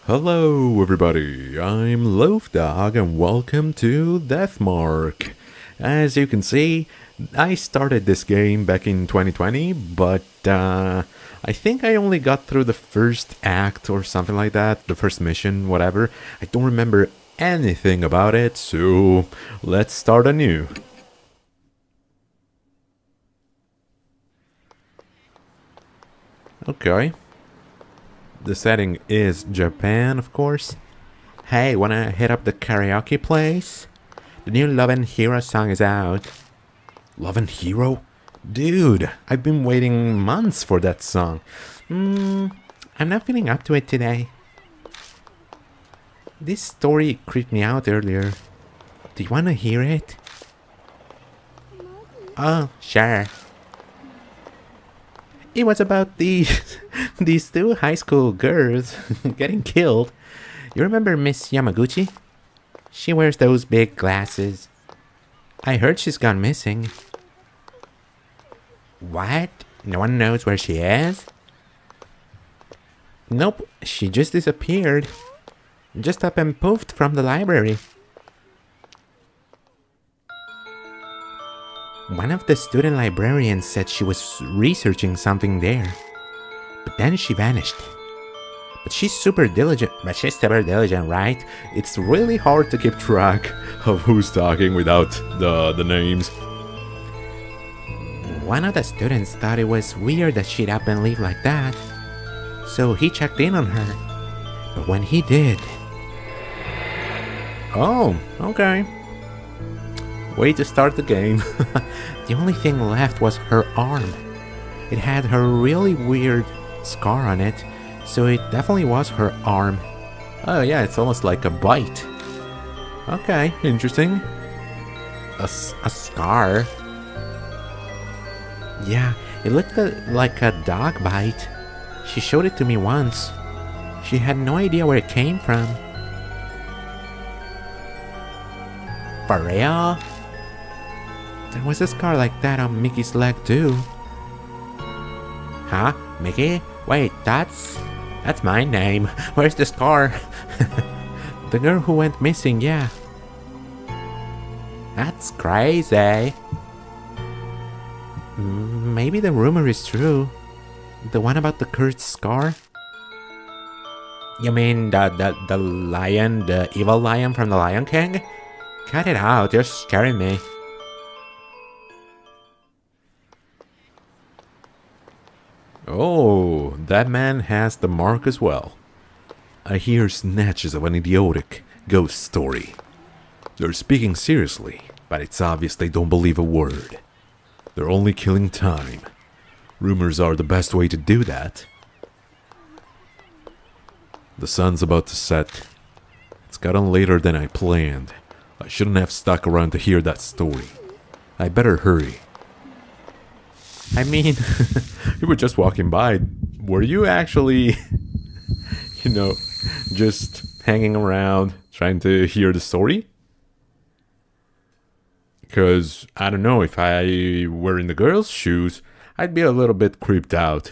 Hello, everybody. I'm Loaf Dog, and welcome to Deathmark. As you can see, I started this game back in 2020, but I think I only got through the first act or something like that, the first mission, whatever. I don't remember anything about it, so let's start anew. Okay. The setting is Japan, of course. Hey, wanna hit up the karaoke place? The new Love and Hero song is out. Love and Hero? Dude, I've been waiting months for that song. I'm not feeling up to it today. This story creeped me out earlier. Do you wanna hear it? Oh, sure. It was about these these two high school girls getting killed. You remember Miss Yamaguchi? She wears those big glasses. I heard she's gone missing. What? No one knows where she is? Nope, she just disappeared. Just up and poofed from the library. One of the student librarians said she was researching something there. But then she vanished. But she's super diligent, right? It's really hard to keep track of who's talking without the names. One of the students thought it was weird that she'd up and leave like that. So he checked in on her. But when he did... Oh, okay. Way to start the game. The only thing left was her arm. It had her really weird scar on it, so it definitely was her arm. Oh yeah, it's almost like a bite. Okay, interesting. A scar? Yeah, it looked like a dog bite. She showed it to me once. She had no idea where it came from. For real? There was a scar like that on Mickey's leg too. Huh? Mickey? Wait, that's my name. Where's the scar? The girl who went missing, yeah. That's crazy. Maybe the rumor is true. The one about the cursed scar? You mean the lion, the evil lion from the Lion King? Cut it out, you're scaring me. Oh, that man has the mark as well. I hear snatches of an idiotic ghost story. They're speaking seriously, but it's obvious they don't believe a word. They're only killing time. Rumors are the best way to do that. The sun's about to set. It's gotten later than I planned. I shouldn't have stuck around to hear that story. I better hurry. I mean, you were just walking by. Were you actually, just hanging around trying to hear the story? Because, I don't know, if I were in the girl's shoes, I'd be a little bit creeped out.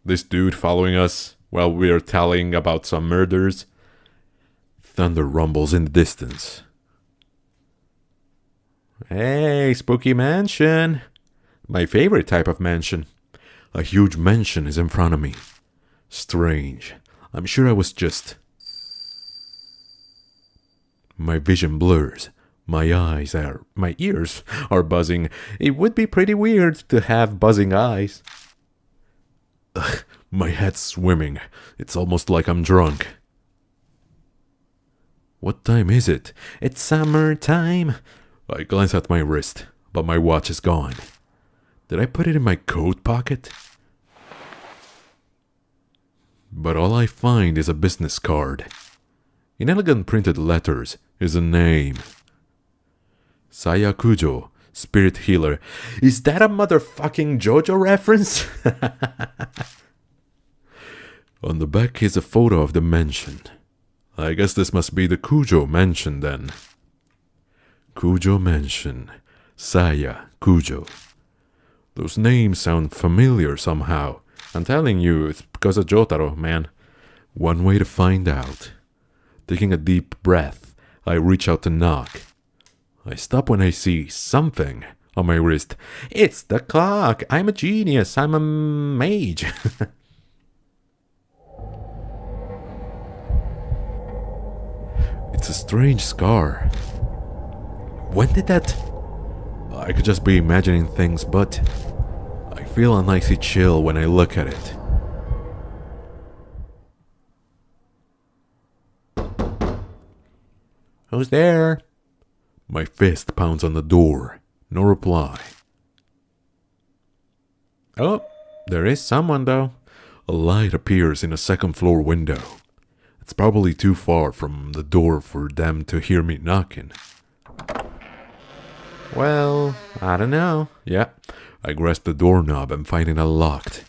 This dude following us while we're telling about some murders. Thunder rumbles in the distance. Hey, spooky mansion. My favorite type of mansion. A huge mansion is in front of me. Strange. I'm sure I was just... My vision blurs. My ears are buzzing. It would be pretty weird to have buzzing eyes. Ugh, my head's swimming. It's almost like I'm drunk. What time is it? It's summertime. I glance at my wrist, but my watch is gone. Did I put it in my coat pocket? But all I find is a business card. In elegant printed letters is a name. Saya Kujo, spirit healer. Is that a motherfucking JoJo reference? On the back is a photo of the mansion. I guess this must be the Kujo mansion then. Kujo mansion. Saya Kujo. Those names sound familiar somehow. I'm telling you, it's because of Jotaro, man. One way to find out. Taking a deep breath, I reach out to knock. I stop when I see something on my wrist. It's the clock! I'm a genius! I'm a mage! It's a strange scar. When did that... I could just be imagining things, but I feel an icy chill when I look at it. Who's there? My fist pounds on the door. No reply. Oh, there is someone though. A light appears in a second floor window. It's probably too far from the door for them to hear me knocking. Well, I don't know. Yeah, I grasp the doorknob and find it unlocked.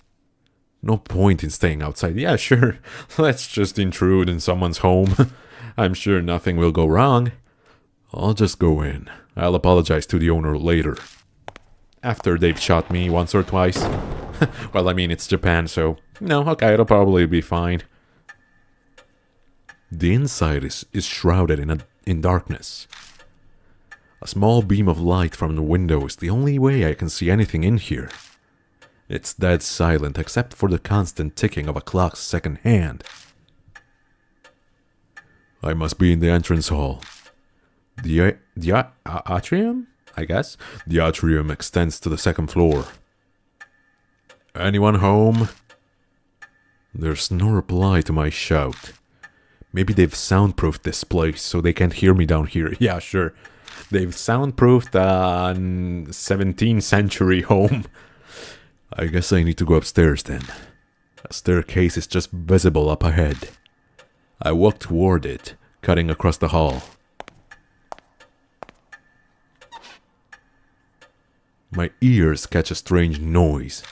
No point in staying outside. Yeah, sure. Let's just intrude in someone's home. I'm sure nothing will go wrong. I'll just go in. I'll apologize to the owner later. After they've shot me once or twice. Well, I mean, it's Japan, so... No, okay, it'll probably be fine. The inside is shrouded in darkness. A small beam of light from the window is the only way I can see anything in here. It's dead silent except for the constant ticking of a clock's second hand. I must be in the entrance hall. The atrium, I guess? The atrium extends to the second floor. Anyone home? There's no reply to my shout. Maybe they've soundproofed this place so they can't hear me down here. Yeah, sure. They've soundproofed a 17th century home. I guess I need to go upstairs then. A staircase is just visible up ahead. I walk toward it, cutting across the hall. My ears catch a strange noise.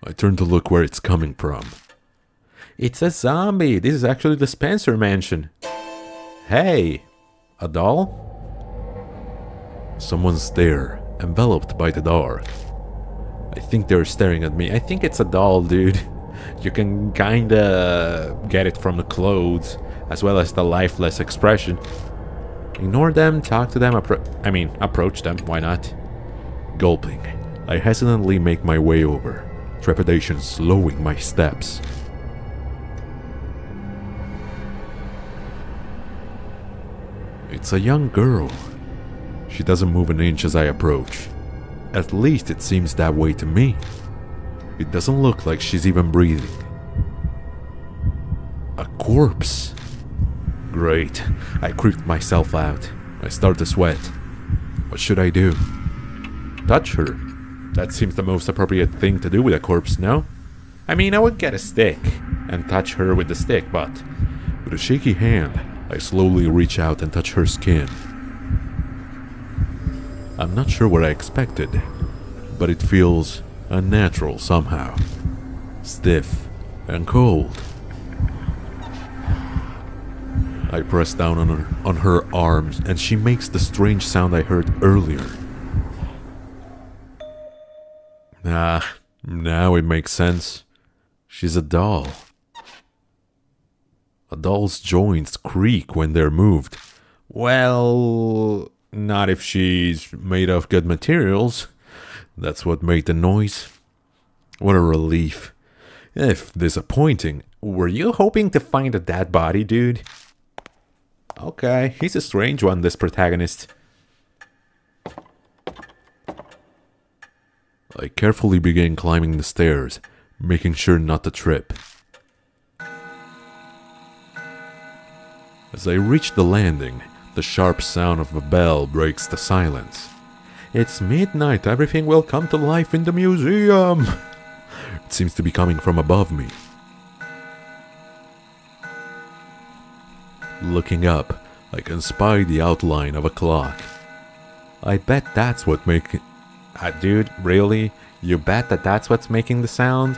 I turn to look where it's coming from. It's a zombie! This is actually the Spencer mansion. Hey! A doll? Someone's there, enveloped by the dark. I think they're staring at me. I think it's a doll, dude. You can kinda get it from the clothes, as well as the lifeless expression. Ignore them, talk to them, approach them, why not? Gulping, I hesitantly make my way over, trepidation slowing my steps. It's a young girl. She doesn't move an inch as I approach. At least it seems that way to me. It doesn't look like she's even breathing. A corpse. Great. I creeped myself out. I start to sweat. What should I do? Touch her. That seems the most appropriate thing to do with a corpse, no? I mean, I would get a stick and touch her with the stick, but with a shaky hand, I slowly reach out and touch her skin. I'm not sure what I expected, but it feels unnatural somehow. Stiff and cold. I press down on her arms and she makes the strange sound I heard earlier. Now it makes sense. She's a doll. A doll's joints creak when they're moved. Well, not if she's made of good materials. That's what made the noise. What a relief. If disappointing. Were you hoping to find a dead body, dude? Okay, he's a strange one, this protagonist. I carefully begin climbing the stairs, making sure not to trip. As I reach the landing, the sharp sound of a bell breaks the silence. It's midnight, everything will come to life in the museum! It seems to be coming from above me. Looking up, I can spy the outline of a clock. I bet that's what making... dude, really? You bet that's what's making the sound?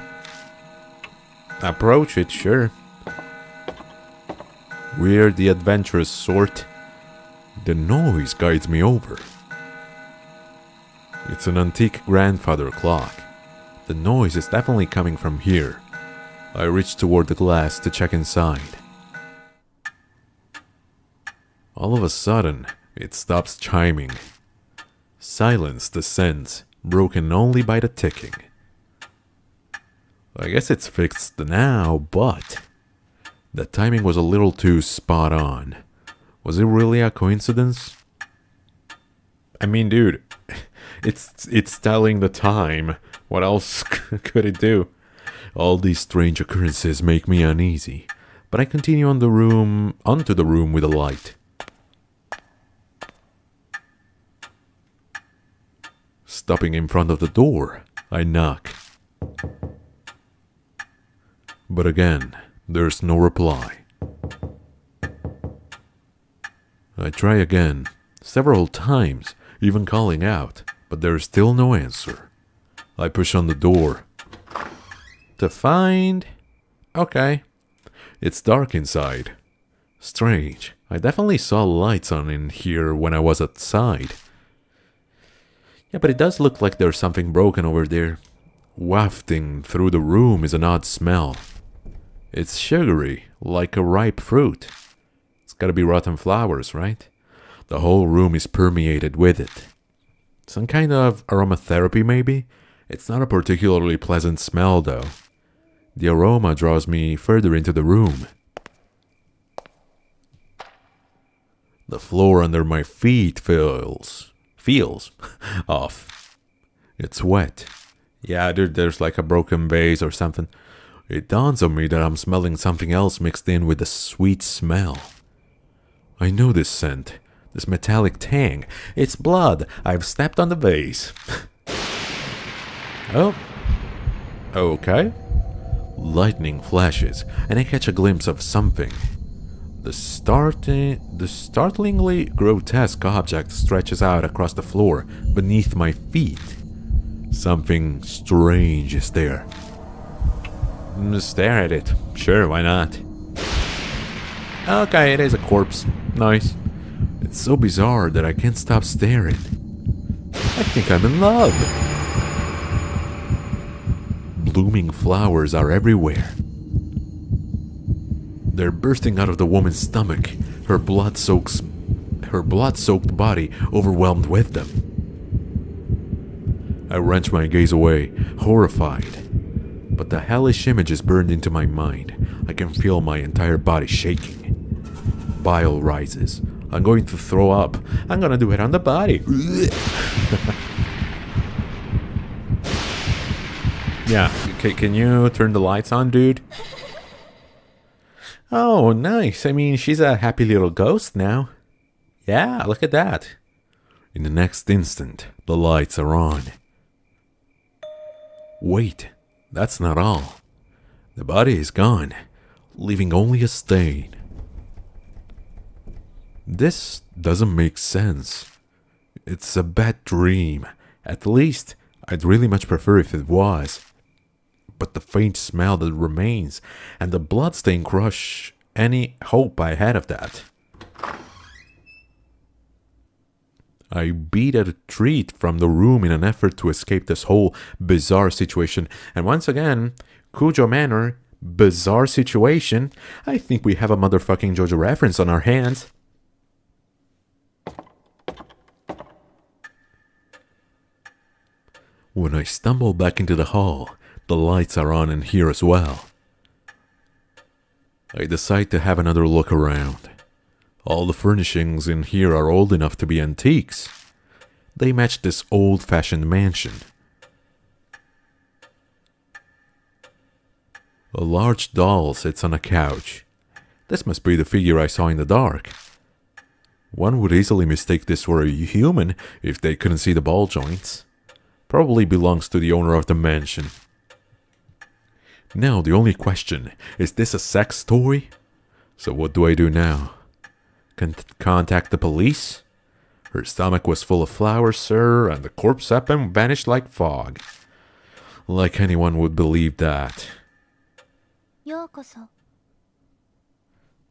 Approach it, sure. We're the adventurous sort. The noise guides me over. It's an antique grandfather clock. The noise is definitely coming from here. I reached toward the glass to check inside. All of a sudden, it stops chiming. Silence descends, broken only by the ticking. I guess it's fixed now, but the timing was a little too spot on. Was it really a coincidence? I mean, dude, it's telling the time. What else could it do? All these strange occurrences make me uneasy, but I continue onto the room with a light. Stopping in front of the door, I knock. But again, there's no reply. I try again, several times, even calling out, but there is still no answer. I push on the door. To find... Okay. It's dark inside. Strange. I definitely saw lights on in here when I was outside. Yeah, but it does look like there's something broken over there. Wafting through the room is an odd smell. It's sugary, like a ripe fruit. It's gotta be rotten flowers, right? The whole room is permeated with it. Some kind of aromatherapy, maybe? It's not a particularly pleasant smell, though. The aroma draws me further into the room. The floor under my feet feels off. It's wet. Yeah, there's like a broken vase or something. It dawns on me that I'm smelling something else mixed in with the sweet smell. I know this scent, this metallic tang. It's blood. I've stepped on the vase. Oh. Okay. Lightning flashes, and I catch a glimpse of something. The startlingly grotesque object stretches out across the floor beneath my feet. Something strange is there. Stare at it. Sure, why not? Okay, it is a corpse. Nice. It's so bizarre that I can't stop staring. I think I'm in love. Blooming flowers are everywhere. They're bursting out of the woman's stomach, her blood-soaked body overwhelmed with them. I wrench my gaze away, horrified. But the hellish image is burned into my mind. I can feel my entire body shaking. Bile rises. I'm going to throw up. I'm gonna do it on the body. Yeah, can you turn the lights on, dude? Oh, nice. I mean, she's a happy little ghost now. Yeah, look at that. In the next instant, the lights are on. Wait, that's not all. The body is gone, leaving only a stain. This doesn't make sense. It's a bad dream. At least, I'd really much prefer if it was. But the faint smell that remains and the bloodstain crush any hope I had of that. I beat a retreat from the room in an effort to escape this whole bizarre situation. And once again, Cujo Manor, bizarre situation. I think we have a motherfucking JoJo reference on our hands. When I stumble back into the hall, the lights are on in here as well. I decide to have another look around. All the furnishings in here are old enough to be antiques. They match this old-fashioned mansion. A large doll sits on a couch. This must be the figure I saw in the dark. One would easily mistake this for a human if they couldn't see the ball joints. Probably belongs to the owner of the mansion. Now the only question, is this a sex toy? So what do I do now? Contact the police? Her stomach was full of flowers, sir, and the corpse up and vanished like fog. Like anyone would believe that.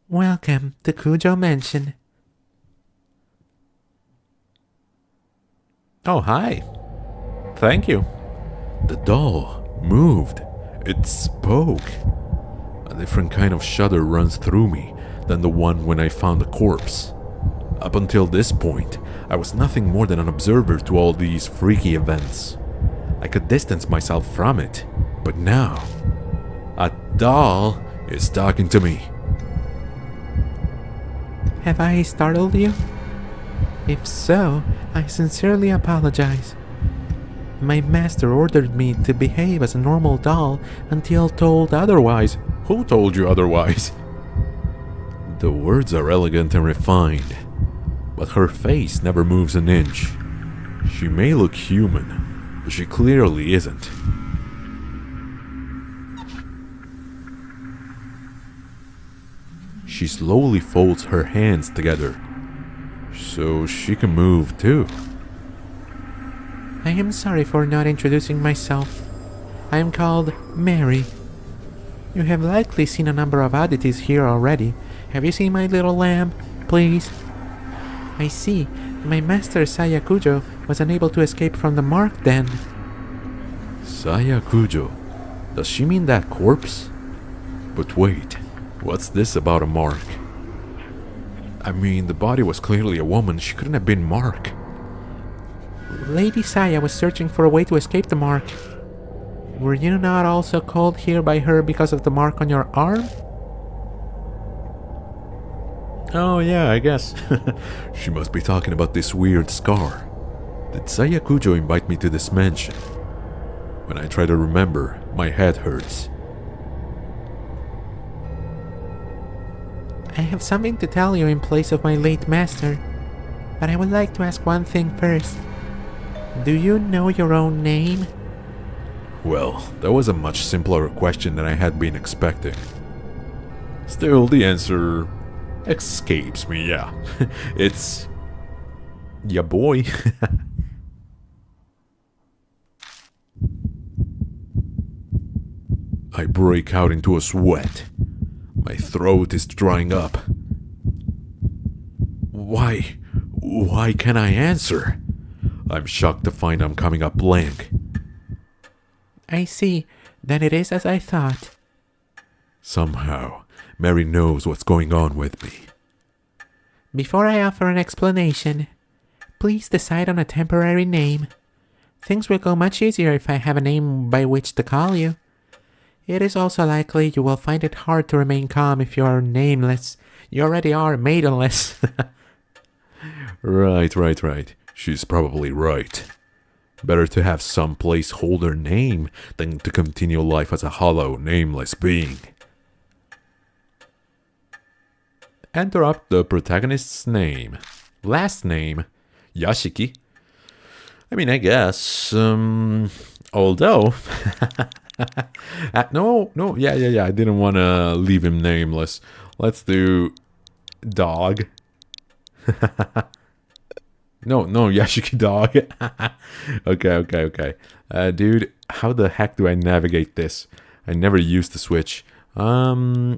Welcome to Cujo Mansion. Oh, hi. Thank you. The doll moved. It spoke. different kind of shudder runs through me than the one when I found the corpse. Up until this point, I was nothing more than an observer to all these freaky events. I could distance myself from it, but now, a doll is talking to me. Have I startled you? If so, I sincerely apologize. My master ordered me to behave as a normal doll until told otherwise. Who told you otherwise? The words are elegant and refined, but her face never moves an inch. She may look human, but she clearly isn't. She slowly folds her hands together, so she can move too. I am sorry for not introducing myself. I am called Mary. You have likely seen a number of oddities here already. Have you seen my little lamb, please? I see. My master Sayakujo was unable to escape from the mark den. Sayakujo? Does she mean that corpse? But wait, what's this about a mark? I mean, the body was clearly a woman. She couldn't have been Mark. Lady Saya was searching for a way to escape the mark. Were you not also called here by her because of the mark on your arm? Oh yeah, I guess. She must be talking about this weird scar. Did Sayakujo invite me to this mansion? When I try to remember, my head hurts. I have something to tell you in place of my late master, but I would like to ask one thing first. Do you know your own name? Well, that was a much simpler question than I had been expecting. Still, the answer escapes me, yeah. It's... ya boy. I break out into a sweat. My throat is drying up. Why can't I answer? I'm shocked to find I'm coming up blank. I see. Then it is as I thought. Somehow, Mary knows what's going on with me. Before I offer an explanation, please decide on a temporary name. Things will go much easier if I have a name by which to call you. It is also likely you will find it hard to remain calm if you are nameless. You already are maidenless. Right. She's probably right. Better to have some placeholder name than to continue life as a hollow, nameless being. Enter up the protagonist's name. Last name, Yashiki. I mean, I guess, although... no, yeah, I didn't want to leave him nameless. Let's do dog. No, Yashiki dog. Okay. Dude, how the heck do I navigate this? I never used the Switch. Okay,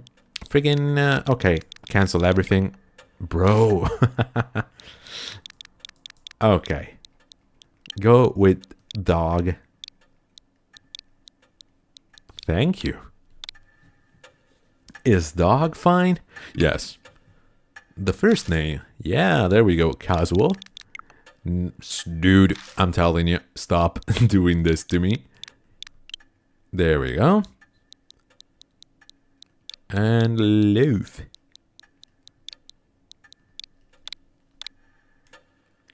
cancel everything. Bro. Okay. Go with dog. Thank you. Is dog fine? Yes. The first name. Yeah, there we go. Casual. Dude, I'm telling you, stop doing this to me. There we go. And loaf.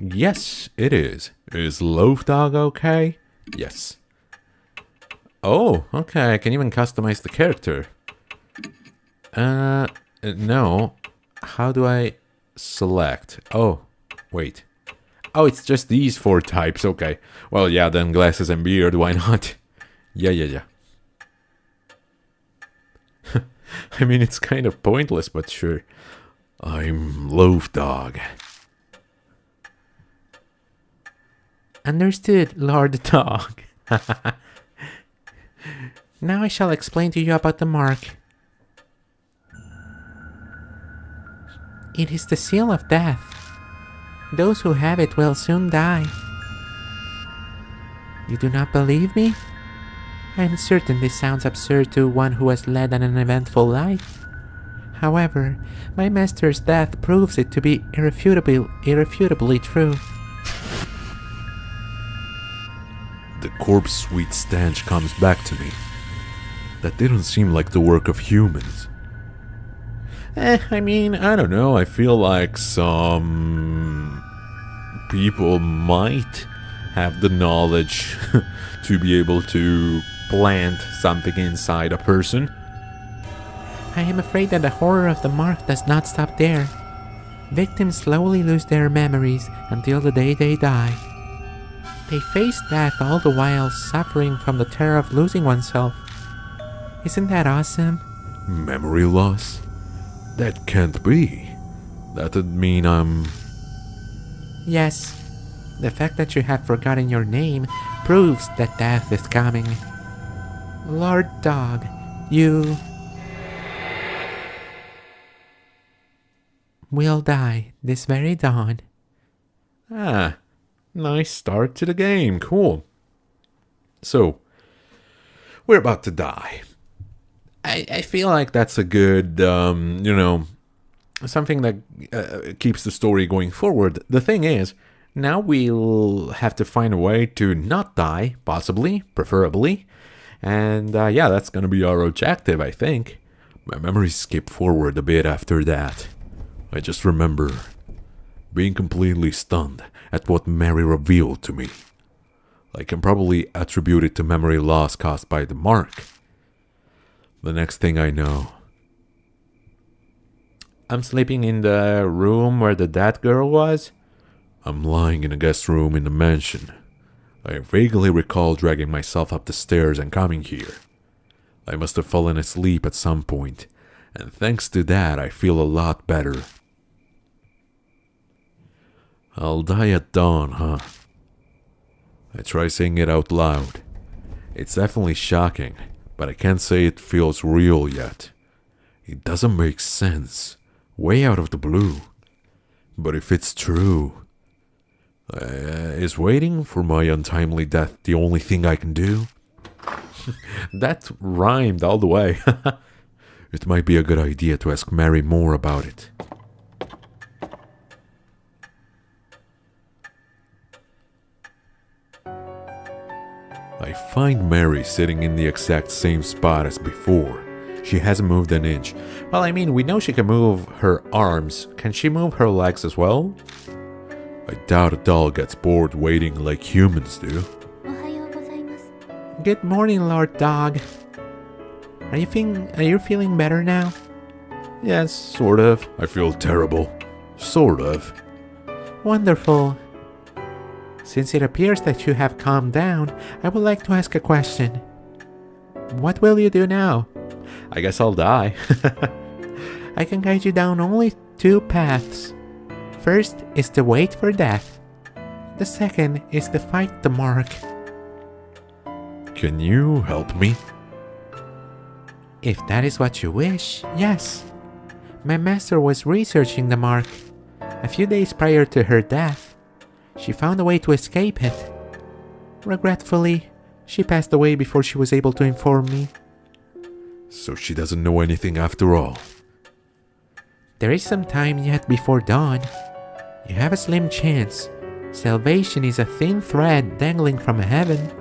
Yes, it is. Is Loaf Dog okay? Yes. Oh, okay, I can even customize the character. No. How do I select? Oh, wait. Oh, it's just these 4 types, okay. Well, yeah, then glasses and beard, why not? Yeah. I mean, it's kind of pointless, but sure. I'm Loaf Dog. Understood, Lord Dog. Now I shall explain to you about the mark. It is the seal of death. Those who have it will soon die. You do not believe me? I'm certain this sounds absurd to one who has led an uneventful life. However, my master's death proves it to be irrefutably true. The corpse sweet stench comes back to me. That didn't seem like the work of humans. I mean, I don't know. I feel like some people might have the knowledge to be able to plant something inside a person. I am afraid that the horror of the mark does not stop there. Victims slowly lose their memories until the day they die. They face death all the while suffering from the terror of losing oneself. Isn't that awesome? Memory loss? That can't be. That'd mean I'm... Yes. The fact that you have forgotten your name proves that death is coming. Lord Dog, you will die this very dawn. Ah, nice start to the game. Cool. So, we're about to die. I feel like that's a good, something that keeps the story going forward. The thing is, now we'll have to find a way to not die, possibly, preferably. And yeah, that's going to be our objective, I think. My memories skip forward a bit after that. I just remember being completely stunned at what Mary revealed to me. I can probably attribute it to memory loss caused by the mark. The next thing I know, I'm sleeping in the room where the dead girl was. I'm lying in a guest room in the mansion. I vaguely recall dragging myself up the stairs and coming here. I must have fallen asleep at some point, and thanks to that I feel a lot better. I'll die at dawn, huh? I try saying it out loud. It's definitely shocking, but I can't say it feels real yet. It doesn't make sense. Way out of the blue. But if it's true, is waiting for my untimely death the only thing I can do? That rhymed all the way. It might be a good idea to ask Mary more about it. I find Mary sitting in the exact same spot as before. She hasn't moved an inch. Well, I mean, we know she can move her arms. Can she move her legs as well? I doubt a doll gets bored waiting like humans do. Good morning, Lord Dog. Are you feeling better now? Yes, sort of. I feel terrible. Sort of. Wonderful. Since it appears that you have calmed down, I would like to ask a question. What will you do now? I guess I'll die. I can guide you down only two paths. First is to wait for death. The second is to fight the mark. Can you help me? If that is what you wish, yes. My master was researching the mark. A few days prior to her death, she found a way to escape it. Regretfully, she passed away before she was able to inform me. So she doesn't know anything after all. There is some time yet before dawn. You have a slim chance. Salvation is a thin thread dangling from heaven.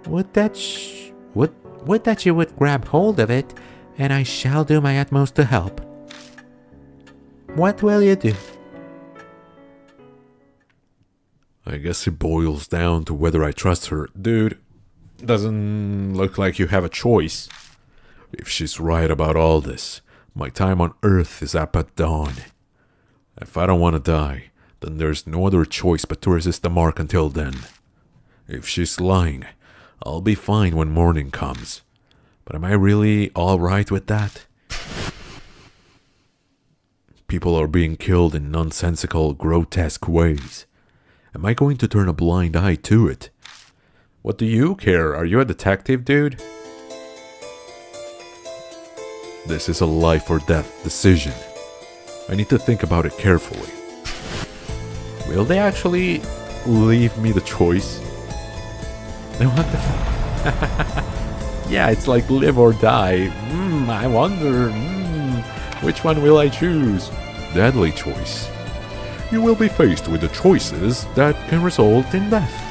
Would that you would grab hold of it, and I shall do my utmost to help. What will you do? I guess it boils down to whether I trust her. Dude, doesn't look like you have a choice. If she's right about all this, my time on Earth is up at dawn. If I don't want to die, then there's no other choice but to resist the mark until then. If she's lying, I'll be fine when morning comes. But am I really alright with that? People are being killed in nonsensical, grotesque ways. Am I going to turn a blind eye to it? What do you care? Are you a detective, dude? This is a life or death decision. I need to think about it carefully. Will they actually leave me the choice? Then what the fuck? Yeah, it's like live or die. I wonder, which one will I choose? Deadly choice. You will be faced with the choices that can result in death.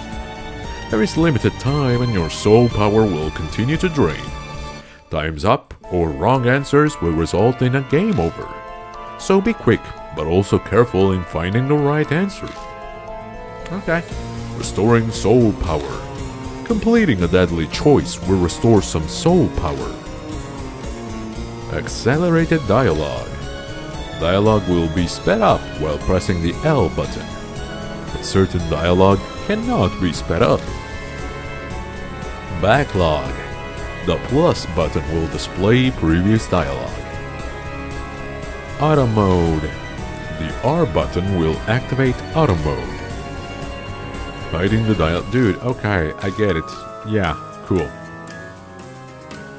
There is limited time and your soul power will continue to drain. Time's up or wrong answers will result in a game over. So be quick, but also careful in finding the right answer. Okay. Restoring soul power. Completing a deadly choice will restore some soul power. Accelerated dialogue. Dialogue will be sped up while pressing the L button. But certain dialogue cannot be sped up. Backlog. The plus button will display previous dialogue. Auto mode. The R button will activate auto mode. Hiding the dialogue. Dude, okay, I get it. Yeah, cool.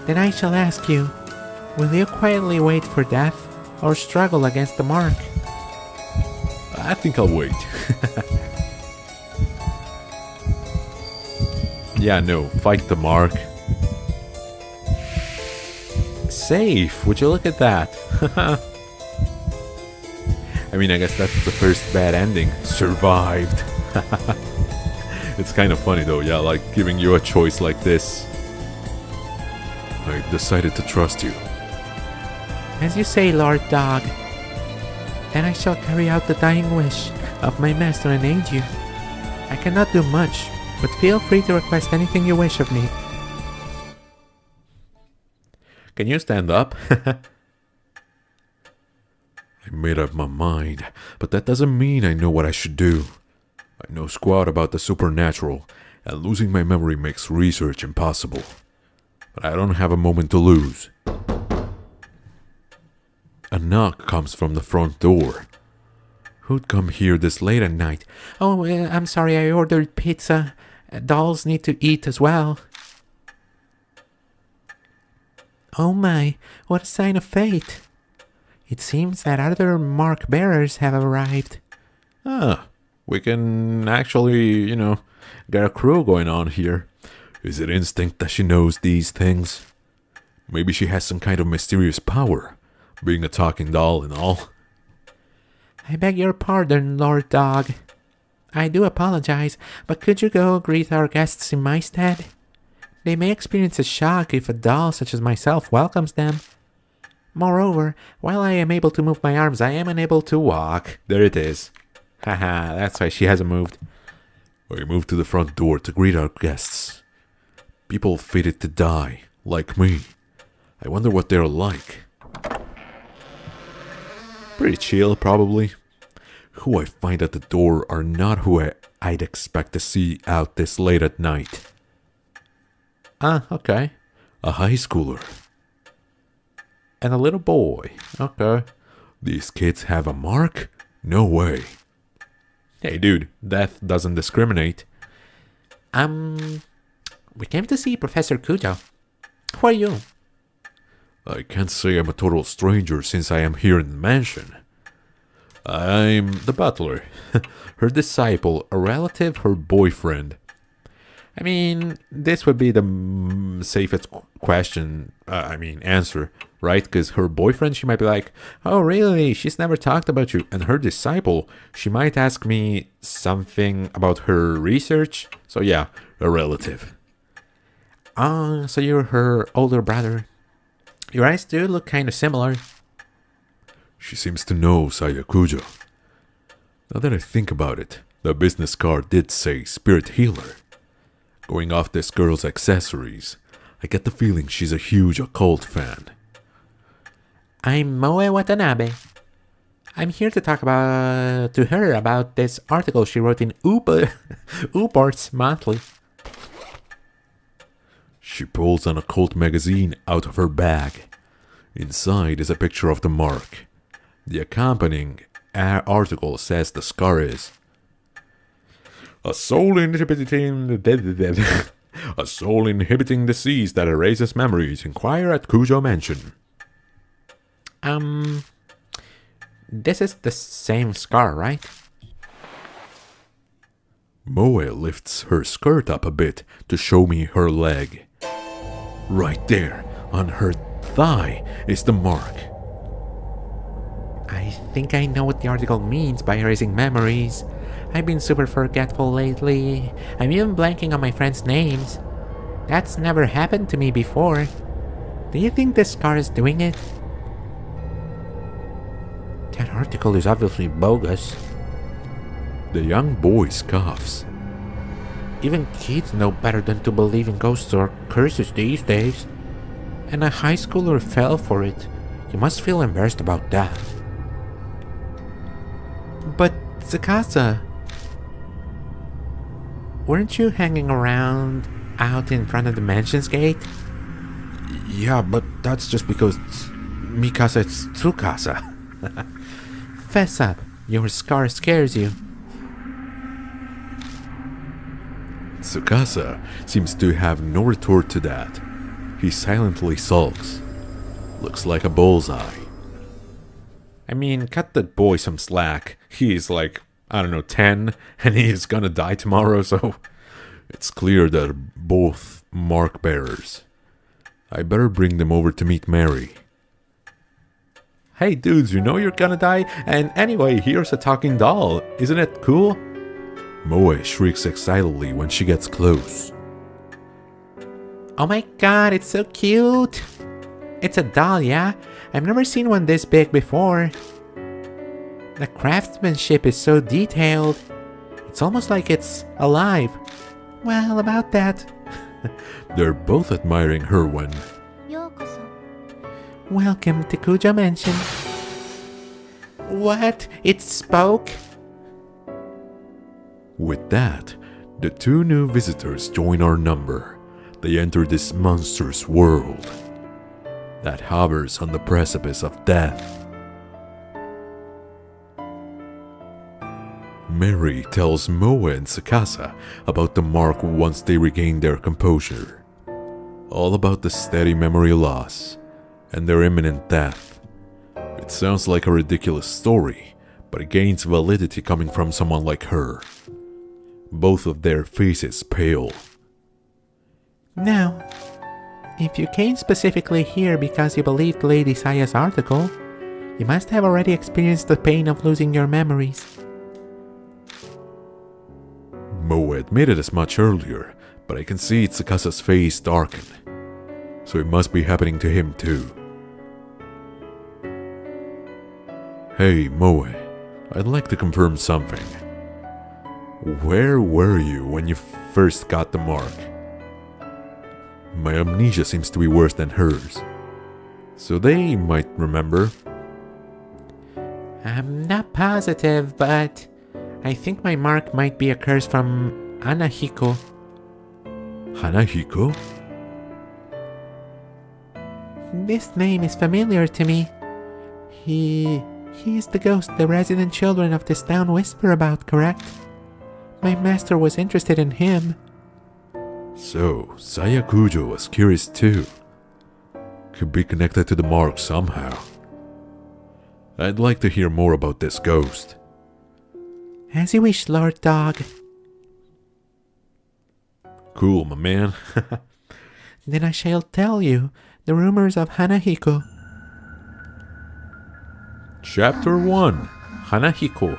Then I shall ask you, will you quietly wait for death or struggle against the mark? I think I'll wait. Yeah, no, fight the mark. Safe, would you look at that? I mean, I guess that's the first bad ending. Survived. It's kind of funny though, yeah, like giving you a choice like this. I decided to trust you. As you say, Lord Dog. Then I shall carry out the dying wish of my master and aid you. I cannot do much, but feel free to request anything you wish of me. Can you stand up? I made up my mind, but that doesn't mean I know what I should do. I know squat about the supernatural, and losing my memory makes research impossible. But I don't have a moment to lose. A knock comes from the front door. Who'd come here this late at night? Oh, I'm sorry, I ordered pizza. Dolls need to eat as well. Oh my, what a sign of fate. It seems that other mark bearers have arrived. Ah, we can actually, get a crew going on here. Is it instinct that she knows these things? Maybe she has some kind of mysterious power, being a talking doll and all. I beg your pardon, Lord Dog. I do apologize, but could you go greet our guests in my stead? They may experience a shock if a doll such as myself welcomes them. Moreover, while I am able to move my arms, I am unable to walk. There it is. Haha, that's why she hasn't moved. We move to the front door to greet our guests. People fated to die, like me. I wonder what they're like. Pretty chill, probably. Who I find at the door are not who I'd expect to see out this late at night. Ah, okay. A high schooler. And a little boy. Okay. These kids have a mark? No way. Hey dude, death doesn't discriminate. We came to see Professor Cujo. Who are you? I can't say I'm a total stranger since I am here in the mansion. I'm the butler. Her disciple, a relative, her boyfriend. I mean, this would be the safest answer, right? Because her boyfriend, she might be like, oh, really? She's never talked about you. And her disciple, she might ask me something about her research. So yeah, a relative. So you're her older brother. Your eyes do look kind of similar. She seems to know Saya Cujo. Now that I think about it, the business card did say spirit healer. Going off this girl's accessories, I get the feeling she's a huge occult fan. I'm Moe Watanabe. I'm here to talk to her about this article she wrote in Uports Monthly. She pulls an occult magazine out of her bag. Inside is a picture of the mark. The accompanying article says the scar is a soul inhibiting disease that erases memories. Inquire at Cujo Mansion. This is the same scar, right? Moe lifts her skirt up a bit to show me her leg. Right there, on her thigh, is the mark. I think I know what the article means by erasing memories. I've been super forgetful lately. I'm even blanking on my friends' names. That's never happened to me before. Do you think this scar is doing it? That article is obviously bogus. The young boy scoffs. Even kids know better than to believe in ghosts or curses these days. And a high schooler fell for it. You must feel embarrassed about that. But, Tsukasa, weren't you hanging around out in front of the mansion's gate? Yeah, but that's just because Mikasa is Tsukasa. Fess up, your scar scares you. Tsukasa seems to have no retort to that. He silently sulks. Looks like a bullseye. I mean, cut that boy some slack. He's like, 10, and he's gonna die tomorrow, so it's clear they're both mark bearers. I better bring them over to meet Mary. Hey dudes, you know you're gonna die? And anyway, here's a talking doll. Isn't it cool? Moe shrieks excitedly when she gets close. Oh my god, it's so cute! It's a doll, yeah? I've never seen one this big before. The craftsmanship is so detailed. It's almost like it's alive. Well, about that. They're both admiring her when... Welcome to Kujo Mansion. What? It spoke? With that, the two new visitors join our number. They enter this monstrous world that hovers on the precipice of death. Mary tells Moe and Tsukasa about the mark once they regain their composure. All about the steady memory loss and their imminent death. It sounds like a ridiculous story, but it gains validity coming from someone like her. Both of their faces pale. Now, if you came specifically here because you believed Lady Saya's article, you must have already experienced the pain of losing your memories. Moe admitted as much earlier, but I can see Tsukasa's face darken. So it must be happening to him too. Hey Moe, I'd like to confirm something. Where were you when you first got the mark? My amnesia seems to be worse than hers. So they might remember. I'm not positive, but I think my mark might be a curse from Hanahiko. Hanahiko? This name is familiar to me. He is the ghost the resident children of this town whisper about, correct? My master was interested in him. So, Saya Kujo was curious too. Could be connected to the mark somehow. I'd like to hear more about this ghost. As you wish, Lord Dog. Cool, my man. Then I shall tell you the rumors of Hanahiko. Chapter 1, Hanahiko.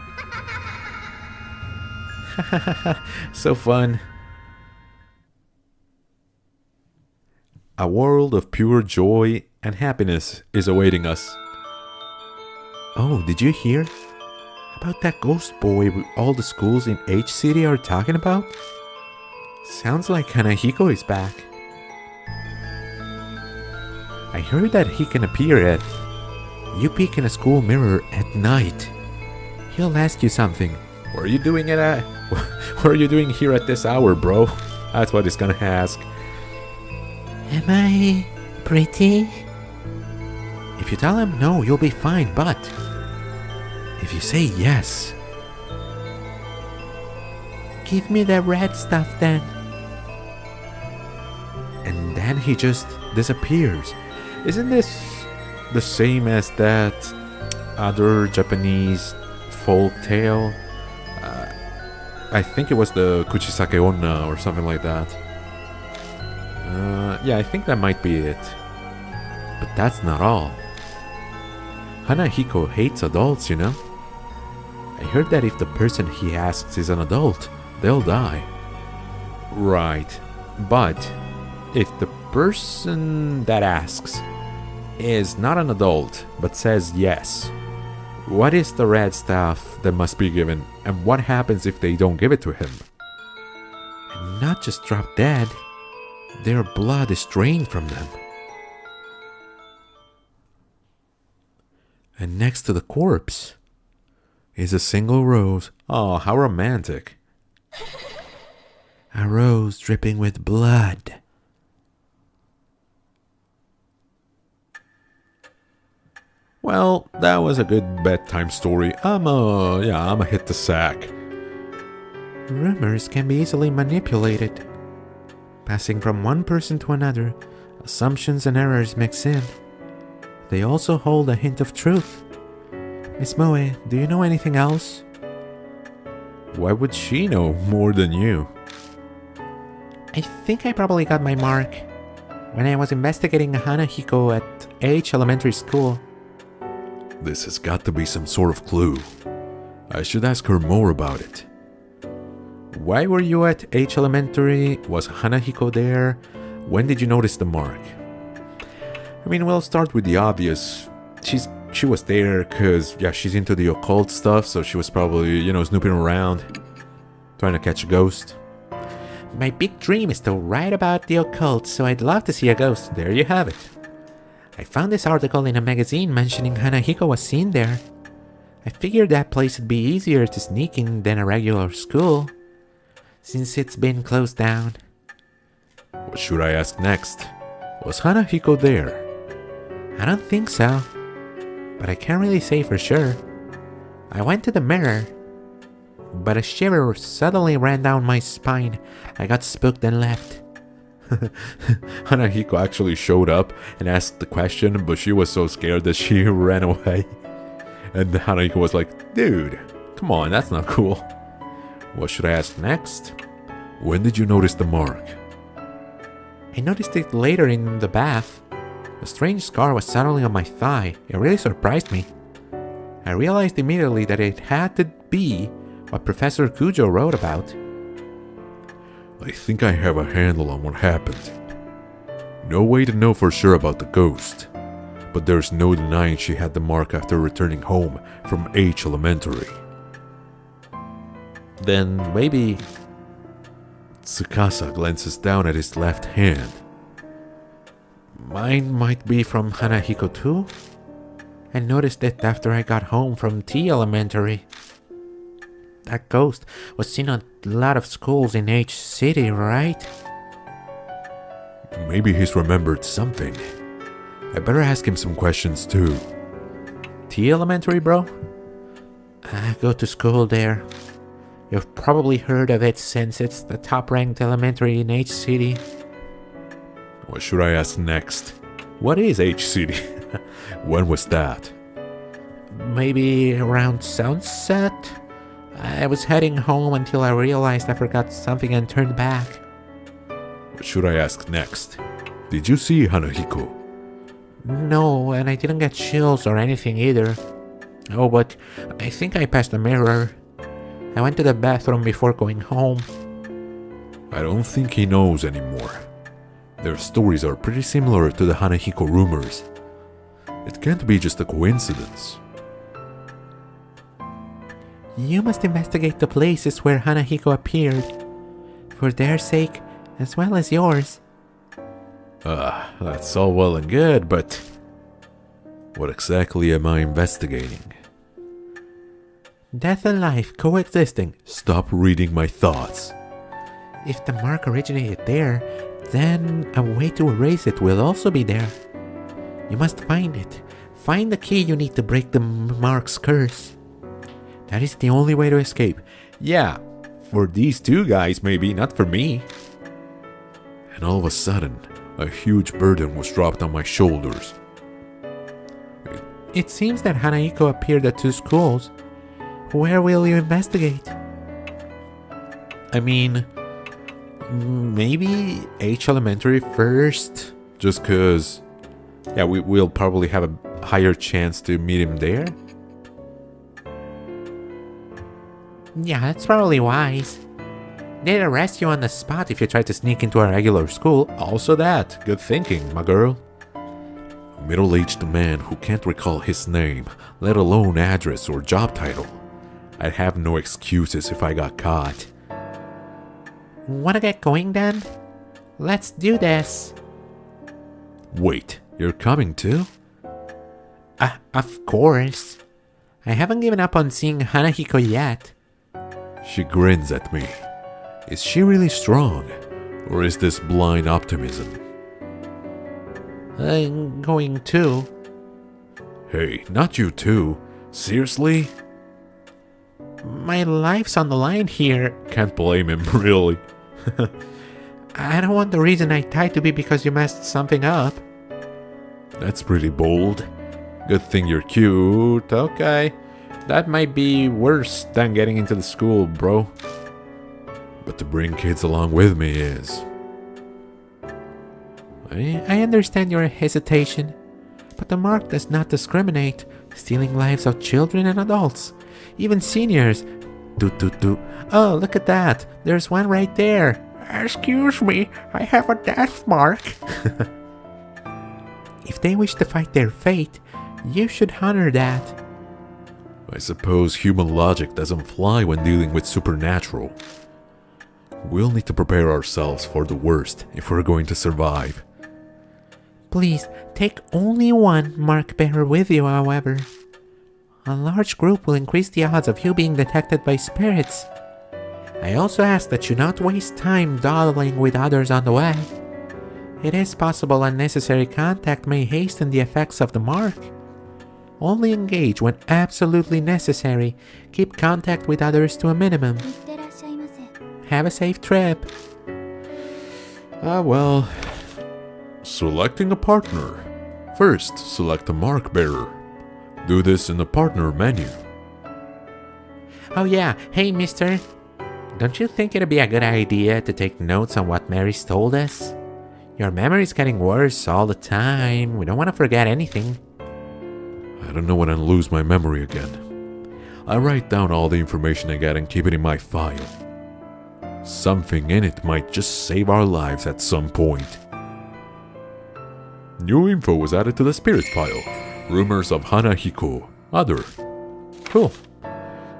So fun. A world of pure joy and happiness is awaiting us. Oh, did you hear? About that ghost boy all the schools in H City are talking about? Sounds like Hanahiko is back. I heard that he can appear at... You peek in a school mirror at night. He'll ask you something. What are you doing what are you doing here at this hour, bro? That's what he's gonna ask. Am I pretty? If you tell him no, you'll be fine, but if you say yes, give me the red stuff then. And then he just disappears. Isn't this the same as that other Japanese folk tale? I think it was the Kuchisake Onna or something like that. Yeah, I think that might be it. But that's not all. Hanahiko hates adults, you know? I heard that if the person he asks is an adult, they'll die. Right. But if the person that asks is not an adult but says yes, what is the red staff that must be given, and what happens if they don't give it to him? And not just drop dead, their blood is drained from them. And next to the corpse is a single rose. Oh, how romantic. A rose dripping with blood. Well, that was a good bedtime story. I'ma hit the sack. Rumors can be easily manipulated. Passing from one person to another, assumptions and errors mix in. They also hold a hint of truth. Miss Moe, do you know anything else? Why would she know more than you? I think I probably got my mark when I was investigating Hanahiko at H Elementary School. This has got to be some sort of clue. I should ask her more about it. Why were you at H Elementary? Was Hanahiko there? When did you notice the mark? I mean, we'll start with the obvious. She was there because, yeah, she's into the occult stuff, so she was probably, snooping around, trying to catch a ghost. My big dream is to write about the occult, so I'd love to see a ghost. There you have it. I found this article in a magazine mentioning Hanahiko was seen there. I figured that place would be easier to sneak in than a regular school, since it's been closed down. What should I ask next? Was Hanahiko there? I don't think so, but I can't really say for sure. I went to the mirror, but a shiver suddenly ran down my spine. I got spooked and left. Hanahiko actually showed up and asked the question, but she was so scared that she ran away. And Hanahiko was like, dude, come on, that's not cool. What should I ask next? When did you notice the mark? I noticed it later in the bath. A strange scar was suddenly on my thigh. It really surprised me. I realized immediately that it had to be what Professor Kujo wrote about. I think I have a handle on what happened. No way to know for sure about the ghost, but there's no denying she had the mark after returning home from H Elementary. Then maybe... Tsukasa glances down at his left hand. Mine might be from Hanahiko too? I noticed it after I got home from T Elementary. That ghost was seen at a lot of schools in H City, right? Maybe he's remembered something. I better ask him some questions too. T Elementary, bro? I go to school there. You've probably heard of it since it's the top-ranked elementary in H City. What should I ask next? What is H City? When was that? Maybe around sunset? I was heading home until I realized I forgot something and turned back. What should I ask next? Did you see Hanahiko? No, and I didn't get chills or anything either. Oh, but I think I passed a mirror. I went to the bathroom before going home. I don't think he knows anymore. Their stories are pretty similar to the Hanahiko rumors. It can't be just a coincidence. You must investigate the places where Hanahiko appeared, for their sake as well as yours. That's all well and good, but what exactly am I investigating? Death and life coexisting. Stop reading my thoughts. If the mark originated there, then a way to erase it will also be there. You must find it. Find the key you need to break the mark's curse. That is the only way to escape. Yeah, for these two guys maybe, not for me. And all of a sudden, a huge burden was dropped on my shoulders. It seems that Hanahiko appeared at two schools. Where will you investigate? I mean, maybe H Elementary first, just cause, yeah, we'll probably have a higher chance to meet him there. Yeah, that's probably wise. They'd arrest you on the spot if you tried to sneak into a regular school. Also that, good thinking, my girl. A middle-aged man who can't recall his name, let alone address or job title. I'd have no excuses if I got caught. Wanna get going then? Let's do this. Wait, you're coming too? Of course. I haven't given up on seeing Hanahiko yet. She grins at me. Is she really strong? Or is this blind optimism? Going too. Hey, not you too. Seriously? My life's on the line here. Can't blame him, really. I don't want the reason I died to be because you messed something up. That's pretty bold. Good thing you're cute. Okay. That might be worse than getting into the school, bro. But to bring kids along with me is... I understand your hesitation, but the mark does not discriminate, stealing lives of children and adults, even seniors. Oh, look at that. There's one right there. Excuse me, I have a death mark. If they wish to fight their fate, you should honor that. I suppose human logic doesn't fly when dealing with supernatural. We'll need to prepare ourselves for the worst if we're going to survive. Please, take only one mark bearer with you, however. A large group will increase the odds of you being detected by spirits. I also ask that you not waste time dawdling with others on the way. It is possible unnecessary contact may hasten the effects of the mark. Only engage when absolutely necessary. Keep contact with others to a minimum. Have a safe trip. Well... Selecting a partner. First, select a mark bearer. Do this in the partner menu. Oh yeah, hey mister. Don't you think it'd be a good idea to take notes on what Mary's told us? Your memory's getting worse all the time. We don't want to forget anything. I don't know when I'll lose my memory again. I write down all the information I get and keep it in my file. Something in it might just save our lives at some point. New info was added to the spirit file. Rumors of Hanahiko. Other. Cool.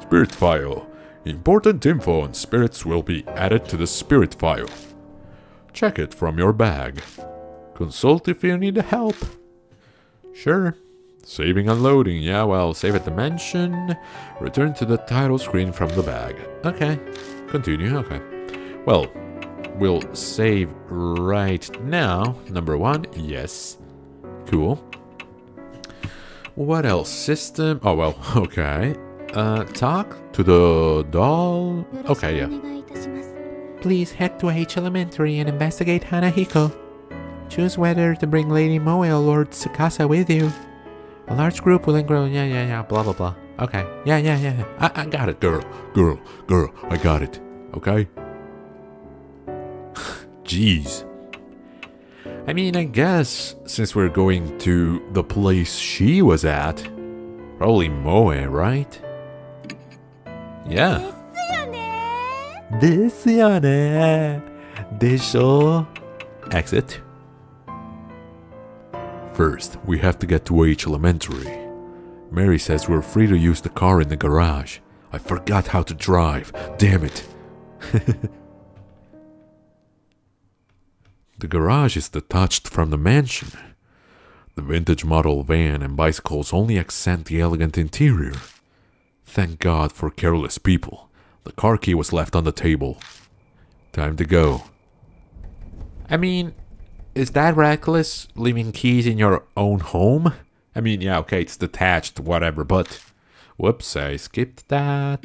Spirit file. Important info on spirits will be added to the spirit file. Check it from your bag. Consult if you need help. Sure. Saving and loading. Yeah, well, save at dimension. Return to the title screen from the bag. Okay. Continue. Okay. Well, we'll save right now. Number 1. Yes. Cool. What else? System. Oh, well, okay. Talk to the doll. Okay, yeah. Please head to H Elementary and investigate Hanahiko. Choose whether to bring Lady Moe or Lord Tsukasa with you. A large group will grow. Yeah, blah, blah, blah. Okay. Yeah. I got it, girl. I got it. Okay? Jeez. I mean, I guess since we're going to the place she was at, probably Moe, right? Yeah. ですよね。でしょ? Exit. First, we have to get to H Elementary. Mary says we're free to use the car in the garage. I forgot how to drive. Damn it. The garage is detached from the mansion. The vintage model van and bicycles only accent the elegant interior. Thank God for careless people. The car key was left on the table. Time to go. I mean, is that reckless, leaving keys in your own home? I mean, yeah, okay, it's detached, whatever, but... Whoops, I skipped that.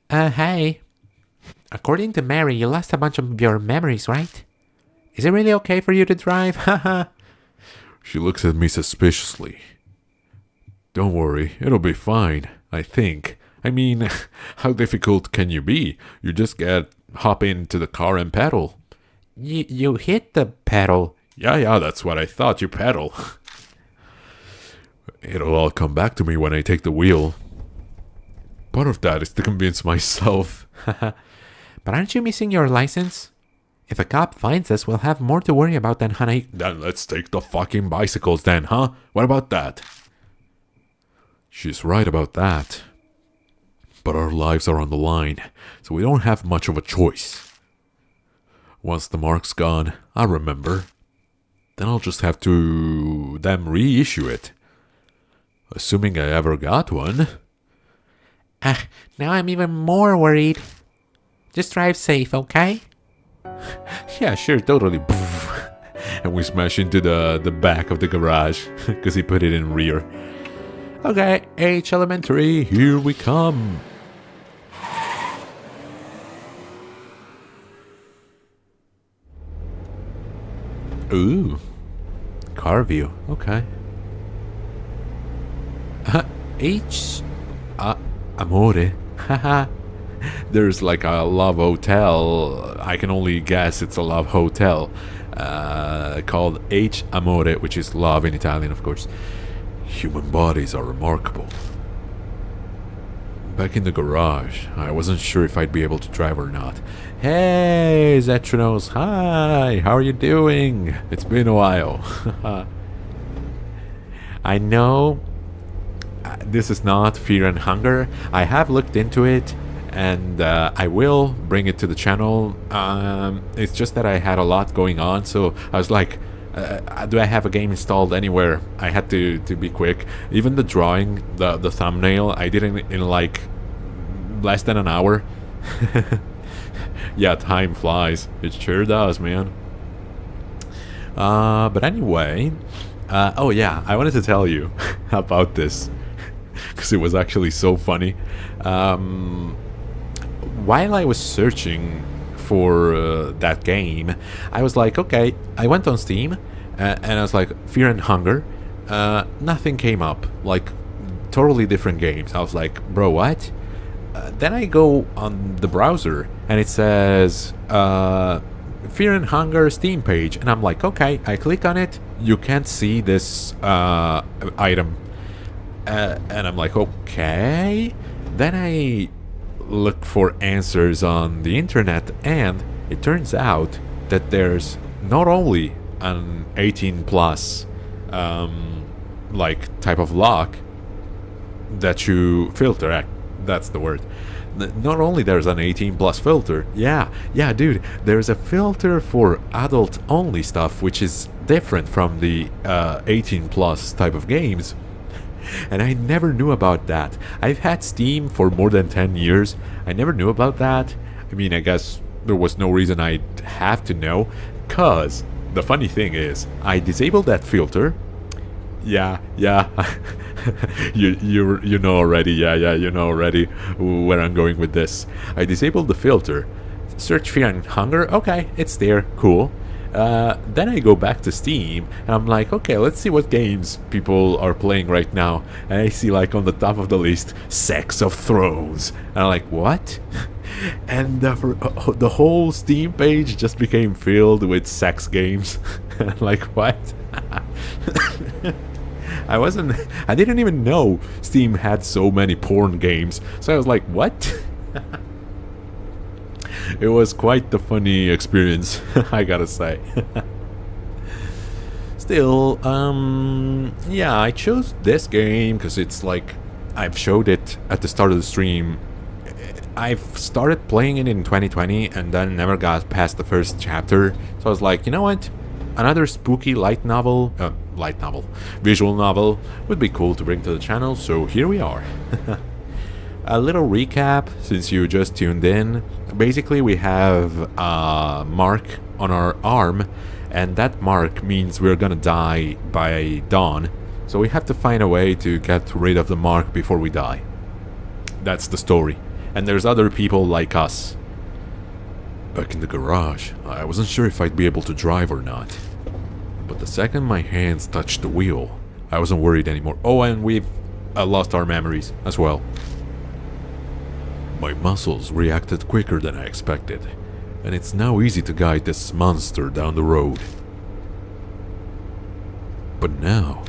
Hey. According to Mary, you lost a bunch of your memories, right? Is it really okay for you to drive? Haha. She looks at me suspiciously. Don't worry, it'll be fine, I think. I mean, how difficult can you be? You just hop into the car and pedal. You hit the pedal. Yeah, that's what I thought. You pedal. It'll all come back to me when I take the wheel. Part of that is to convince myself. But aren't you missing your license? If a cop finds us, we'll have more to worry about than honey. Then let's take the fucking bicycles then, huh? What about that? She's right about that. But our lives are on the line, so we don't have much of a choice. Once the mark's gone, I remember. Then I'll just have to them reissue it. Assuming I ever got one. Now I'm even more worried. Just drive safe, okay? Yeah, sure, totally. And we smash into the back of the garage, because he put it in rear. Okay, H Elementary, here we come. Ooh, car view, okay. H Amore. Haha. There's like a love hotel. I can only guess it's a love hotel called H Amore, which is love in Italian, of course. Human bodies are remarkable. Back in the garage, I wasn't sure if I'd be able to drive or not. Hey, Zetronos, hi, how are you doing? It's been a while. I know this is not Fear and Hunger. I have looked into it, and I will bring it to the channel. It's just that I had a lot going on, so I was like, do I have a game installed anywhere? I had to be quick. Even the drawing, the thumbnail, I did it in like less than an hour. Yeah, time flies. It sure does, man. But anyway, oh yeah, I wanted to tell you about this because it was actually so funny. While I was searching for that game, I was like, okay, I went on Steam and I was like, Fear and Hunger. Nothing came up, like totally different games. I was like, bro, what? Then I go on the browser and it says Fear and Hunger Steam page, and I'm like, okay, I click on it. You can't see this item, and I'm like, okay. Then I look for answers on the internet, and it turns out that there's not only an 18 plus like type of lock that you filter. That's the word. Not only there's an 18 plus filter, yeah, dude, there's a filter for adult only stuff, which is different from the 18 plus type of games. And I never knew about that. I've had Steam for more than 10 years. I never knew about that. I mean, I guess there was no reason I'd have to know, cause the funny thing is, I disabled that filter. Yeah. you know already. Yeah, you know already where I'm going with this. I disabled the filter. Search Fear and Hunger. Okay, it's there. Cool. Then I go back to Steam and I'm like, okay, let's see what games people are playing right now. And I see like on the top of the list, Sex of Thrones. And I'm like, what? And the whole Steam page just became filled with sex games. Like, what? I didn't even know Steam had so many porn games. So I was like, what? It was quite the funny experience, I gotta say. Still, yeah, I chose this game because it's like, I've showed it at the start of the stream. I've started playing it in 2020 and then never got past the first chapter. So I was like, you know what? Another spooky visual novel would be cool to bring to the channel, so here we are. A little recap, since you just tuned in. Basically, we have a mark on our arm, and that mark means we're gonna die by dawn. So we have to find a way to get rid of the mark before we die. That's the story. And there's other people like us. Back in the garage, I wasn't sure if I'd be able to drive or not. But the second my hands touched the wheel, I wasn't worried anymore. Oh, and we've lost our memories as well. My muscles reacted quicker than I expected, and it's now easy to guide this monster down the road. But now,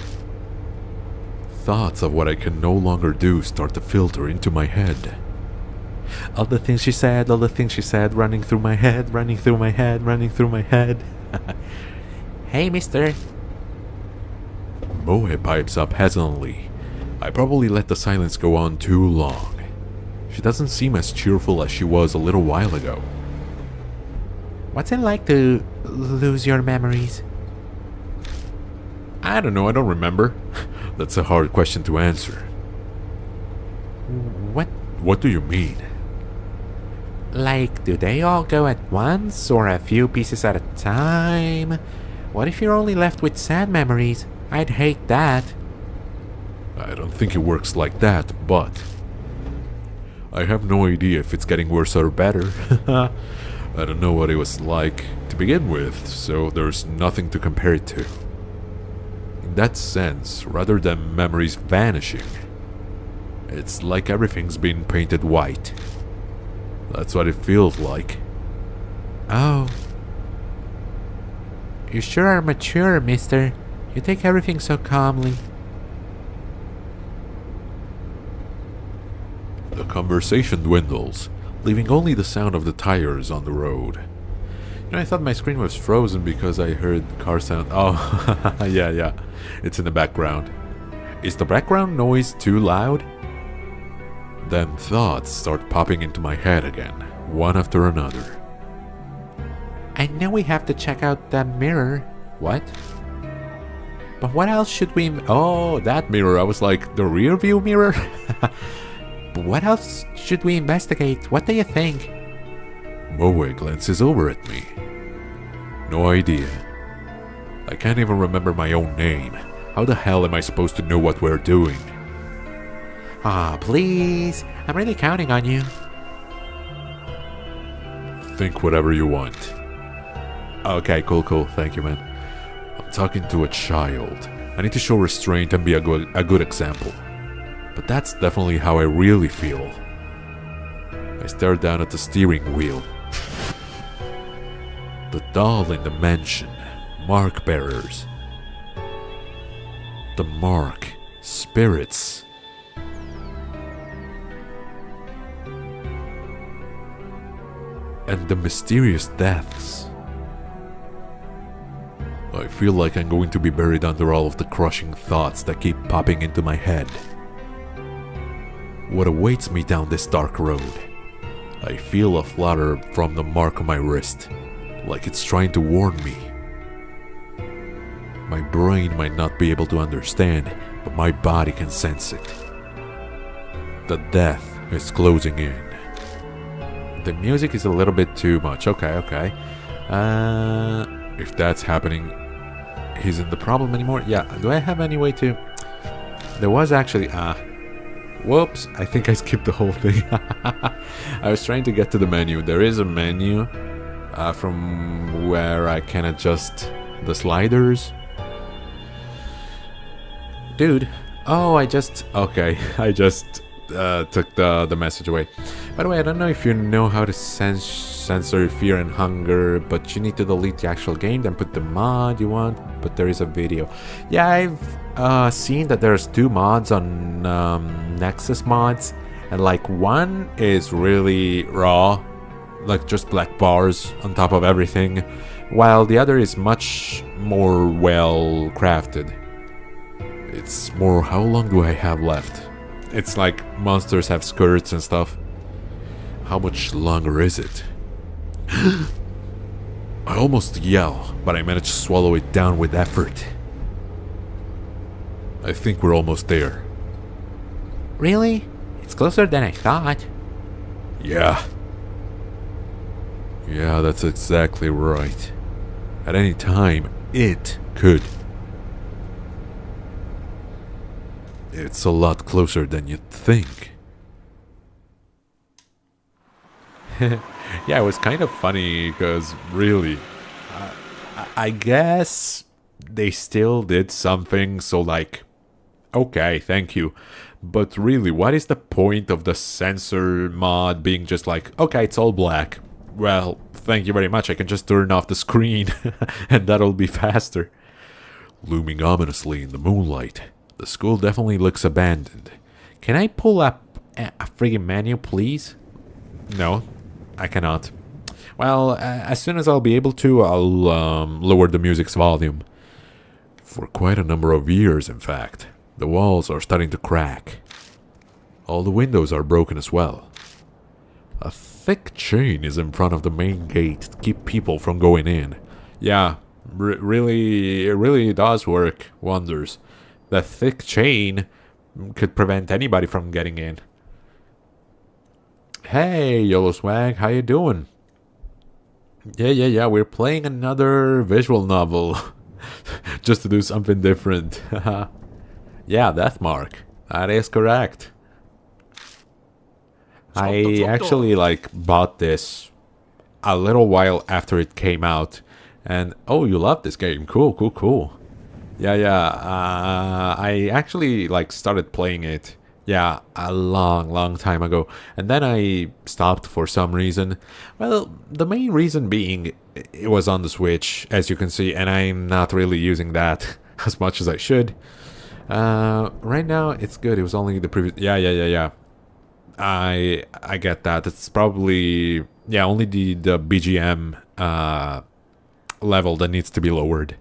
thoughts of what I can no longer do start to filter into my head. All the things she said, running through my head, running through my head, running through my head. Hey, mister. Moe pipes up hesitantly. I probably let the silence go on too long. She doesn't seem as cheerful as she was a little while ago. What's it like to lose your memories? I don't know, I don't remember. That's a hard question to answer. What do you mean? Like, do they all go at once, or a few pieces at a time? What if you're only left with sad memories? I'd hate that. I don't think it works like that, but I have no idea if it's getting worse or better. I don't know what it was like to begin with, so there's nothing to compare it to. In that sense, rather than memories vanishing, it's like everything's been painted white. That's what it feels like. Oh. You sure are mature, mister. You take everything so calmly. The conversation dwindles, leaving only the sound of the tires on the road. I thought my screen was frozen because I heard car sound. Oh, yeah. It's in the background. Is the background noise too loud? Then thoughts start popping into my head again, one after another. I know we have to check out that mirror. What? But what else should we... Oh, that mirror. I was like, the rear view mirror? But what else should we investigate? What do you think? Moe glances over at me. No idea. I can't even remember my own name. How the hell am I supposed to know what we're doing? Ah, please. I'm really counting on you. Think whatever you want. Okay, cool. Thank you, man. I'm talking to a child. I need to show restraint and be a good example. But that's definitely how I really feel. I stare down at the steering wheel. The doll in the mansion. Mark bearers. The mark. Spirits. And the mysterious deaths. I feel like I'm going to be buried under all of the crushing thoughts that keep popping into my head. What awaits me down this dark road? I feel a flutter from the mark on my wrist, like it's trying to warn me. My brain might not be able to understand, but my body can sense it. The death is closing in. The music is a little bit too much. Okay. If that's happening, isn't the problem anymore? Yeah, do I have any way to... There was actually... Whoops, I think I skipped the whole thing. I was trying to get to the menu. There is a menu from where I can adjust the sliders. Dude. Oh, Okay, I just took the message away. By the way, I don't know if you know how to censor fear and hunger, but you need to delete the actual game, then put the mod you want, but there is a video. Yeah, I've seen that there's 2 mods on Nexus mods, and like one is really raw, like just black bars on top of everything, while the other is much more well crafted. It's more, how long do I have left? It's like monsters have skirts and stuff. How much longer is it? I almost yell, but I manage to swallow it down with effort. I think we're almost there. Really? It's closer than I thought. Yeah, that's exactly right. At any time, it could. It's a lot closer than you'd think. Yeah, it was kind of funny because really, I guess they still did something, so like, okay, thank you. But really, what is the point of the sensor mod being just like, okay, it's all black? Well, thank you very much, I can just turn off the screen and that'll be faster. Looming ominously in the moonlight, the school definitely looks abandoned. Can I pull up a friggin' menu, please? No, I cannot. Well, as soon as I'll be able to, I'll lower the music's volume. For quite a number of years, in fact, the walls are starting to crack. All the windows are broken as well. A thick chain is in front of the main gate to keep people from going in. Yeah, it really does work wonders. The thick chain could prevent anybody from getting in. Hey, YOLO Swag, how you doing? Yeah, we're playing another visual novel. Just to do something different. Yeah, Deathmark. That is correct. I actually bought this a little while after it came out. And oh, you love this game. Cool. Yeah. I actually started playing it. Yeah, a long time ago. And then I stopped for some reason. Well, the main reason being it was on the Switch, as you can see, and I'm not really using that as much as I should. Right now, it's good. It was only the previous... Yeah. I get that. It's probably... Yeah, only the BGM level that needs to be lowered.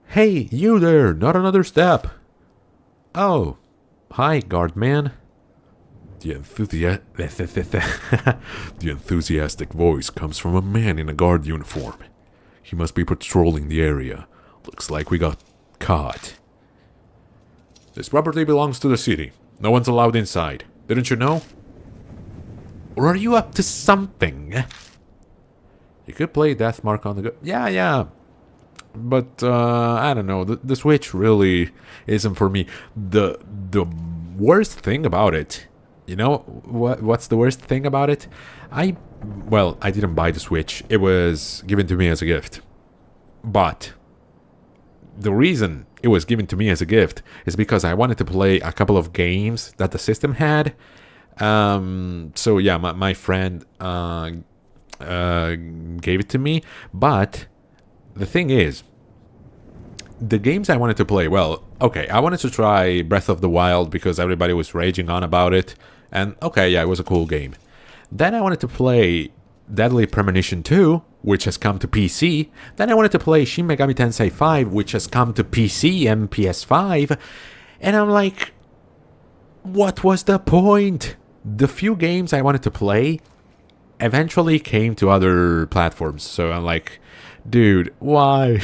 Hey, you there! Not another step! Oh... Hi, guardman. The enthusiastic voice comes from a man in a guard uniform. He must be patrolling the area. Looks like we got caught. This property belongs to the city. No one's allowed inside. Didn't you know? Or are you up to something? You could play Deathmark on the go. Yeah. But I don't know. The Switch really isn't for me. The worst thing about it, you know what's the worst thing about it? I didn't buy the Switch. It was given to me as a gift. But the reason it was given to me as a gift is because I wanted to play a couple of games that the system had. So yeah, my friend gave it to me. But the thing is, the games I wanted to play, well, okay, I wanted to try Breath of the Wild because everybody was raging on about it. And okay, yeah, it was a cool game. Then I wanted to play Deadly Premonition 2, which has come to PC. Then I wanted to play Shin Megami Tensei 5, which has come to PC and PS5. And I'm like, what was the point? The few games I wanted to play eventually came to other platforms. So I'm like, dude, why?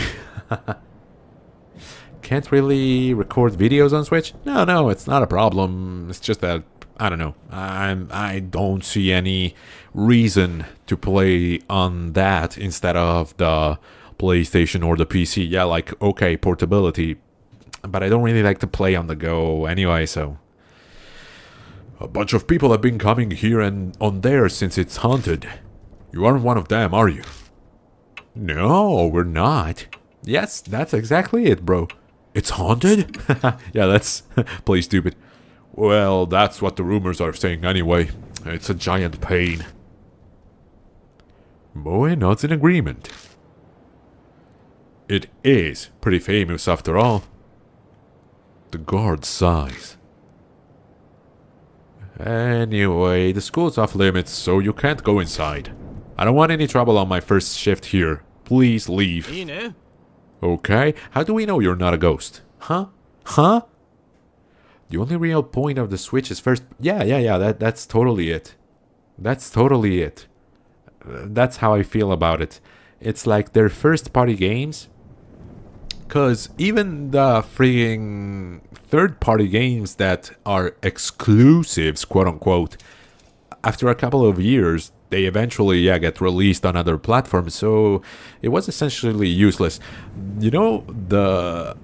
Can't really record videos on Switch? No, it's not a problem. It's just that, I don't know. I don't see any reason to play on that instead of the PlayStation or the PC. Yeah, okay, portability. But I don't really like to play on the go anyway, so... A bunch of people have been coming here and on there since it's haunted. You aren't one of them, are you? No, we're not. Yes, that's exactly it, bro. It's haunted? Yeah, that's... play stupid. Well, that's what the rumors are saying anyway. It's a giant pain. Moe nods in agreement. It is pretty famous after all. The guard sighs. Anyway, the school's off limits, so you can't go inside. I don't want any trouble on my first shift here. Please leave. Okay, how do we know you're not a ghost? Huh? The only real point of the Switch is first... Yeah, that's totally it. That's totally it. That's how I feel about it. It's like their first-party games. Because even the freaking third-party games that are exclusives, quote-unquote, after a couple of years, they eventually, get released on other platforms, so it was essentially useless. You know, the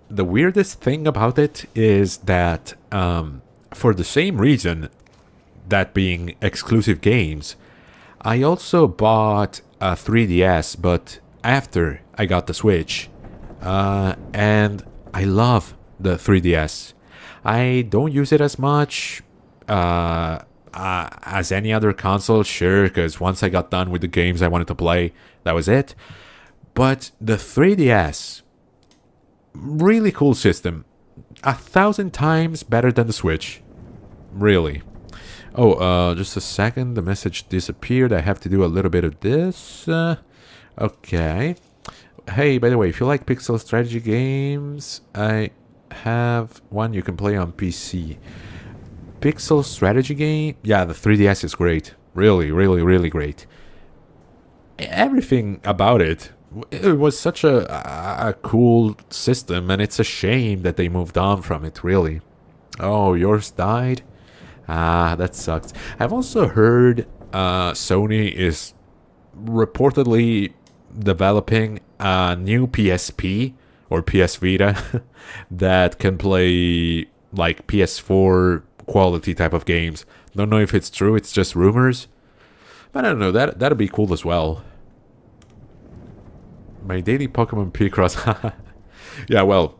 weirdest thing about it is that, for the same reason, that being exclusive games, I also bought a 3DS, but after I got the Switch, and I love the 3DS. I don't use it as much as any other console, sure, because once I got done with the games I wanted to play, that was it. But the 3DS, really cool system. 1,000 times better than the Switch. Really. Oh, just a second. The message disappeared. I have to do a little bit of this. Okay. Hey, by the way, if you like pixel strategy games, I have one you can play on PC. Pixel strategy game? Yeah, the 3DS is great. Really, really, really great. Everything about it. It was such a cool system, and it's a shame that they moved on from it, really. Oh, yours died? Ah, that sucks. I've also heard Sony is reportedly developing a new PSP or PS Vita that can play like PS4 quality type of games. Don't know if it's true, it's just rumors. But I don't know, that'd be cool as well. My daily Pokemon Picross. Yeah, well,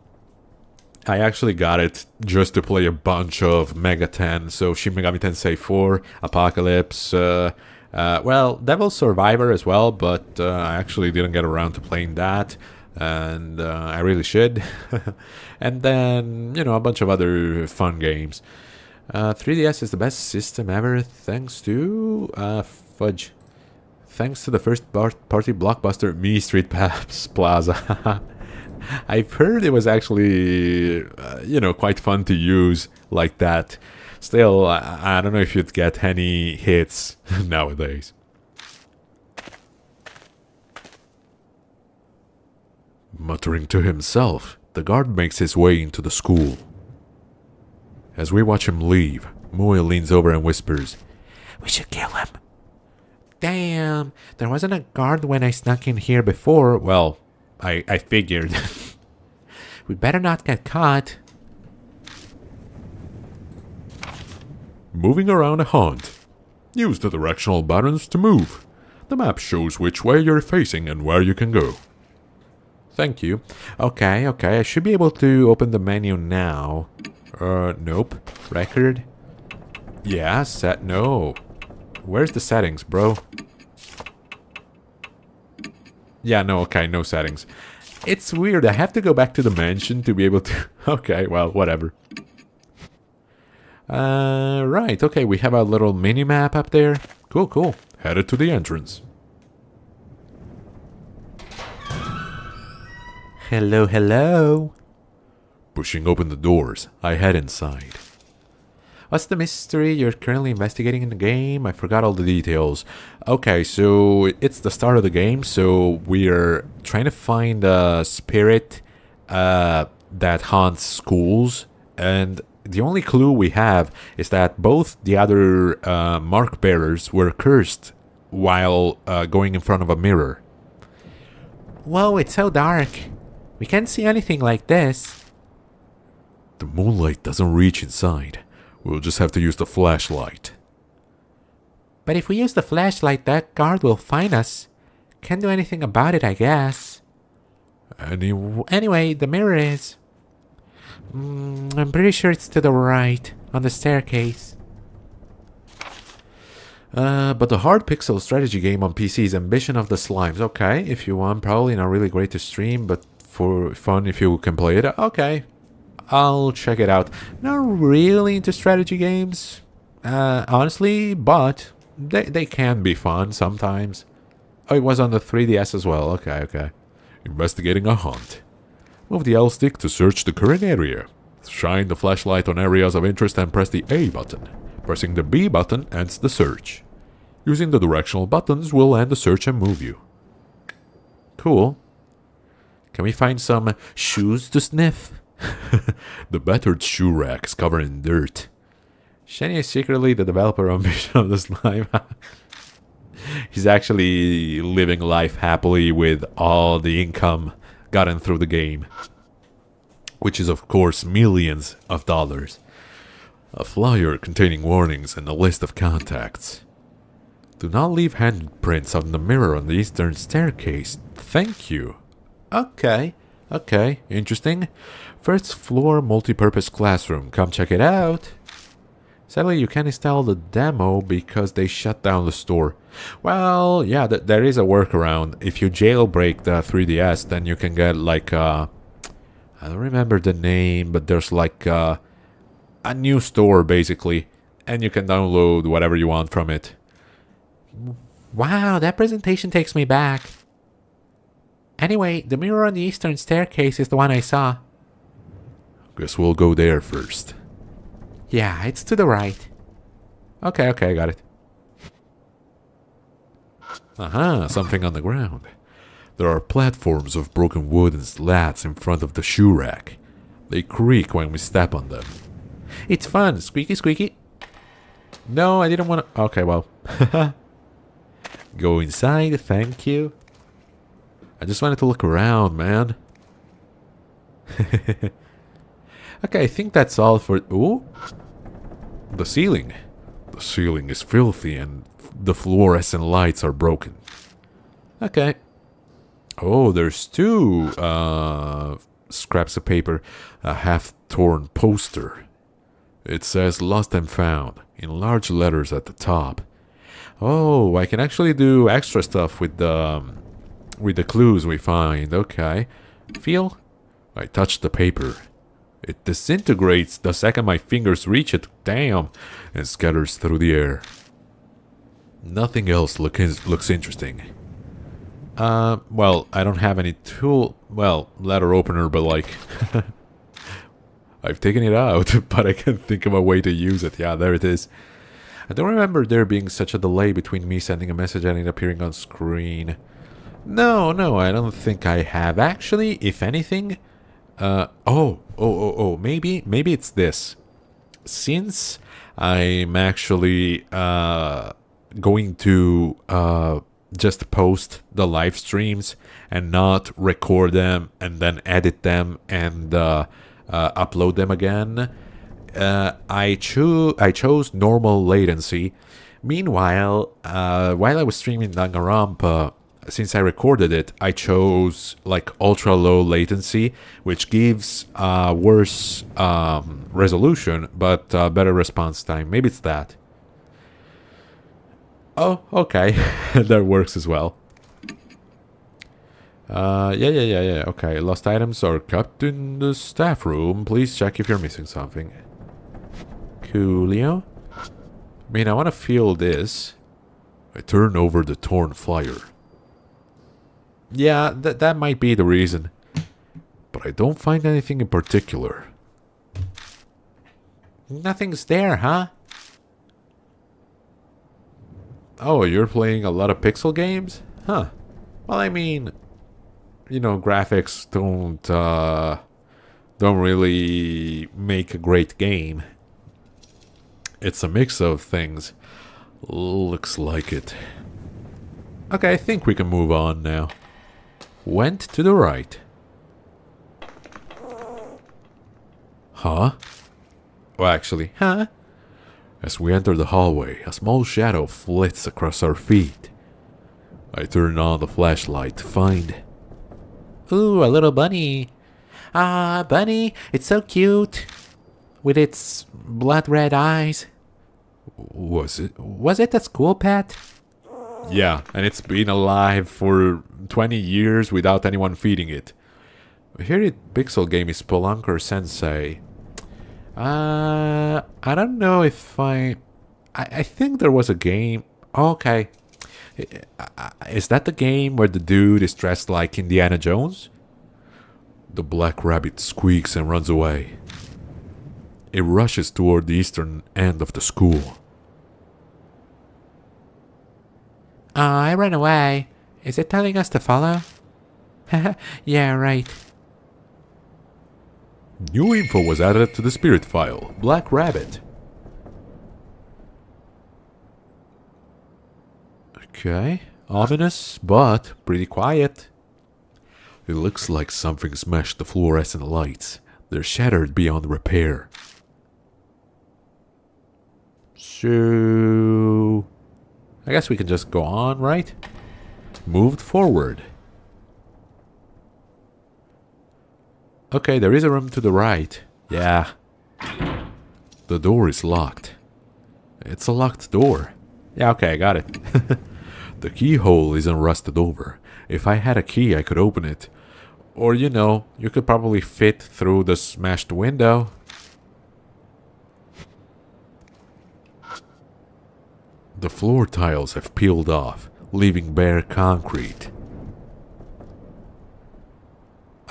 I actually got it just to play a bunch of Mega 10. So Shin Megami Tensei 4, Apocalypse, well, Devil Survivor as well, but I actually didn't get around to playing that. And I really should. And then, you know, a bunch of other fun games. 3DS is the best system ever thanks to... fudge. Thanks to the first party blockbuster, Me Street Pass Plaza. I've heard it was actually, you know, quite fun to use like that. Still, I don't know if you'd get any hits nowadays. Muttering to himself, the guard makes his way into the school. As we watch him leave, Moe leans over and whispers, "We should kill him." Damn, there wasn't a guard when I snuck in here before. Well, I figured. We better not get caught. Moving around a haunt. Use the directional buttons to move. The map shows which way you're facing and where you can go. Thank you. Okay, I should be able to open the menu now. Nope. Record. Yeah, set. No. Where's the settings, bro? Yeah, no, okay, no settings. It's weird, I have to go back to the mansion to be able to... Okay, well, whatever. Right, okay, we have a little mini-map up there. Cool. Headed to the entrance. Hello. Pushing open the doors, I head inside. What's the mystery you're currently investigating in the game? I forgot all the details. Okay, so it's the start of the game, so we're trying to find a spirit that haunts schools, and the only clue we have is that both the other mark bearers were cursed while going in front of a mirror. Whoa, it's so dark. We can't see anything like this. The moonlight doesn't reach inside. We'll just have to use the flashlight. But if we use the flashlight, that guard will find us. Can't do anything about it, I guess. Anyway, the mirror is... I'm pretty sure it's to the right, on the staircase. But the hard pixel strategy game on PC is Ambition of the Slimes. Okay, if you want, probably not really great to stream, but for fun if you can play it. Okay, I'll check it out. Not really into strategy games, honestly, but they can be fun sometimes. Oh, it was on the 3DS as well. Okay. Investigating a haunt. Move the L stick to search the current area. Shine the flashlight on areas of interest and press the A button. Pressing the B button ends the search. Using the directional buttons will end the search and move you. Cool. Can we find some shoes to sniff? The battered shoe rack is covered in dirt. Shani is secretly the developer of Mission of the Slime. He's actually living life happily with all the income gotten through the game. Which is of course millions of dollars. A flyer containing warnings and a list of contacts. Do not leave handprints on the mirror on the eastern staircase. Thank you. Okay. Okay, interesting. First floor multi-purpose classroom. Come check it out. Sadly, you can't install the demo because they shut down the store. Well, yeah, there is a workaround. If you jailbreak the 3DS, then you can get like I don't remember the name, but there's like a new store basically, and you can download whatever you want from it. Wow, that presentation takes me back. Anyway, the mirror on the eastern staircase is the one I saw. Guess we'll go there first. Yeah, it's to the right. Okay, I got it. Aha, something on the ground. There are platforms of broken wood and slats in front of the shoe rack. They creak when we step on them. It's fun, squeaky squeaky. No, I didn't want to... Okay, well. Go inside, thank you. I just wanted to look around, man. Okay, I think that's all for... Ooh! The ceiling. The ceiling is filthy and the fluorescent lights are broken. Okay. Oh, there's two scraps of paper. A half-torn poster. It says lost and found in large letters at the top. Oh, I can actually do extra stuff with the clues we find. Okay. Feel? I touch the paper. It disintegrates the second my fingers reach it. Damn. And scatters through the air. Nothing else looks interesting. Well, I don't have any tool... Well, letter opener, but like... I've taken it out, but I can't think of a way to use it. Yeah, there it is. I don't remember there being such a delay between me sending a message and it appearing on screen. No, I don't think I have. Actually, if anything... maybe it's this. Since I'm actually going to just post the live streams and not record them and then edit them and upload them again, I chose normal latency. Meanwhile, while I was streaming Danganronpa, since I recorded it, I chose like ultra low latency, which gives worse resolution but better response time. Maybe it's that. Oh, okay. That works as well. Yeah. Okay, lost items are kept in the staff room. Please check if you're missing something. Coolio. I mean, I want to feel this. I turn over the torn flyer. Yeah, that might be the reason. But I don't find anything in particular. Nothing's there, huh? Oh, you're playing a lot of pixel games? Huh. Well, I mean, you know, graphics don't really make a great game. It's a mix of things. Looks like it. Okay, I think we can move on now. Went to the right. Huh? Well, actually, huh? As we enter the hallway, a small shadow flits across our feet. I turn on the flashlight to find... Ooh, a little bunny. Ah, bunny, it's so cute. With its blood red eyes. Was it a school pet? Yeah, and it's been alive for 20 years without anyone feeding it. Here it pixel game is Spelunker Sensei. I don't know if I think there was a game. Oh, okay. Is that the game where the dude is dressed like Indiana Jones? The black rabbit squeaks and runs away. It rushes toward the eastern end of the school. I ran away. Is it telling us to follow? Yeah, right. New info was added to the spirit file. Black Rabbit. Okay. Ominous, but pretty quiet. It looks like something smashed the fluorescent lights. They're shattered beyond repair. So... I guess we can just go on, right? Moved forward. Okay, there is a room to the right. Yeah. The door is locked. It's a locked door. Yeah, okay, I got it. The keyhole isn't rusted over. If I had a key, I could open it. Or, you know, you could probably fit through the smashed window. The floor tiles have peeled off, leaving bare concrete.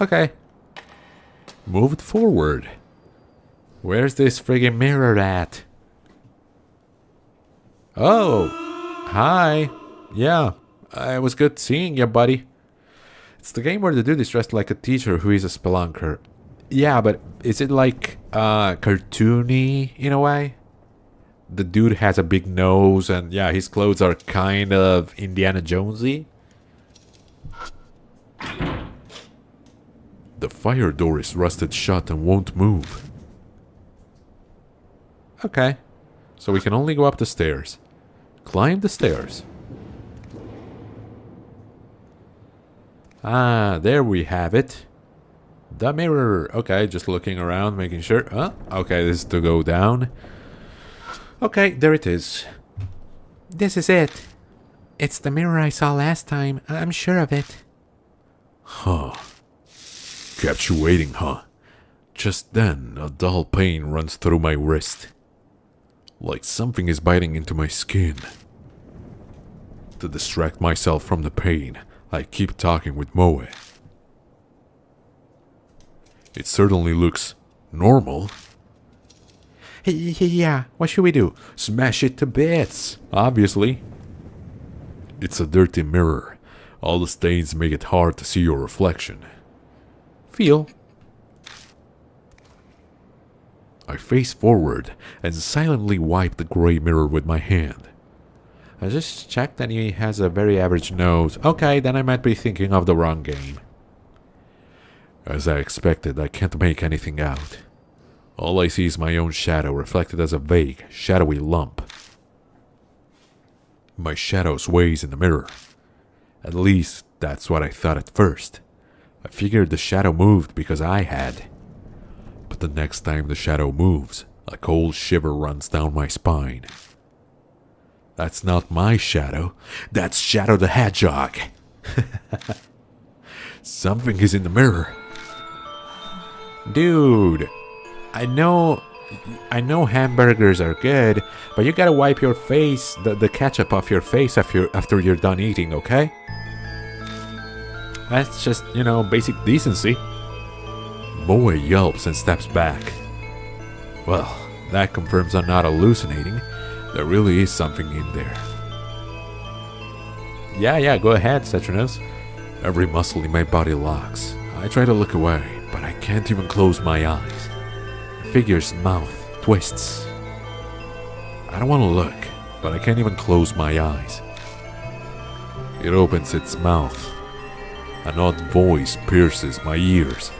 Okay. Moved forward. Where's this friggin' mirror at? Oh, hi. Yeah, it was good seeing you, buddy. It's the game where the dude is dressed like a teacher who is a spelunker. Yeah, but is it like cartoony in a way? The dude has a big nose and yeah, his clothes are kind of Indiana Jonesy. The fire door is rusted shut and won't move. Okay, so we can only go up the stairs. Climb the stairs. Ah, there we have it. The mirror. Okay, just looking around, making sure. Okay, this is to go down. Okay, there it is. This is it. It's the mirror I saw last time. I'm sure of it. Huh. Kept you waiting, huh? Just then, a dull pain runs through my wrist. Like something is biting into my skin. To distract myself from the pain, I keep talking with Moe. It certainly looks normal. Yeah, what should we do? Smash it to bits, obviously. It's a dirty mirror. All the stains make it hard to see your reflection. Feel. I face forward and silently wipe the gray mirror with my hand. I just checked and he has a very average nose. Okay, then I might be thinking of the wrong game. As I expected, I can't make anything out. All I see is my own shadow reflected as a vague, shadowy lump. My shadow sways in the mirror. At least, that's what I thought at first. I figured the shadow moved because I had. But the next time the shadow moves, a cold shiver runs down my spine. That's not my shadow. That's Shadow the Hedgehog. Something is in the mirror. Dude, I know hamburgers are good, but you gotta wipe your face, the ketchup off your face after you're done eating, okay? That's just, you know, basic decency. Moe yelps and steps back. Well, that confirms I'm not hallucinating. There really is something in there. Yeah, go ahead, Cetronus. Every muscle in my body locks. I try to look away, but I can't even close my eyes. The figure's mouth twists. I don't want to look, but I can't even close my eyes. It opens its mouth. An odd voice pierces my ears.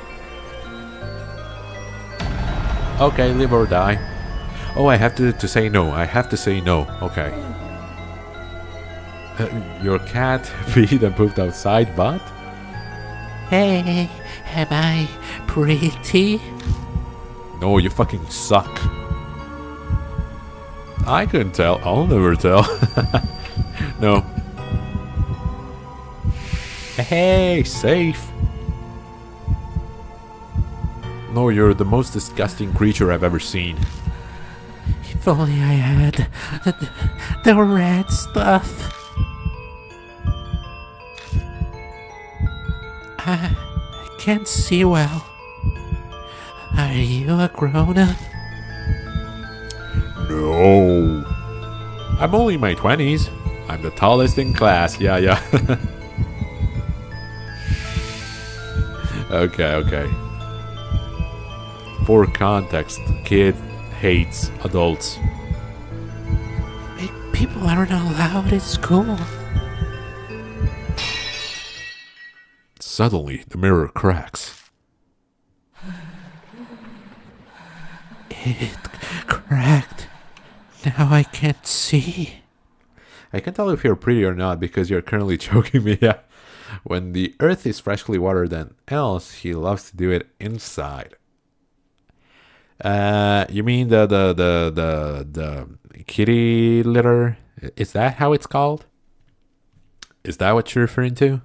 Okay, live or die. Oh, I have to say no. I have to say no. Okay. Your cat peed and pooped outside, but? Hey, am I pretty? No, you fucking suck. I couldn't tell. I'll never tell. No. Hey, safe. No, you're the most disgusting creature I've ever seen. If only I had the red stuff. I can't see well. Are you a grown-up? No. I'm only in my 20s. I'm the tallest in class. Yeah. Okay. For context, kid hates adults. People aren't allowed at school. Suddenly, the mirror cracks. It cracked. Now I can't see. I can tell if you're pretty or not because you're currently choking me. Yeah. When the earth is freshly watered and else, he loves to do it inside. You mean the kitty litter? Is that how it's called? Is that what you're referring to?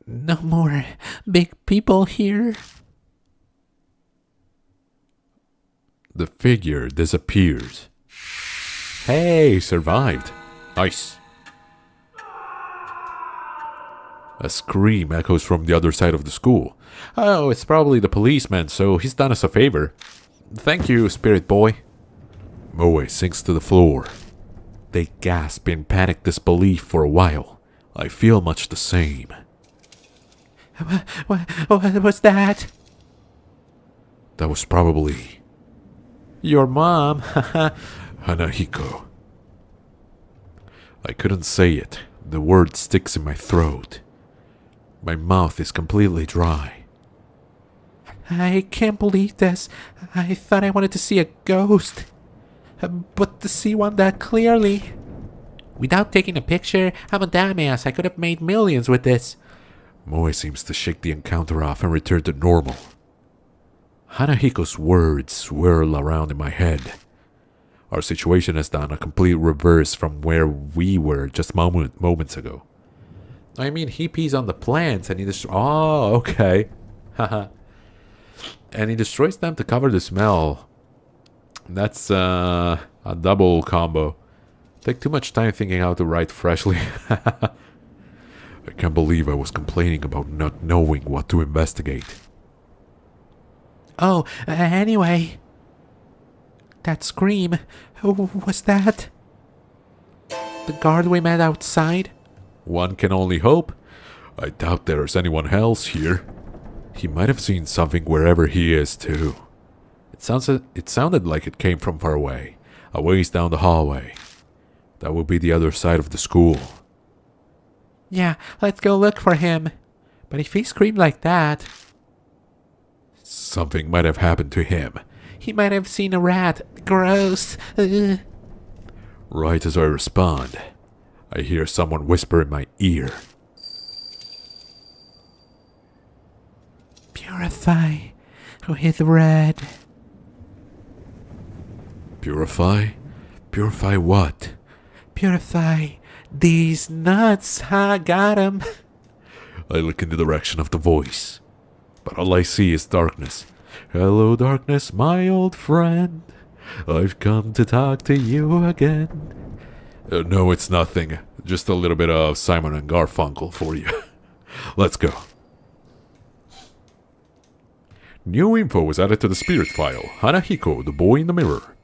No more big people here. The figure disappears. Hey, survived. Nice. A scream echoes from the other side of the school. Oh, it's probably the policeman, so he's done us a favor. Thank you, spirit boy. Moe sinks to the floor. They gasp in panic disbelief for a while. I feel much the same. What was that? That was probably Your mom. Hanahiko. I couldn't say it. The word sticks in my throat. My mouth is completely dry. I can't believe this. I thought I wanted to see a ghost. But to see one that clearly. Without taking a picture, I'm a dumbass. I could have made millions with this. Moe seems to shake the encounter off and return to normal. Hanahiko's words swirl around in my head. Our situation has done a complete reverse from where we were just moments ago. I mean, he pees on the plants and he oh, okay. Haha. And he destroys them to cover the smell. That's a double combo. Take too much time thinking how to write freshly. I can't believe I was complaining about not knowing what to investigate. Oh, anyway. That scream. Who was that? The guard we met outside? One can only hope. I doubt there's anyone else here. He might have seen something wherever he is, too. It sounded like it came from far away, a ways down the hallway. That would be the other side of the school. Yeah, let's go look for him. But if he screamed like that... Something might have happened to him. He might have seen a rat. Gross. Right as I respond, I hear someone whisper in my ear. Purify with red. Purify? Purify what? Purify these nuts. I got 'em. I look in the direction of the voice, but all I see is darkness. Hello, darkness, my old friend. I've come to talk to you again. No, it's nothing. Just a little bit of Simon and Garfunkel for you. Let's go. New info was added to the spirit file. Hanahiko, the boy in the mirror.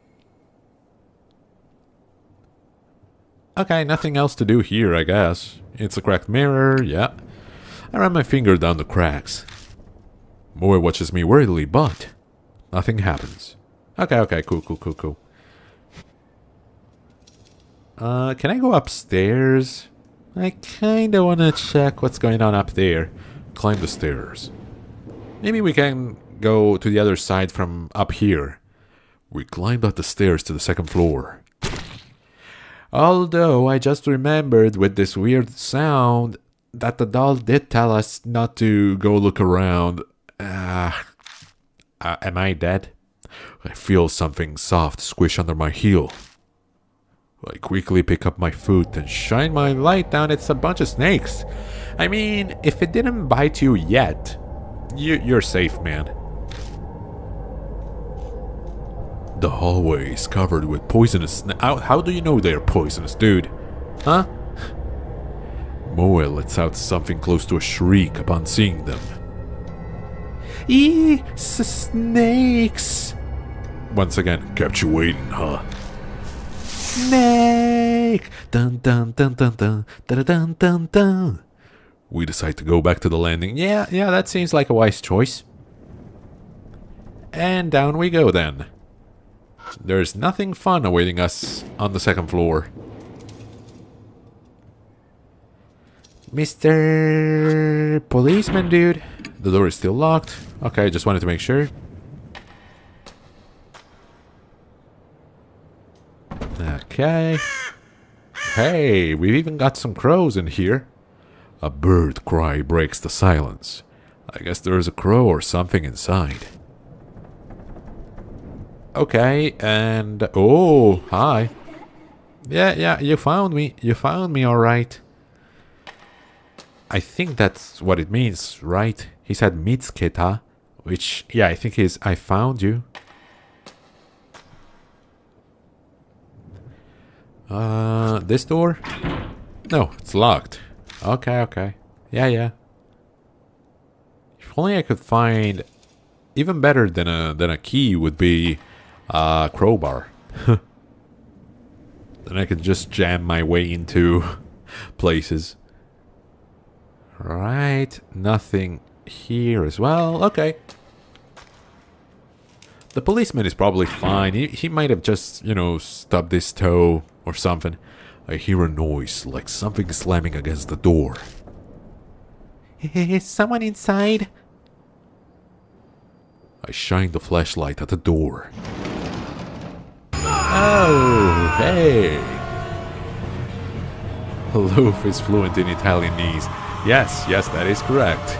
Okay, nothing else to do here, I guess. It's a cracked mirror, yeah. I run my finger down the cracks. Moe watches me worriedly, but nothing happens. Okay, cool. Can I go upstairs? I kinda wanna check what's going on up there. Climb the stairs. Maybe we can go to the other side from up here. We climbed up the stairs to the second floor. Although I just remembered with this weird sound that the doll did tell us not to go look around. Am I dead? I feel something soft squish under my heel. I quickly pick up my foot and shine my light down. It's a bunch of snakes. I mean, if it didn't bite you yet, you're safe, man. The hallway is covered with poisonous How do you know they're poisonous, dude? Huh? Moe lets out something close to a shriek upon seeing them. Snakes! Once again, kept you waiting, huh? Snake! Dun dun dun dun dun dun dun dun dun. We decide to go back to the landing. Yeah, that seems like a wise choice. And down we go then. There's nothing fun awaiting us on the second floor. Mr. Policeman, dude. The door is still locked. Okay, just wanted to make sure. Okay. hey, we've even got some crows in here. A bird cry breaks the silence. I guess there's a crow or something inside. Okay, and... oh, hi. Yeah, you found me. You found me, alright. I think that's what it means, right? He said Mitsketa, which, yeah, I think is I found you. This door? No, it's locked. Okay. Yeah. If only I could find... even better than a key would be a crowbar. Then I could just jam my way into places. Right, nothing here as well. Okay. The policeman is probably fine. He might have just, you know, stubbed his toe or something. I hear a noise, like something slamming against the door. Is someone inside? I shine the flashlight at the door. Oh, hey! Loaf is fluent in Italianese. Yes, that is correct.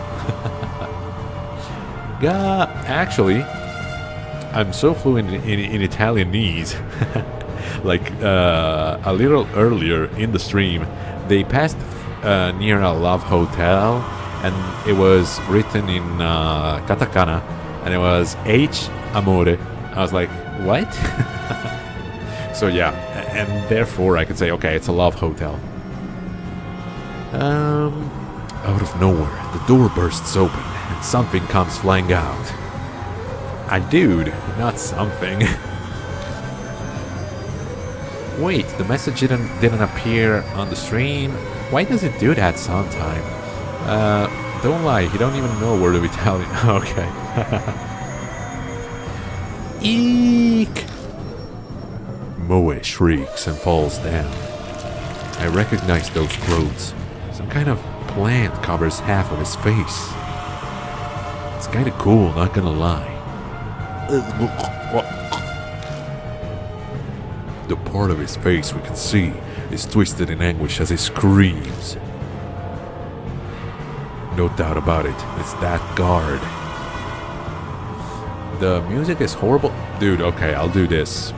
Actually, I'm so fluent in Italianese. Like, a little earlier in the stream, they passed near a love hotel, and it was written in katakana, and it was H amore. I was like, what? So yeah, and therefore I could say, okay, it's a love hotel. Out of nowhere, the door bursts open, and something comes flying out. A dude, not something. Wait, the message didn't appear on the stream? Why does it do that sometime? Don't lie, you don't even know word of Italian. Okay. Eek! Moe shrieks and falls down. I recognize those clothes. Some kind of plant covers half of his face. It's kinda cool, not gonna lie. The part of his face we can see is twisted in anguish as he screams. No doubt about it, it's that guard. The music is horrible. Dude, okay, I'll do this.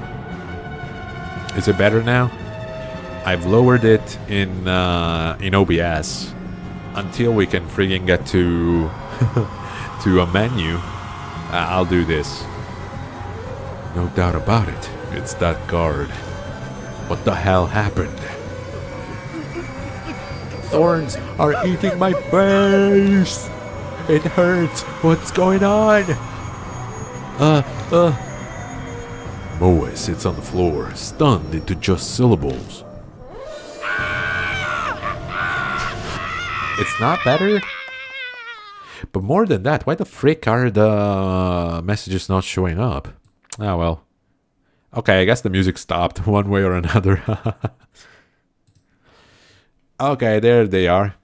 Is it better now? I've lowered it in OBS until we can friggin' get to to a menu. I'll do this. No doubt about it, it's that guard. What the hell happened? Thorns are eating my face! It hurts! What's going on? Moe sits on the floor, stunned into just syllables. It's not better? But more than that, why the frick are the messages not showing up? Ah, well. Okay, I guess the music stopped one way or another. Okay, there they are.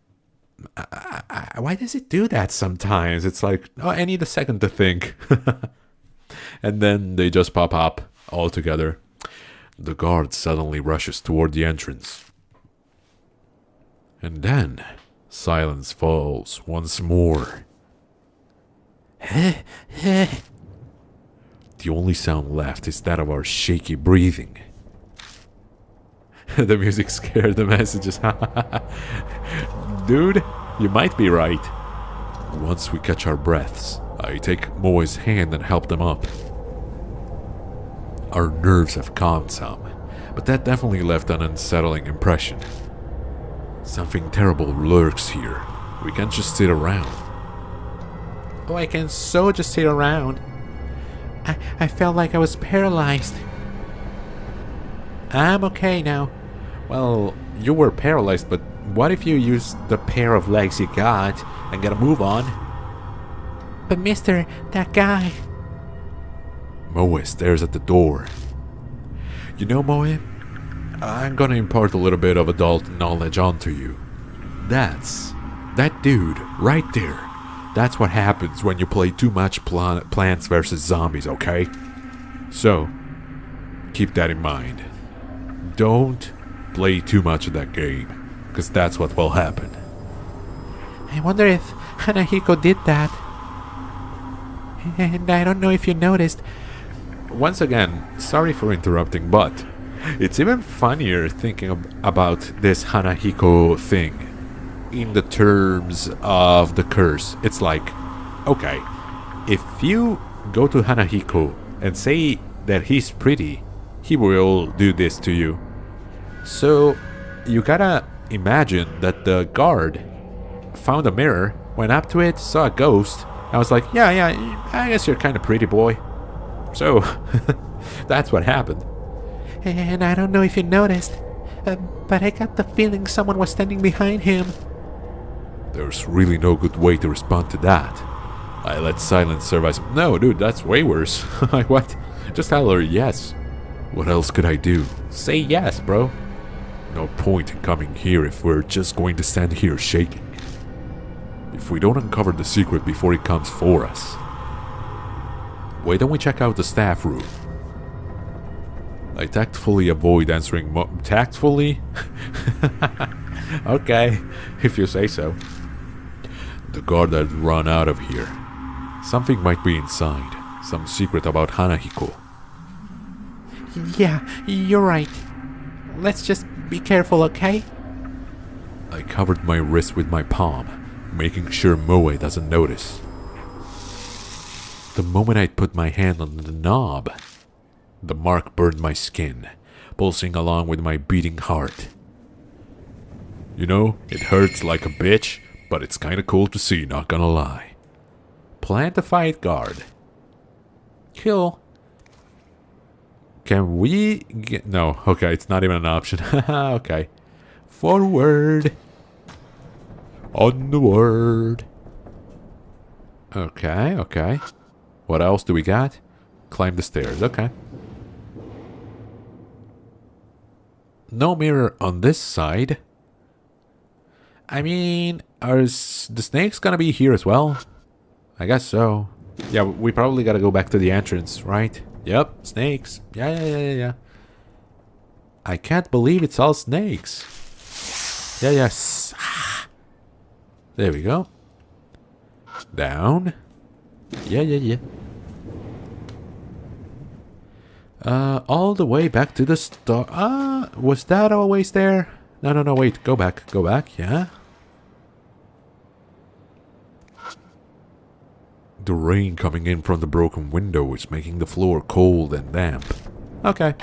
Why does it do that sometimes? It's like, oh, I need a second to think. And then they just pop up all together. The guard suddenly rushes toward the entrance. And then silence falls once more. The only sound left is that of our shaky breathing. The music scared the messages. Dude, you might be right. Once we catch our breaths, I take Moe's hand and help them up. Our nerves have calmed some, but that definitely left an unsettling impression. Something terrible lurks here. We can't just sit around. Oh, I can so just sit around. I felt like I was paralyzed. I'm okay now. Well, you were paralyzed, but what if you used the pair of legs you got and get a move on? But mister, that guy... Moe stares at the door. You know, Moe, I'm gonna impart a little bit of adult knowledge onto you. That dude right there. That's what happens when you play too much Plants vs. Zombies, okay? So, keep that in mind. Don't play too much of that game, because that's what will happen. I wonder if Hanahiko did that. And I don't know if you noticed. Once again, sorry for interrupting, but it's even funnier thinking about this Hanahiko thing in the terms of the curse. It's like, okay, if you go to Hanahiko and say that he's pretty, he will do this to you. So you gotta imagine that the guard found a mirror, went up to it, saw a ghost, and was like, yeah, I guess you're kind of pretty, boy. So that's what happened. And I don't know if you noticed, but I got the feeling someone was standing behind him. There's really no good way to respond to that. I let silence serve as... No, dude, that's way worse. Like, what? Just tell her yes. What else could I do? Say yes, bro. No point in coming here if we're just going to stand here shaking. If we don't uncover the secret before he comes for us. Why don't we check out the staff room? I tactfully avoid answering tactfully? Okay, if you say so. The guard had run out of here. Something might be inside. Some secret about Hanahiko. Yeah, you're right. Let's just be careful, okay? I covered my wrist with my palm, making sure Moe doesn't notice. The moment I put my hand on the knob, the mark burned my skin, pulsing along with my beating heart. You know, it hurts like a bitch, but it's kinda cool to see, not gonna lie. Plan to fight guard. Cool. Can we get... No, okay, it's not even an option. Okay. Forward. Onward. Okay. What else do we got? Climb the stairs, okay. No mirror on this side. I mean, are the snakes gonna be here as well? I guess so. Yeah, we probably gotta go back to the entrance, right? Yep, snakes. Yeah. I can't believe it's all snakes. Yes. There we go. Down. Yeah. All the way back to the start. Was that always there? No, wait. Go back, yeah. The rain coming in from the broken window is making the floor cold and damp. Okay.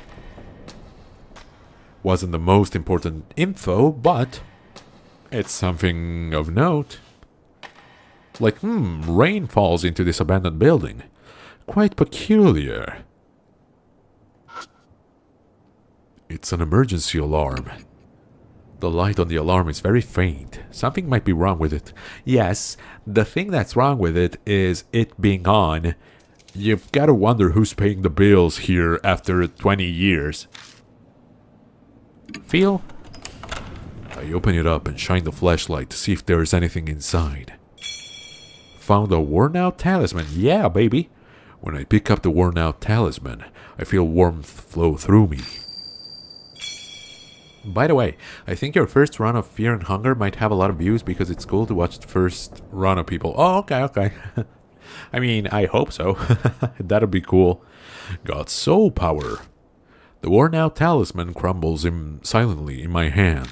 Wasn't the most important info, but it's something of note. Like, rain falls into this abandoned building. Quite peculiar. It's an emergency alarm. The light on the alarm is very faint. Something might be wrong with it. Yes, the thing that's wrong with it is it being on. You've got to wonder who's paying the bills here after 20 years. Feel? I open it up and shine the flashlight to see if there's anything inside. Found a worn-out talisman. Yeah, baby. When I pick up the worn-out talisman, I feel warmth flow through me. By the way, I think your first run of Fear and Hunger might have a lot of views because it's cool to watch the first run of people. Oh, okay. I mean, I hope so. That'd be cool. Got soul power. The worn-out talisman crumbles silently in my hand.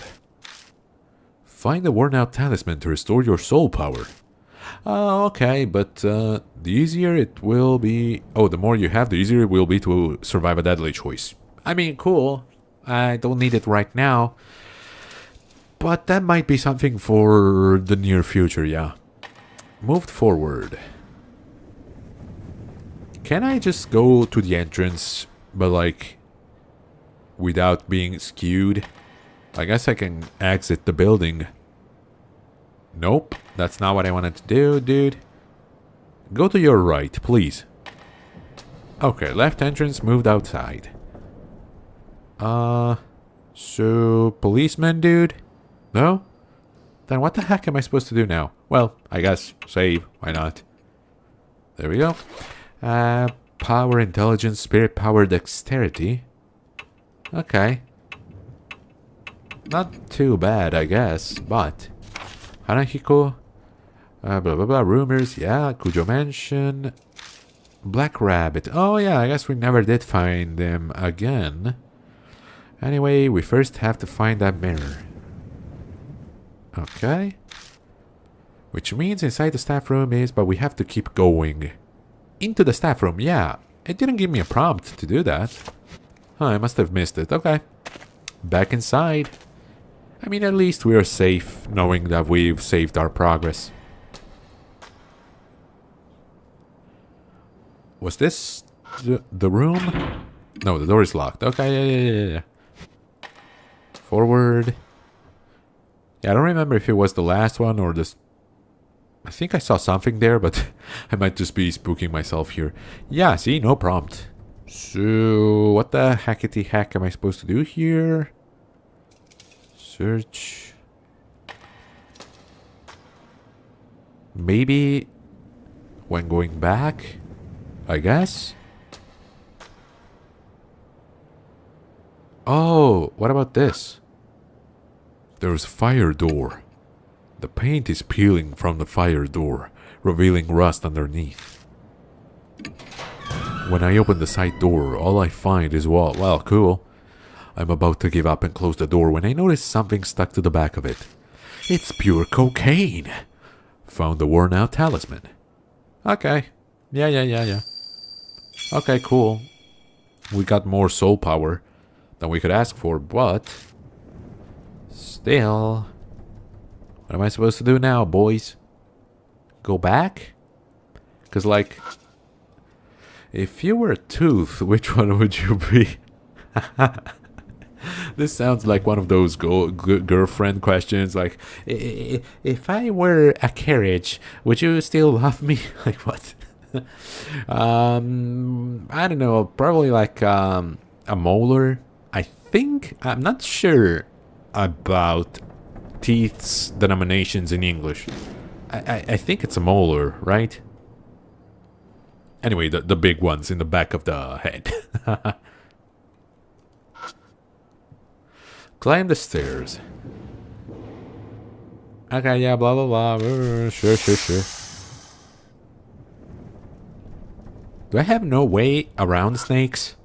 Find the worn-out talisman to restore your soul power. Oh, okay, but the easier it will be... Oh, the more you have, the easier it will be to survive a deadly choice. I mean, cool. I don't need it right now. But that might be something for the near future, yeah. Moved forward. Can I just go to the entrance, but like, without being skewed? I guess I can exit the building. Nope, that's not what I wanted to do, dude. Go to your right, please. Okay, left entrance, moved outside. So, policeman dude? No? Then what the heck am I supposed to do now? Well, I guess save, why not? There we go. Power, intelligence, spirit power, dexterity. Okay. Not too bad, I guess, but... Hanahiko... blah blah blah, rumors, yeah, Kujo Mansion... Black Rabbit, oh yeah, I guess we never did find them again. Anyway, we first have to find that mirror. Okay. Which means inside the staff room is, but we have to keep going. Into the staff room, yeah. It didn't give me a prompt to do that. Huh, I must have missed it, okay. Back inside. I mean, at least we are safe, knowing that we've saved our progress. Was this the room? No, the door is locked. Okay, yeah. Forward. Yeah, I don't remember if it was the last one or this. I think I saw something there, but I might just be spooking myself here. Yeah, see, no prompt. So, what the hackety heck am I supposed to do here? Search. Maybe when going back, I guess. Oh, what about this? There's a fire door. The paint is peeling from the fire door, revealing rust underneath. When I open the side door, all I find is wall. Well, cool. I'm about to give up and close the door when I notice something stuck to the back of it. It's pure cocaine. Found the worn out talisman. Okay. Yeah. Okay, cool. We got more soul power than we could ask for, but... Still... What am I supposed to do now, boys? Go back? Because, like... If you were a tooth, which one would you be? This sounds like one of those girlfriend questions, like... If I were a carriage, would you still love me? Like, what? I don't know, probably like a molar. I think, I'm not sure about teeth's denominations in English. I think it's a molar, right? Anyway, the big ones in the back of the head. Climb the stairs. Okay, yeah, blah blah blah. Sure. Do I have no way around snakes?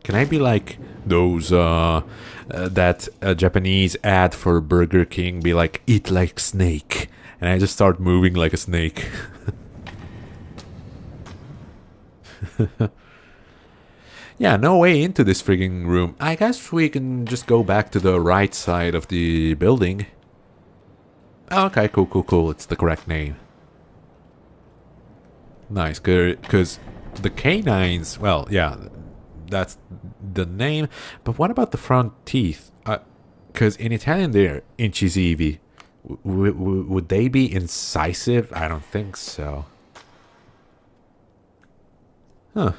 Can I be like those, that Japanese ad for Burger King, be like, eat like snake, and I just start moving like a snake? Yeah, no way into this frigging room. I guess we can just go back to the right side of the building. Okay, cool. It's the correct name. Nice, because the canines, well, yeah, that's the name. But what about the front teeth? Because in Italian they're incisivi. Would they be incisive? I don't think so. Huh.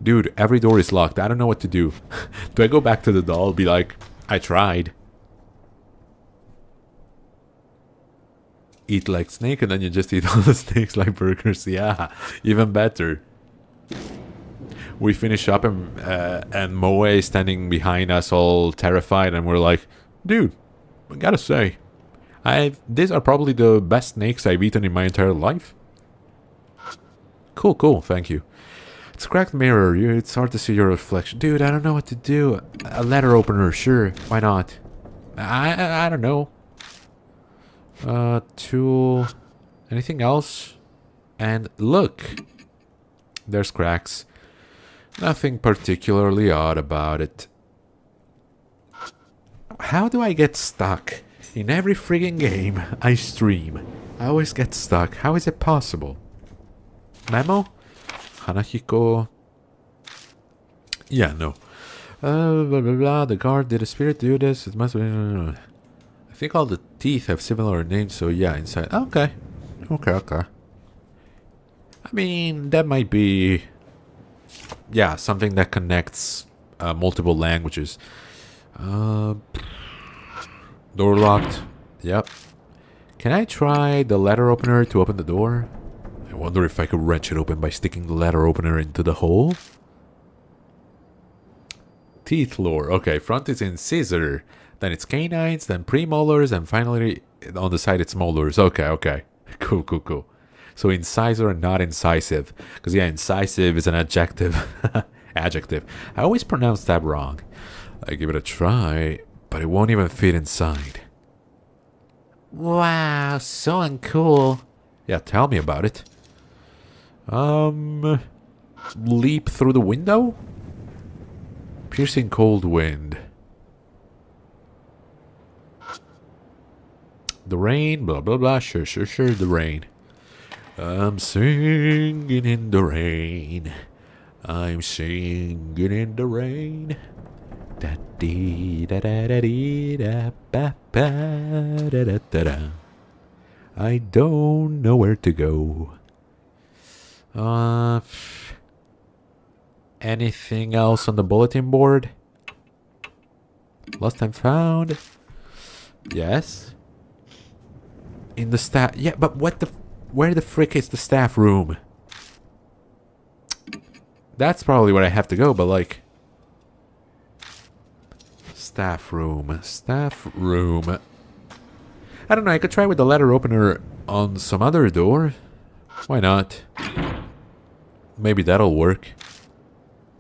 Dude, every door is locked. I don't know what to do. Do I go back to the doll? Be like, I tried. Eat like snake and then you just eat all the snakes like burgers. Yeah, even better. We finish up and Moe is standing behind us all terrified and we're like, dude, I gotta say, these are probably the best snakes I've eaten in my entire life. Cool, thank you. It's a cracked mirror, it's hard to see your reflection. Dude, I don't know what to do. A letter opener, sure, why not? I don't know. Tool. Anything else? And look! There's cracks. Nothing particularly odd about it. How do I get stuck? In every frigging game I stream, I always get stuck. How is it possible? Memo? Hanahiko? Yeah, no. Blah, blah, blah. The guard, did a spirit do this? It must be... I think all the teeth have similar names, so yeah, inside. Okay. I mean, that might be... Yeah, something that connects multiple languages. Door locked. Yep. Can I try the letter opener to open the door? I wonder if I could wrench it open by sticking the letter opener into the hole. teeth lore. Okay, front is incisor, then it's canines, then premolars, and finally on the side it's molars. Okay, okay. Cool, cool, cool. So incisor and not incisive. Because yeah, incisive is an adjective. Adjective. I always pronounce that wrong. I give it a try, but it won't even fit inside. Wow, so uncool. Yeah, tell me about it. Leap through the window? Piercing cold wind. The rain, blah blah blah, sure, the rain. I'm singing in the rain. I'm singing in the rain. Da dee da da da dee da ba ba da da da da. I don't know where to go. Anything else on the bulletin board? Lost and found. Yes. In the staff. Yeah, but where the frick is the staff room? That's probably where I have to go, but like... Staff room. Staff room. I don't know, I could try with the letter opener on some other door. Why not? Maybe that'll work.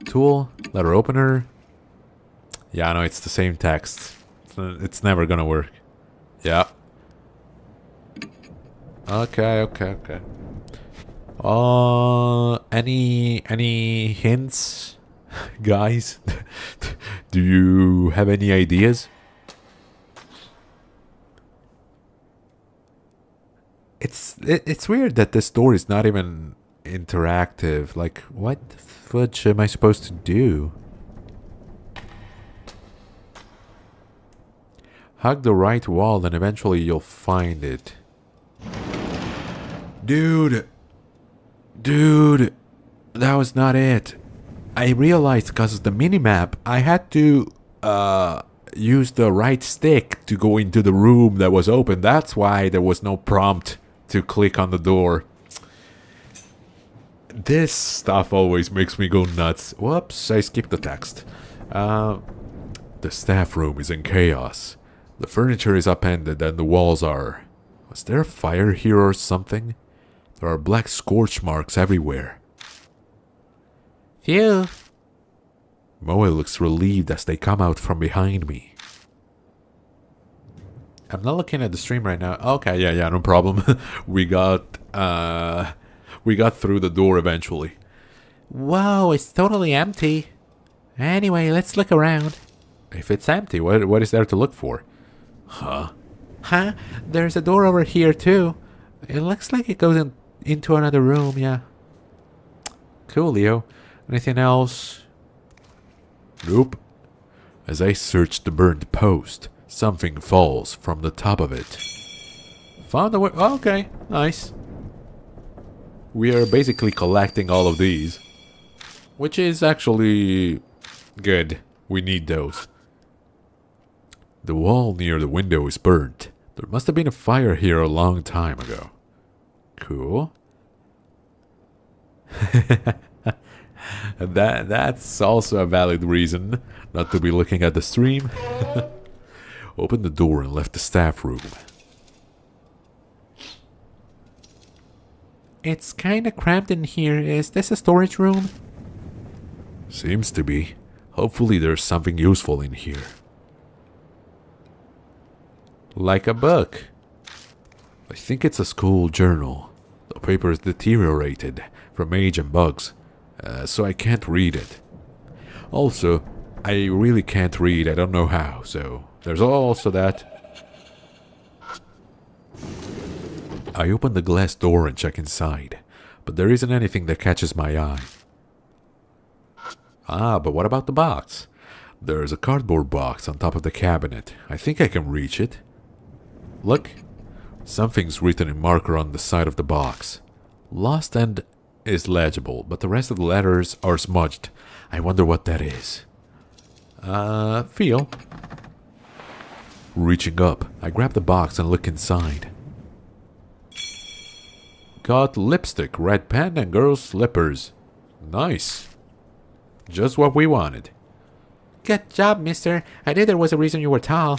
Tool, letter opener. Yeah, I know, it's the same text. It's never gonna work. Yeah. Okay. Any hints, guys? Do you have any ideas? It's weird that this door is not even interactive. Like, what the fudge am I supposed to do? Hug the right wall and eventually you'll find it. Dude, that was not it. I realized because of the minimap, I had to use the right stick to go into the room that was open. That's why there was no prompt to click on the door. This stuff always makes me go nuts. Whoops, I skipped the text. The staff room is in chaos. The furniture is upended and the walls are... Was there a fire here or something? There are black scorch marks everywhere. Phew. Moe looks relieved as they come out from behind me. I'm not looking at the stream right now. Okay, yeah, no problem. we got through the door eventually. Whoa, it's totally empty. Anyway, let's look around. If it's empty, what is there to look for? Huh? There's a door over here too. It looks like it goes into another room, yeah. Cool, Leo. Anything else? Nope. As I search the burned post, something falls from the top of it. Found a way. Oh, okay, nice. We are basically collecting all of these, which is actually good. We need those. The wall near the window is burnt. There must have been a fire here a long time ago. Cool. That's also a valid reason not to be looking at the stream. Opened the door and left the staff room. It's kinda cramped in here. Is this a storage room? Seems to be. Hopefully there's something useful in here. Like a book. I think it's a school journal. The paper is deteriorated from age and bugs, so I can't read it. Also, I really can't read, I don't know how, so there's also that. I open the glass door and check inside, but there isn't anything that catches my eye. Ah, but what about the box? There's a cardboard box on top of the cabinet. I think I can reach it. Look, something's written in marker on the side of the box. Lost and is legible, but the rest of the letters are smudged. I wonder what that is. Feel. Reaching up, I grab the box and look inside. Got lipstick, red pen, and girls' slippers. Nice. Just what we wanted. Good job, mister. I knew there was a reason you were tall.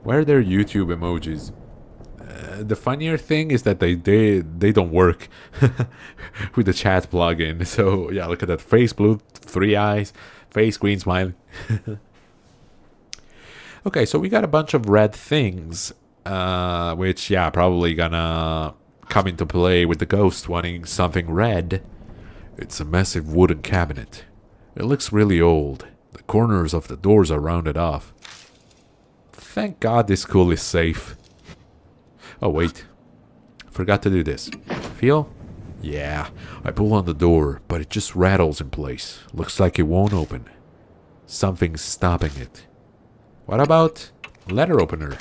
Where are their YouTube emojis? The funnier thing is that they don't work with the chat plugin. So yeah, look at that face blue, 3 eyes, face green smile. Okay, so we got a bunch of red things, which yeah, probably gonna come into play with the ghost wanting something red. It's a massive wooden cabinet. It looks really old. The corners of the doors are rounded off. Thank God this school is safe. Oh wait, forgot to do this. Feel? Yeah, I pull on the door, but it just rattles in place. Looks like it won't open. Something's stopping it. What about letter opener?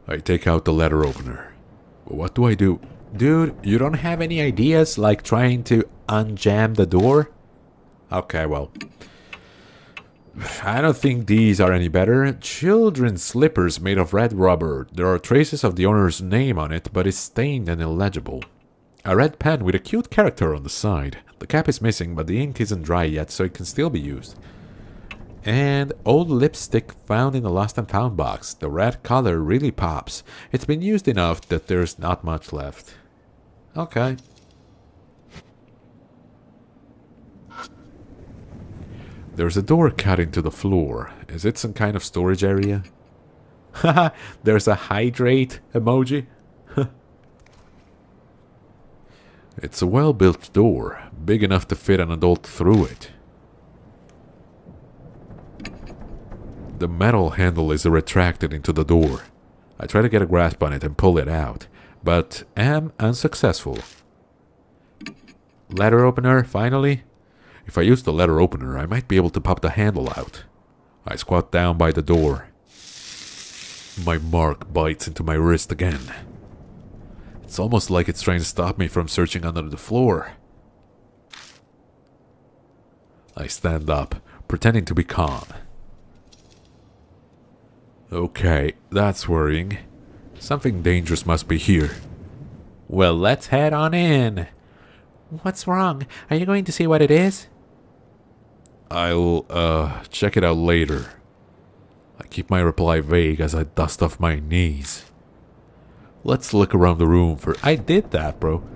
I take out the letter opener. What do I do? Dude, you don't have any ideas like trying to unjam the door? Okay, well, I don't think these are any better. Children's slippers made of red rubber. There are traces of the owner's name on it, but it's stained and illegible. A red pen with a cute character on the side. The cap is missing, but the ink isn't dry yet, so it can still be used. And old lipstick found in the lost and found box. The red color really pops. It's been used enough that there's not much left. Okay. There's a door cut into the floor. Is it some kind of storage area? Haha, there's a hydrate emoji. It's a well-built door, big enough to fit an adult through it. The metal handle is retracted into the door. I try to get a grasp on it and pull it out, but am unsuccessful. Letter opener, finally. If I use the letter opener, I might be able to pop the handle out. I squat down by the door. My mark bites into my wrist again. It's almost like it's trying to stop me from searching under the floor. I stand up, pretending to be calm. Okay, that's worrying. Something dangerous must be here. Well, let's head on in. What's wrong? Are you going to see what it is? I'll, check it out later. I keep my reply vague as I dust off my knees. Let's look around the room for... I did that, bro.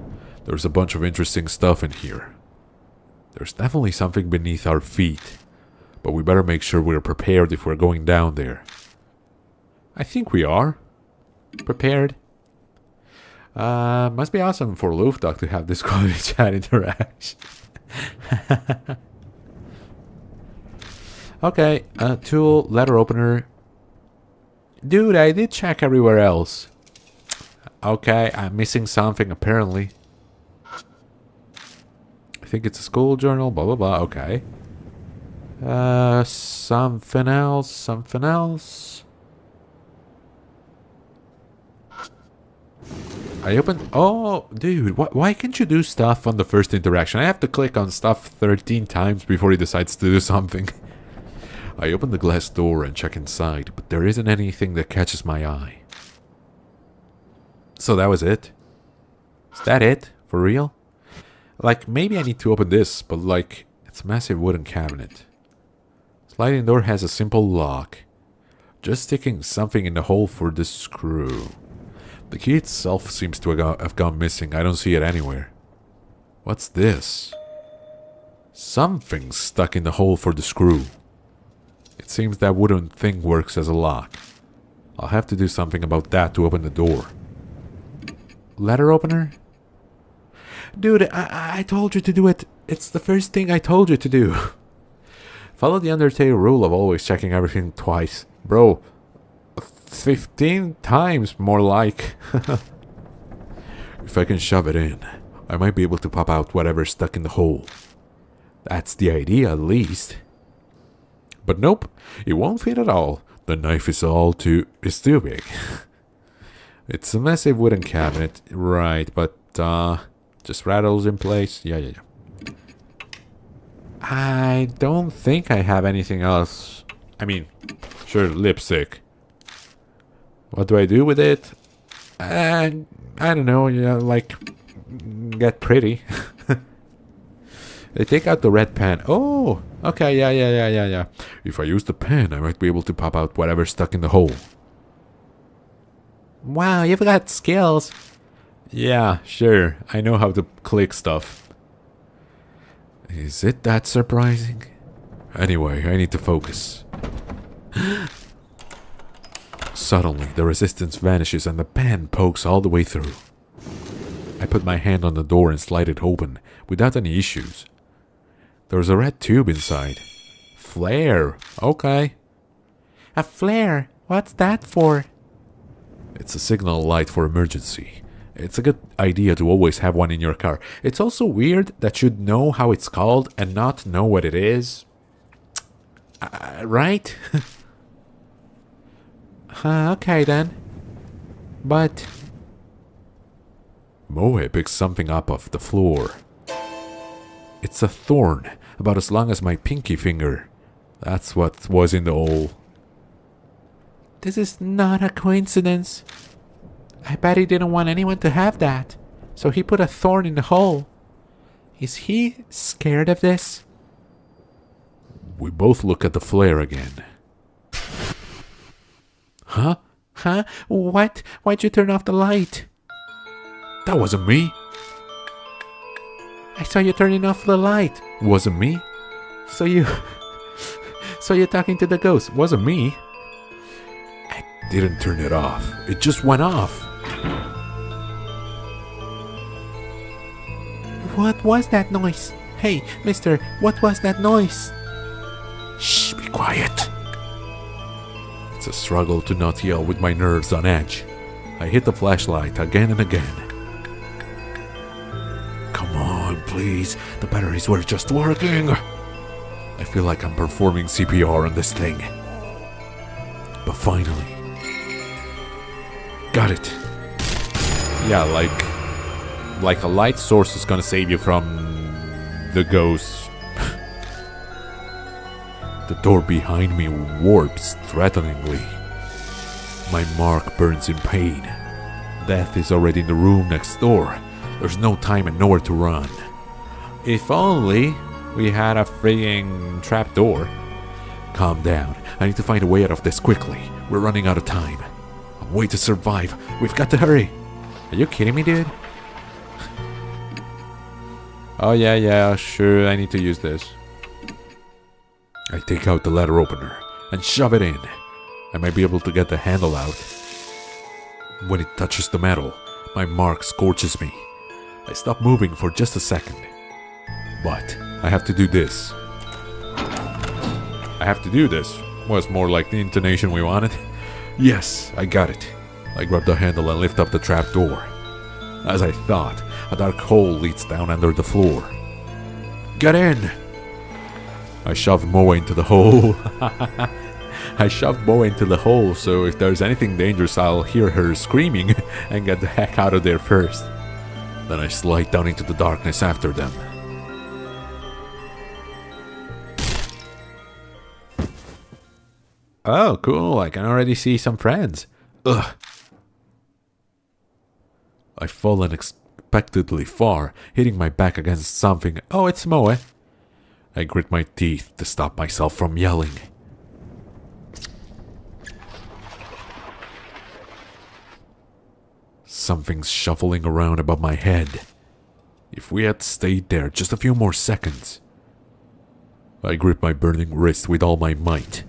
There's a bunch of interesting stuff in here. There's definitely something beneath our feet. But we better make sure we're prepared if we're going down there. I think we are. Prepared. Must be awesome for Loofdog to have this quality chat interaction. Okay, tool, letter opener. Dude, I did check everywhere else. Okay, I'm missing something apparently. I think it's a school journal, blah blah blah, okay. Something else. I opened... Oh, dude, why can't you do stuff on the first interaction? I have to click on stuff 13 times before he decides to do something. I open the glass door and check inside, but there isn't anything that catches my eye. So that was it? Is that it? For real? Like, maybe I need to open this, but like, it's a massive wooden cabinet. Sliding door has a simple lock. Just sticking something in the hole for the screw. The key itself seems to have gone missing. I don't see it anywhere. What's this? Something's stuck in the hole for the screw. It seems that wooden thing works as a lock. I'll have to do something about that to open the door. Letter opener? Dude, I told you to do it. It's the first thing I told you to do. Follow the Undertale rule of always checking everything twice. Bro, 15 times more like. If I can shove it in, I might be able to pop out whatever's stuck in the hole. That's the idea, at least. But nope, it won't fit at all. The knife is too big. It's a massive wooden cabinet, right, but just rattles in place. Yeah. I don't think I have anything else. I mean, sure, lipstick. What do I do with it? I don't know, like, get pretty. I take out the red pen. Oh, okay, yeah. If I use the pen, I might be able to pop out whatever's stuck in the hole. Wow, you've got skills. Yeah, sure. I know how to click stuff. Is it that surprising? Anyway, I need to focus. Suddenly, the resistance vanishes and the pen pokes all the way through. I put my hand on the door and slide it open without any issues. There's a red tube inside. Flare. Okay. A flare? What's that for? It's a signal light for emergency. It's a good idea to always have one in your car. It's also weird that you'd know how it's called and not know what it is. Right? Okay then. But... Moe picks something up off the floor. It's a thorn, about as long as my pinky finger. That's what was in the hole. This is not a coincidence. I bet he didn't want anyone to have that, so he put a thorn in the hole. Is he scared of this? We both look at the flare again. Huh? Huh? What? Why'd you turn off the light? That wasn't me. I saw you turning off the light. Wasn't me. So you're talking to the ghost. Wasn't me. I didn't turn it off. It just went off. What was that noise? Hey, mister, what was that noise? Shh, be quiet. It's a struggle to not yell with my nerves on edge. I hit the flashlight again and again. Come on, please. The batteries were just working. I feel like I'm performing CPR on this thing. But finally. Got it. Yeah, like a light source is gonna save you from the ghosts. The door behind me warps threateningly. My mark burns in pain. Death is already in the room next door. There's no time and nowhere to run. If only we had a freaking trapdoor. Calm down. I need to find a way out of this quickly. We're running out of time. A way to survive. We've got to hurry. Are you kidding me, dude? Oh, yeah, sure, I need to use this. I take out the letter opener and shove it in. I might be able to get the handle out. When it touches the metal, my mark scorches me. I stop moving for just a second. But I have to do this. Was more like the intonation we wanted. Yes, I got it. I grab the handle and lift up the trap door. As I thought, a dark hole leads down under the floor. Get in! I shoved Moe into the hole. So if there's anything dangerous, I'll hear her screaming and get the heck out of there first. Then I slide down into the darkness after them. Oh, cool. I can already see some friends. Ugh. I fall unexpectedly far, hitting my back against something. Oh, it's Moe. I grit my teeth to stop myself from yelling. Something's shuffling around above my head. If we had stayed there just a few more seconds. I grip my burning wrist with all my might.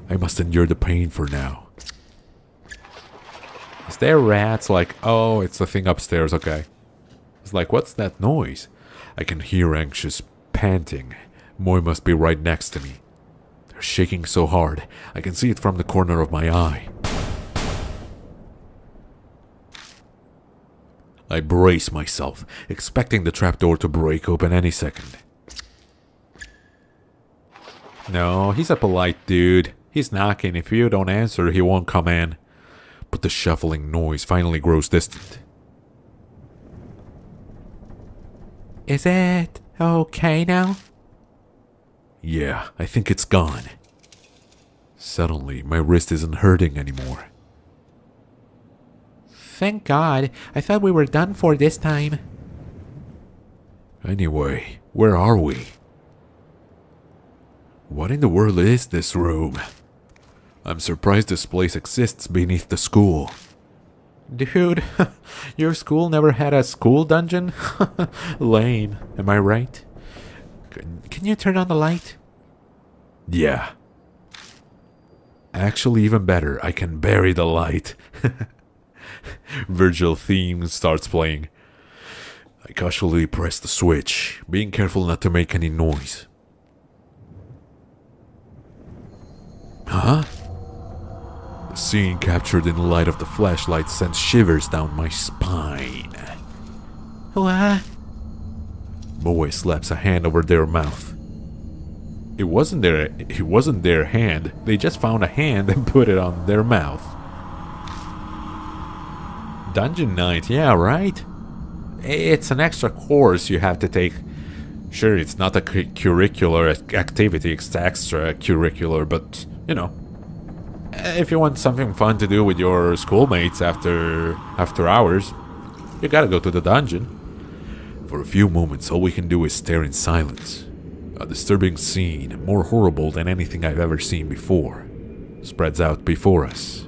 I must endure the pain for now. Is there rats? Like, oh, it's the thing upstairs, okay. It's like, what's that noise? I can hear anxious panting. Moe must be right next to me. They're shaking so hard, I can see it from the corner of my eye. I brace myself, expecting the trapdoor to break open any second. No, he's a polite dude. He's knocking. If you don't answer, he won't come in. But the shuffling noise finally grows distant. Is it okay now? Yeah, I think it's gone. Suddenly, my wrist isn't hurting anymore. Thank God. I thought we were done for this time. Anyway, where are we? What in the world is this room? I'm surprised this place exists beneath the school. Dude, your school never had a school dungeon? Lame, am I right? Can you turn on the light? Yeah. Actually, even better, I can bury the light. Virgil theme starts playing. I casually press the switch, being careful not to make any noise. Huh? The scene captured in the light of the flashlight sends shivers down my spine. What? Moe slaps a hand over their mouth. It wasn't their hand. They just found a hand and put it on their mouth. Dungeon night, yeah, right? It's an extra course you have to take. Sure, it's not a curricular activity, it's extra curricular, but, you know, if you want something fun to do with your schoolmates after hours, you gotta go to the dungeon. For a few moments, all we can do is stare in silence. A disturbing scene, more horrible than anything I've ever seen before, spreads out before us.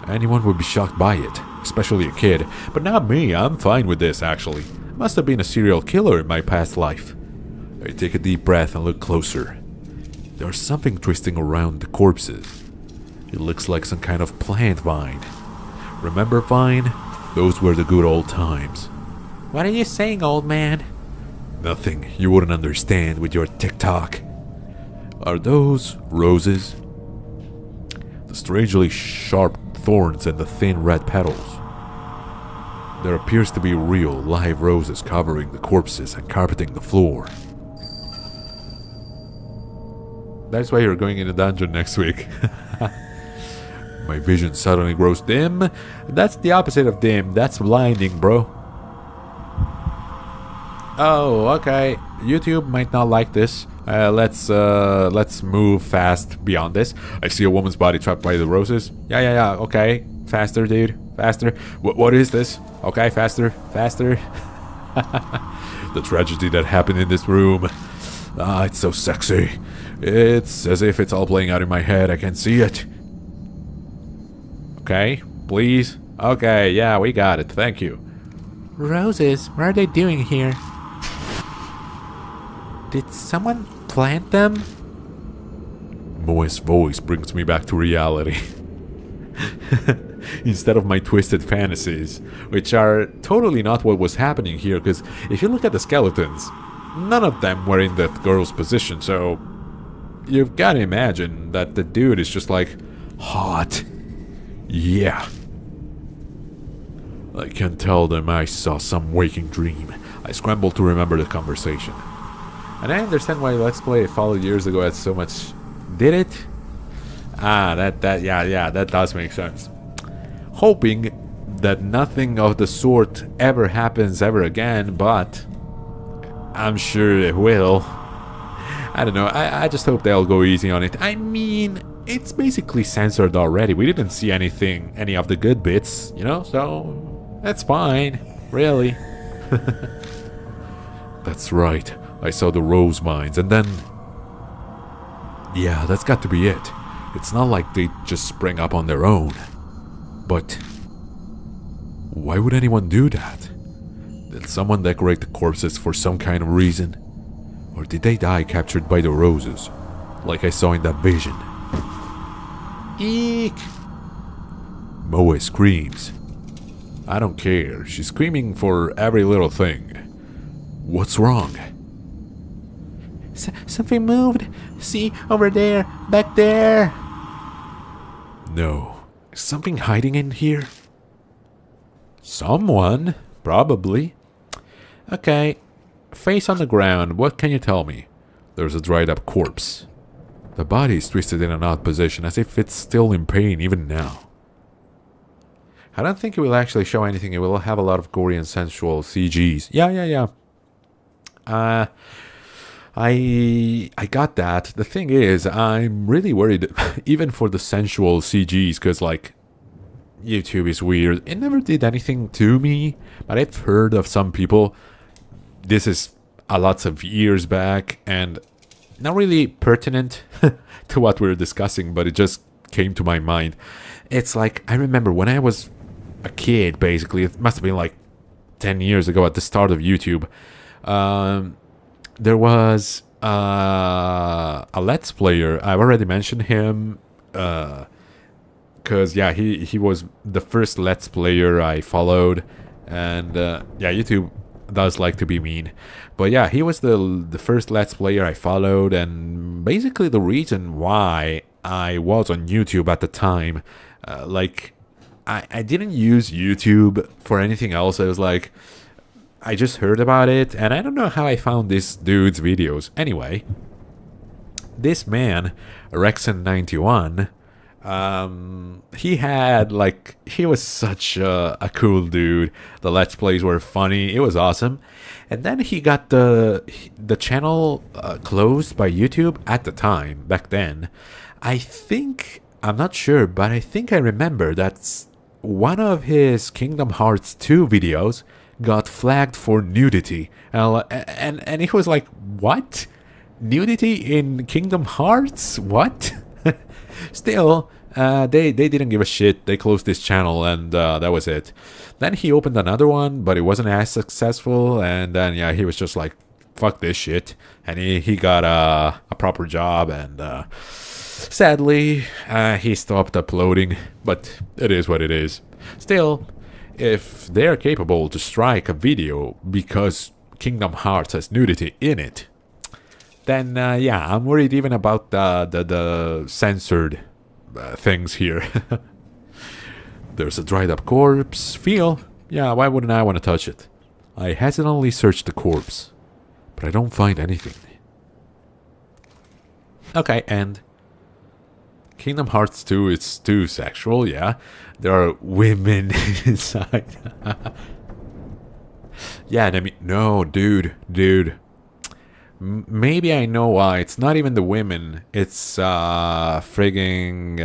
Anyone would be shocked by it, especially a kid, but not me. I'm fine with this, actually. Must have been a serial killer in my past life. I take a deep breath and look closer. There's something twisting around the corpses. It looks like some kind of plant vine. Remember vine? Those were the good old times. What are you saying, old man? Nothing you wouldn't understand with your TikTok. Are those roses? The strangely sharp thorns and the thin red petals. There appears to be real live roses covering the corpses and carpeting the floor. That's why you're going in a dungeon next week. My vision suddenly grows dim. That's the opposite of dim. That's blinding, bro. Oh, okay. YouTube might not like this. Let's move fast beyond this. I see a woman's body trapped by the roses. Yeah. Okay, faster, dude. Faster. What is this? Okay, faster. The tragedy that happened in this room. Ah, it's so sexy. It's as if it's all playing out in my head. I can see it. Okay, please. Okay, yeah, we got it. Thank you. Roses, what are they doing here? Did someone plant them? Moe's voice brings me back to reality. Instead of my twisted fantasies, which are totally not what was happening here, because if you look at the skeletons, none of them were in that girl's position, so you've got to imagine that the dude is just like, hot. Yeah. I can tell them I saw some waking dream. I scrambled to remember the conversation. And I understand why Let's Play followed years ago had so much... Did it? Ah, that does make sense. Hoping that nothing of the sort ever happens ever again, but... I'm sure it will. I don't know, I just hope they'll go easy on it. I mean, it's basically censored already. We didn't see any of the good bits, you know? So, that's fine, really. That's right. I saw the rose vines, and then... Yeah, that's got to be it. It's not like they just sprang up on their own. But... why would anyone do that? Did someone decorate the corpses for some kind of reason? Or did they die captured by the roses, like I saw in that vision? Eek! Moe screams. I don't care. She's screaming for every little thing. What's wrong? Something moved. See, over there, back there. No. Is something hiding in here? Someone, probably. Okay. Face on the ground, what can you tell me? There's a dried up corpse. The body is twisted in an odd position, as if it's still in pain even now. I don't think it will actually show anything. It will have a lot of gory and sensual CGs. Yeah. I got that. The thing is, I'm really worried, even for the sensual CGs, because, like, YouTube is weird. It never did anything to me, but I've heard of some people this is a lots of years back and not really pertinent to what we're discussing, but it just came to my mind. It's like I remember when I was a kid, basically, it must have been like 10 years ago at the start of YouTube. There was a Let's Player. I've already mentioned him because, yeah, he was the first Let's Player I followed. And, yeah, YouTube does like to be mean. But, yeah, he was the first Let's Player I followed. And basically the reason why I was on YouTube at the time, I didn't use YouTube for anything else. I was like, I just heard about it, and I don't know how I found this dude's videos. Anyway, this man, Rexen91, he was such a cool dude. The Let's Plays were funny. It was awesome. And then he got the channel closed by YouTube at the time, back then. I'm not sure, but I think I remember that one of his Kingdom Hearts 2 videos got flagged for nudity. And he was like, what? Nudity in Kingdom Hearts? What? Still, they didn't give a shit. They closed this channel and that was it. Then he opened another one, but it wasn't as successful. And then, yeah, he was just like, fuck this shit. And he got a proper job and... sadly, he stopped uploading, but it is what it is. Still, if they're capable to strike a video because Kingdom Hearts has nudity in it, then yeah, I'm worried even about the censored things here. There's a dried up corpse. Feel? Yeah, why wouldn't I want to touch it? I hesitantly searched the corpse, but I don't find anything. Okay, and... Kingdom Hearts 2 is too sexual, yeah. There are women inside. Yeah, I mean, no, dude. Maybe I know why. It's not even the women. It's frigging...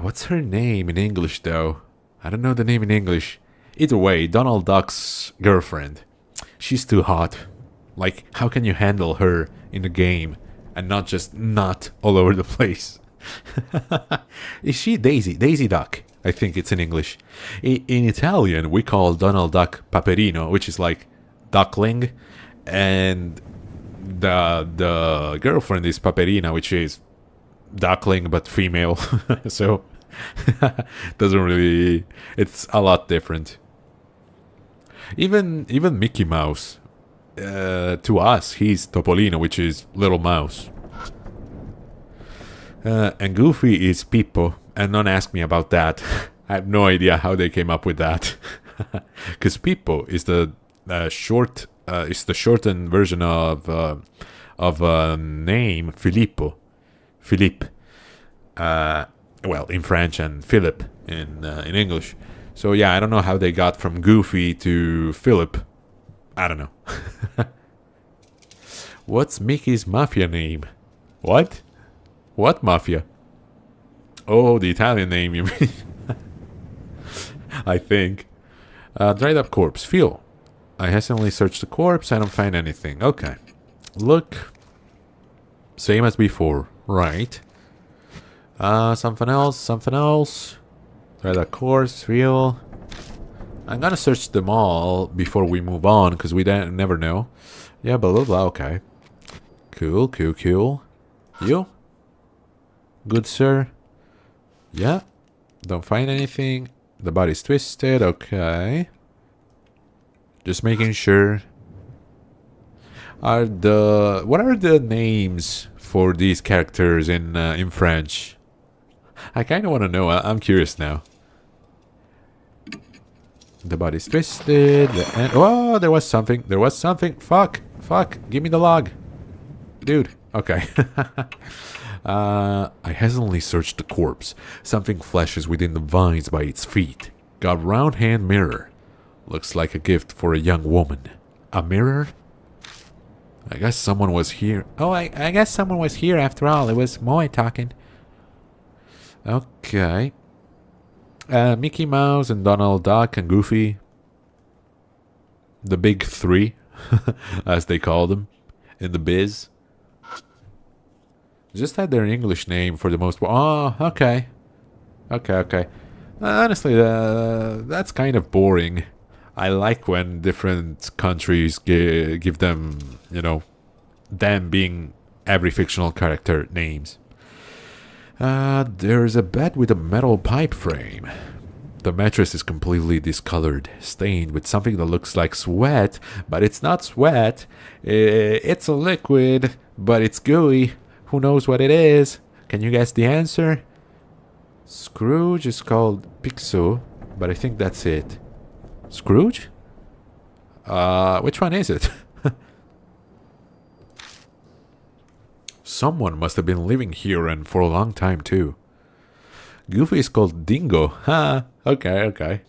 what's her name in English, though? I don't know the name in English. Either way, Donald Duck's girlfriend. She's too hot. Like, how can you handle her in the game and not just not all over the place? Is she Daisy? Daisy Duck, I think it's in English. In Italian, we call Donald Duck Paperino, which is like duckling, and the girlfriend is Paperina, which is duckling but female. So doesn't really. It's a lot different. Even Mickey Mouse, to us, he's Topolino, which is little mouse. And Goofy is Pippo, and don't ask me about that. I have no idea how they came up with that. Because Pippo is the shortened version of name Filippo. Philippe. Well, in French, and Philip in English. So yeah, I don't know how they got from Goofy to Philip. I don't know. What's Mickey's mafia name? What? What mafia? Oh, the Italian name, you mean? I think. Dried up corpse. Feel. I hesitantly searched the corpse. I don't find anything. Okay. Look. Same as before. Right. Something else. Dried up corpse. Feel. I'm gonna search them all before we move on, because we never know. Yeah, blah, blah, blah. Okay. Cool. You? Good, sir. Yeah. Don't find anything. The body's twisted. Okay. Just making sure. What are the names for these characters in French? I kind of want to know. I'm curious now. The body's twisted. Oh, there was something. Fuck. Give me the log. Dude. Okay. I hesitantly searched the corpse. Something flashes within the vines by its feet. Got round hand mirror. Looks like a gift for a young woman. A mirror? I guess someone was here. Oh, I guess someone was here after all. It was Moe talking. Okay. Mickey Mouse and Donald Duck and Goofy. The big three. as they call them in the biz. Just had their English name for the most part. Oh, okay. Okay. Honestly, that's kind of boring. I like when different countries give them, them being every fictional character names. There's a bed with a metal pipe frame. The mattress is completely discolored, stained with something that looks like sweat, but it's not sweat. It's a liquid, but it's gooey. Who knows what it is? Can you guess the answer? Scrooge is called Picsou, but I think that's it. Scrooge? Which one is it? Someone must have been living here and for a long time too. Goofy is called Dingo. Ha! Okay.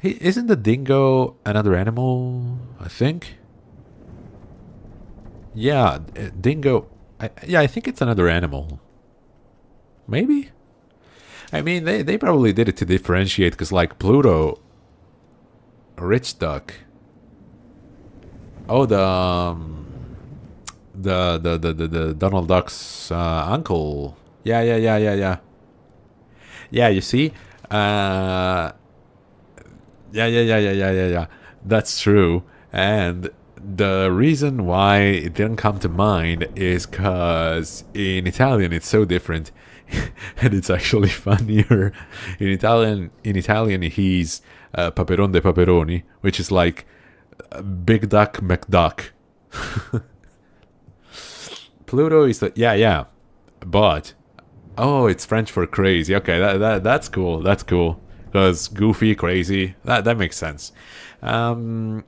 Hey, isn't the dingo another animal? I think. Yeah, dingo. I think it's another animal. Maybe? I mean, they probably did it to differentiate, because like Pluto, Rich Duck. Oh, the Donald Duck's uncle. Yeah. Yeah, you see? Yeah. That's true. And the reason why it didn't come to mind is because in Italian it's so different. And it's actually funnier. In Italian he's Paperon de Paperoni, which is like Big Duck McDuck. Pluto is the but it's French for crazy. Okay, that's cool. That's cool, because goofy, crazy, that makes sense. We're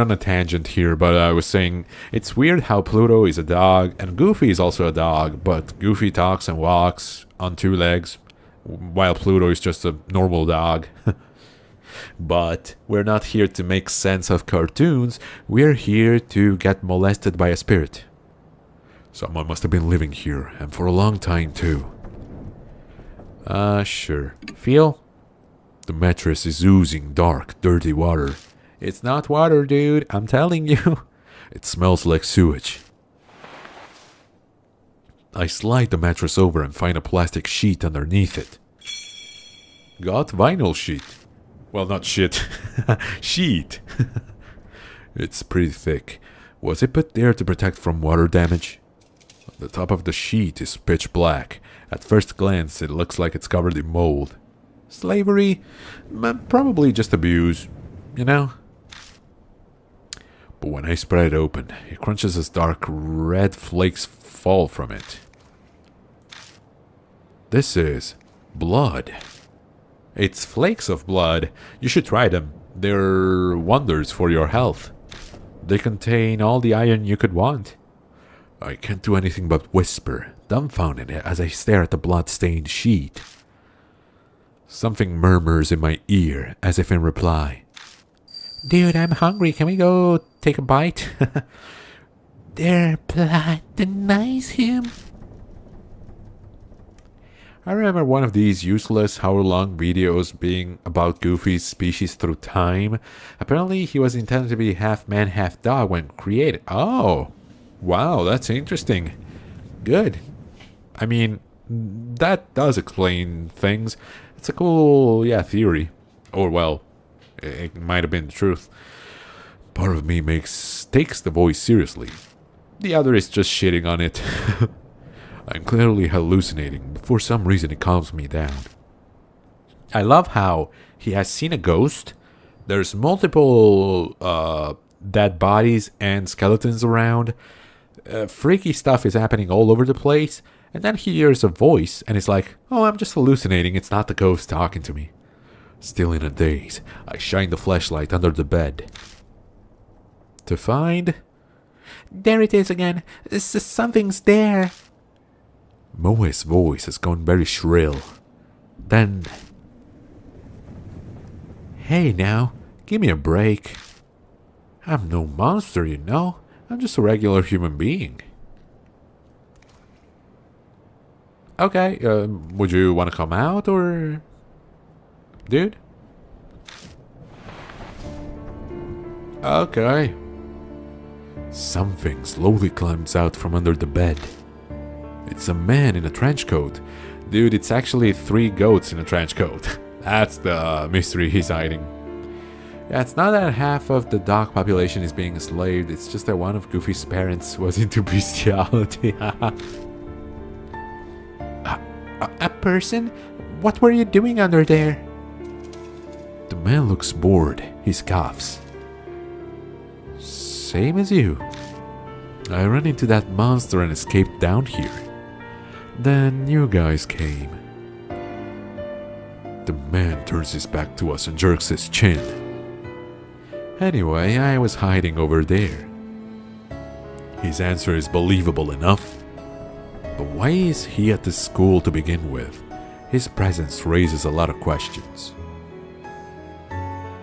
on a tangent here, but I was saying it's weird how Pluto is a dog and Goofy is also a dog, but Goofy talks and walks on two legs, while Pluto is just a normal dog. But we're not here to make sense of cartoons, we're here to get molested by a spirit. Someone must have been living here, and for a long time too. Sure. Feel? The mattress is oozing dark, dirty water. It's not water, dude, I'm telling you. It smells like sewage. I slide the mattress over and find a plastic sheet underneath it. Got vinyl sheet. Well, not shit. Sheet. It's pretty thick. Was it put there to protect from water damage? The top of the sheet is pitch black. At first glance, it looks like it's covered in mold. Slavery? Probably just abuse, you know? But when I spread it open, it crunches as dark red flakes fall from it. This is blood. It's flakes of blood. You should try them. They're wonders for your health. They contain all the iron you could want. I can't do anything but whisper, dumbfounded as I stare at the blood-stained sheet. Something murmurs in my ear, as if in reply. Dude, I'm hungry. Can we go take a bite? Their blood denies him. I remember one of these useless hour-long videos being about Goofy's species through time. Apparently, he was intended to be half man, half dog when created. Oh, wow, that's interesting. Good. I mean, that does explain things. It's a cool, theory. Or, well, it might have been the truth. Part of me takes the voice seriously. The other is just shitting on it. I'm clearly hallucinating, but for some reason it calms me down. I love how he has seen a ghost. There's multiple dead bodies and skeletons around. Freaky stuff is happening all over the place. And then he hears a voice and is like, oh, I'm just hallucinating. It's not the ghost talking to me. Still in a daze, I shine the flashlight under the bed. To find... There it is again. Something's there. Moe's voice has gone very shrill. Then... Hey now, give me a break. I'm no monster, you know. I'm just a regular human being. Okay, would you want to come out, or... Dude? Okay. Something slowly climbs out from under the bed. It's a man in a trench coat. Dude, it's actually 3 goats in a trench coat. That's the mystery he's hiding. Yeah, it's not that half of the dog population is being enslaved, it's just that one of Goofy's parents was into bestiality. A person? What were you doing under there? The man looks bored. He scoffs. Same as you. I ran into that monster and escaped down here. Then you guys came. The man turns his back to us and jerks his chin. Anyway, I was hiding over there. His answer is believable enough. But why is he at the school to begin with? His presence raises a lot of questions.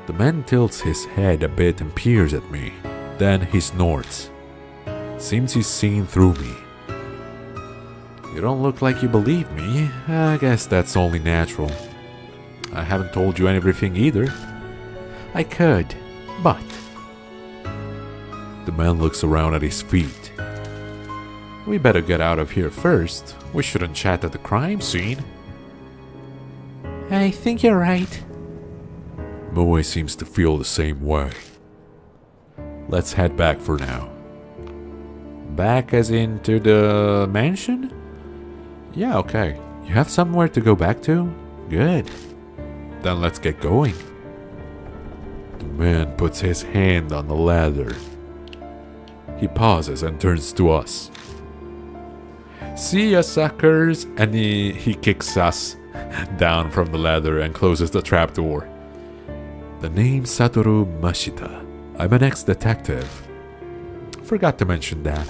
The man tilts his head a bit and peers at me. Then he snorts. Seems he's seen through me. You don't look like you believe me. I guess that's only natural. I haven't told you everything either. I could, but... The man looks around at his feet. We better get out of here first. We shouldn't chat at the crime scene. I think you're right. Moe seems to feel the same way. Let's head back for now. Back as into the mansion? Yeah, okay. You have somewhere to go back to? Good. Then let's get going. The man puts his hand on the ladder. He pauses and turns to us. See ya, suckers! And he kicks us down from the ladder and closes the trapdoor. The name's Satoru Mashita. I'm an ex-detective. Forgot to mention that.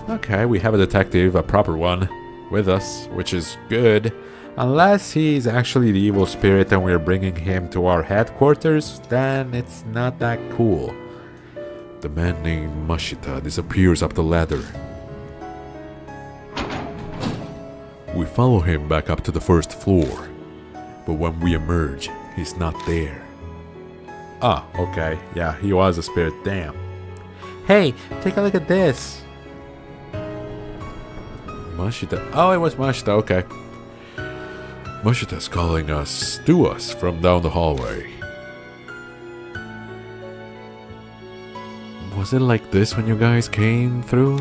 Okay, we have a detective, a proper one, with us, which is good. Unless he's actually the evil spirit and we're bringing him to our headquarters, then it's not that cool. The man named Mashita disappears up the ladder. We follow him back up to the first floor, but when we emerge, he's not there. Ah, okay, yeah, he was a spirit, damn. Hey, take a look at this. Mashita, oh, it was Mashita, okay. Mashita's calling us to us from down the hallway. Was it like this when you guys came through?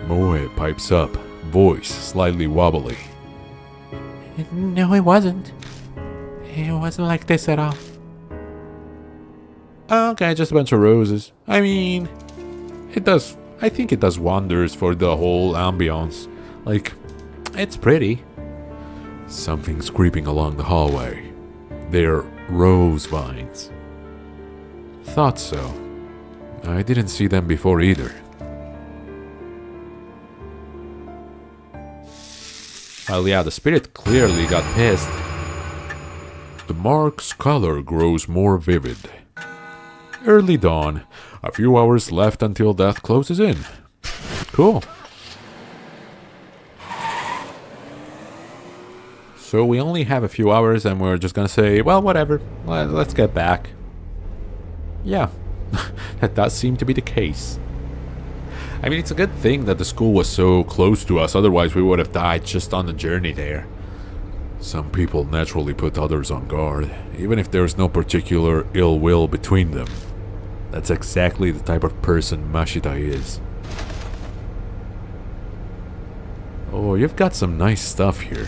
Moe pipes up, voice slightly wobbly. No, it wasn't. It wasn't like this at all. Okay, just a bunch of roses. I mean, I think it does wonders for the whole ambiance. Like, it's pretty. Something's creeping along the hallway. They're rose vines. Thought so. I didn't see them before either. Well, yeah, the spirit clearly got pissed. The mark's color grows more vivid. Early dawn. A few hours left until death closes in. Cool. So we only have a few hours and we're just gonna say, well, whatever. Let's get back. Yeah, that does seem to be the case. I mean, it's a good thing that the school was so close to us, otherwise we would have died just on the journey there. Some people naturally put others on guard, even if there's no particular ill will between them. That's exactly the type of person Mashita is. Oh, you've got some nice stuff here.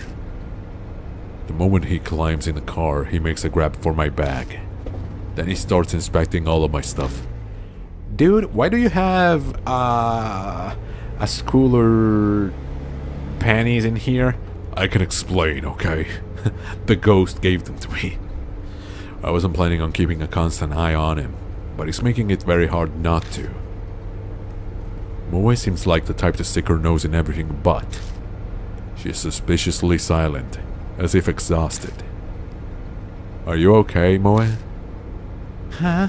The moment he climbs in the car, he makes a grab for my bag. Then he starts inspecting all of my stuff. Dude, why do you have a schooler panties in here? I can explain, okay? The ghost gave them to me. I wasn't planning on keeping a constant eye on him, but he's making it very hard not to. Moe seems like the type to stick her nose in everything but. She is suspiciously silent, as if exhausted. Are you okay, Moe? Huh?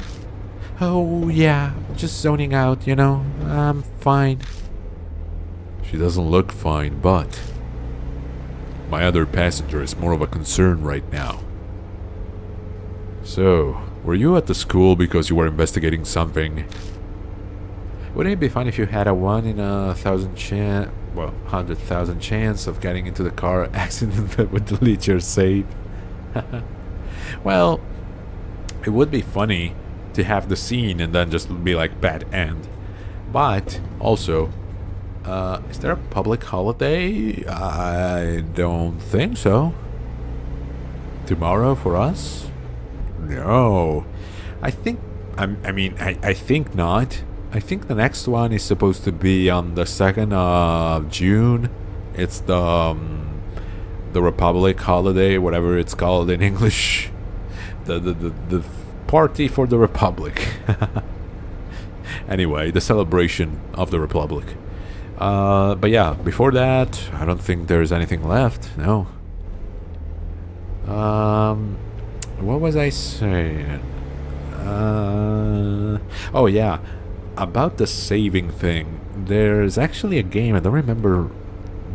Oh, yeah, just zoning out, you know. I'm fine. She doesn't look fine, but my other passenger is more of a concern right now. So, Were you at the school because you were investigating something? Wouldn't it be fun if you had a 1 in 1,000 chance, well, 100,000 chance of getting into the car accident that would delete your save? Well, it would be funny to have the scene and then just be like bad end. But also, is there a public holiday? I don't think so. Tomorrow for us? No. I think, I think not. I think the next one is supposed to be on the 2nd of June. It's the Republic holiday, whatever it's called in English. The party for the Republic. Anyway, the celebration of the Republic. But yeah, before that, I don't think there's anything left. No. What was I saying? Oh yeah, about the saving thing. There's actually a game, I don't remember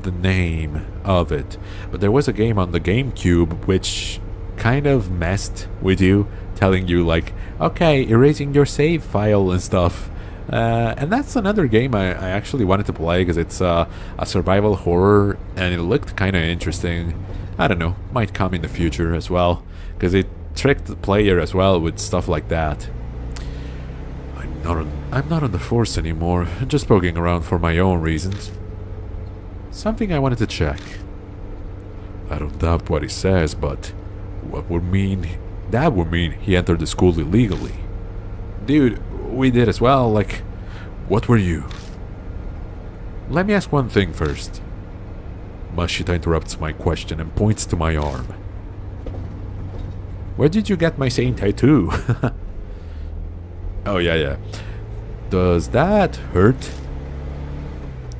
the name of it, but there was a game on the GameCube which kind of messed with you, telling you like, okay, erasing your save file and stuff. And that's another game I actually wanted to play because it's a survival horror and it looked kind of interesting. I don't know, might come in the future as well, because it tricked the player as well with stuff like that. I'm not on the force anymore, I'm just poking around for my own reasons. Something I wanted to check. I don't doubt what he says, but that would mean he entered the school illegally. Dude, we did as well, like, what were you? Let me ask one thing first. Mashita interrupts my question and points to my arm. Where did you get my same tattoo? Oh yeah. Does that hurt?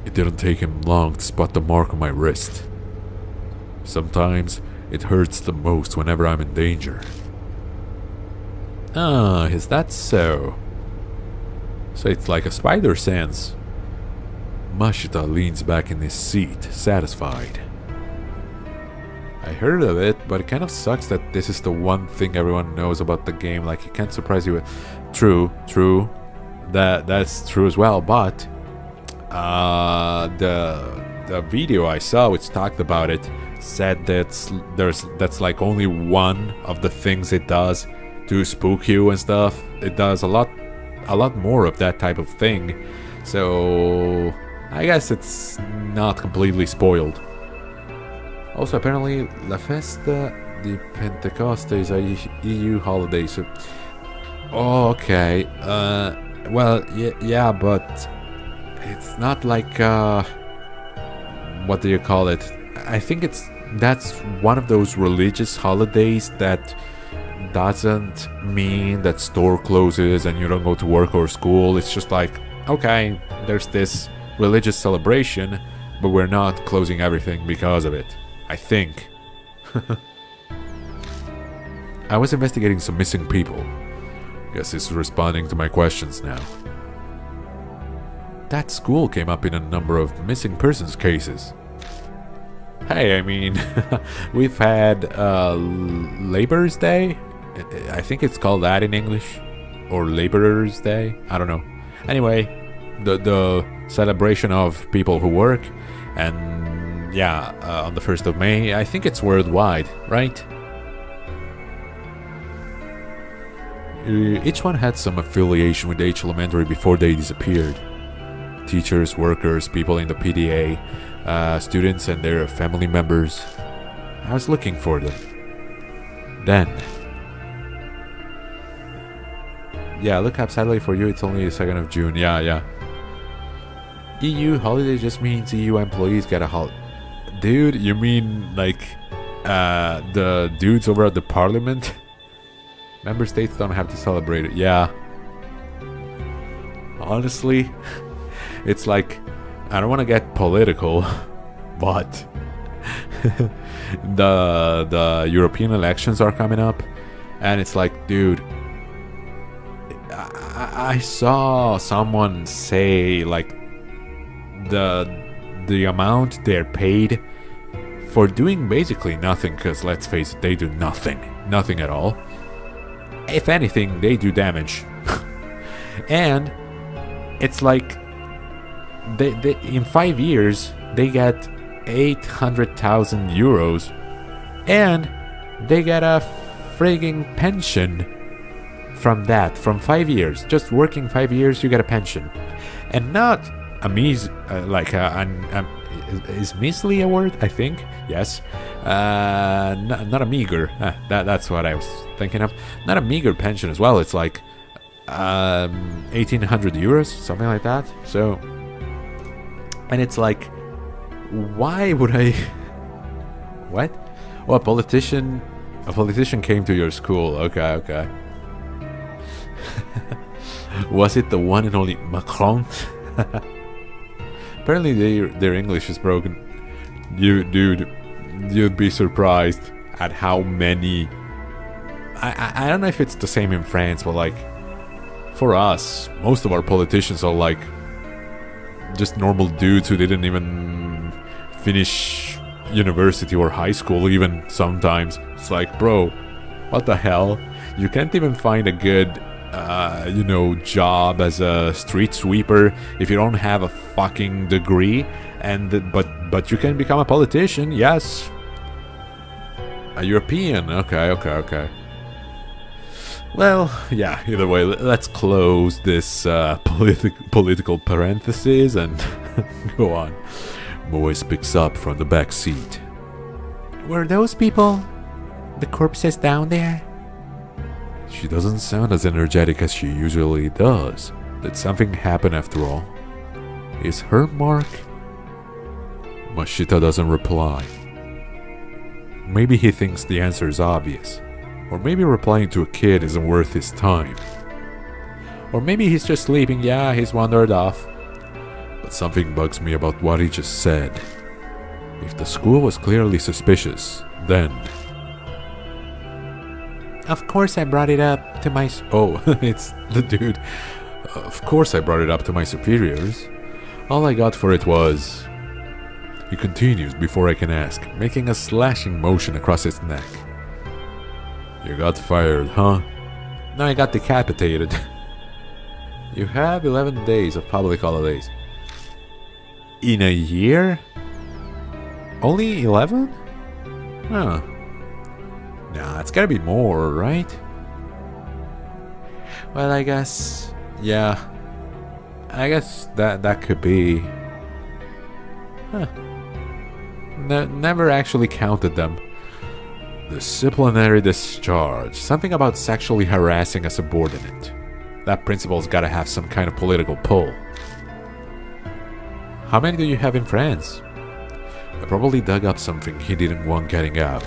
It didn't take him long to spot the mark on my wrist. Sometimes it hurts the most whenever I'm in danger. Ah, is that so? So it's like a spider sense. Mashita leans back in his seat, satisfied. I heard of it, but it kind of sucks that this is the one thing everyone knows about the game. Like, it can't surprise you with... True. That's true as well, but... the video I saw which talked about it said that's like only one of the things it does to spook you and stuff. It does a lot more of that type of thing. So... I guess it's not completely spoiled. Also, apparently, La Festa di Pentecoste is a EU holiday, so... Oh, okay. Well, yeah, but... It's not like, what do you call it? I think that's one of those religious holidays that doesn't mean that store closes and you don't go to work or school. It's just like, okay, there's this religious celebration, but we're not closing everything because of it. I think. I was investigating some missing people. Guess he's responding to my questions now. That school came up in a number of missing persons cases. Hey, I mean, we've had Labor's Day? I think it's called that in English. Or Laborer's Day? I don't know. Anyway, the celebration of people who work, and yeah, on the 1st of May, I think it's worldwide, right? Each one had some affiliation with H Elementary before they disappeared. Teachers, workers, people in the PDA, students and their family members. I was looking for them. Then... Yeah, look up, sadly for you, it's only the 2nd of June, yeah. EU holiday just means EU employees get a holiday. Dude, you mean like the dudes over at the parliament? Member states don't have to celebrate it. Yeah. Honestly, it's like, I don't want to get political, but the European elections are coming up, and it's like, dude, I saw someone say like the amount they're paid for doing basically nothing, because let's face it, they do nothing at all. if anything, they do damage. And it's like they in 5 years they get 800,000 euros, and they get a frigging pension from that. From 5 years, just working 5 years, you get a pension, and not a is measly a word? I think yes. Not a meager. That's what I was thinking of. Not a meager pension as well. It's like 1,800 euros, something like that. So, and it's like, why would I? What? Oh, a politician came to your school. Okay. Was it the one and only Macron? Apparently their English is broken. You'd be surprised at how many. I don't know if it's the same in France, but like for us, most of our politicians are like just normal dudes who didn't even finish university or high school even sometimes. It's like, bro, what the hell? You can't even find a good job as a street sweeper if you don't have a fucking degree, and but you can become a politician. Yes, a European. Okay. Well, yeah, either way, let's close this political parenthesis and go on. Voice picks up from the back seat. Were those people the corpses down there? She doesn't sound as energetic as she usually does. Did something happen after all? Is her mark? Mashita doesn't reply. Maybe he thinks the answer is obvious. Or maybe replying to a kid isn't worth his time. Or maybe he's just sleeping. Yeah, he's wandered off. But something bugs me about what he just said. If the school was clearly suspicious, then... Of course I brought it up to my... Oh, it's the dude. Of course I brought it up to my superiors. All I got for it was... He continues before I can ask, making a slashing motion across his neck. You got fired, huh? No, I got decapitated. You have 11 days of public holidays. In a year? Only 11? Huh. Nah, it's gotta be more, right? Well, I guess... Yeah. I guess that could be... Huh. Never actually counted them. Disciplinary discharge. Something about sexually harassing a subordinate. That principal's gotta have some kind of political pull. How many do you have in France? I probably dug up something he didn't want getting out.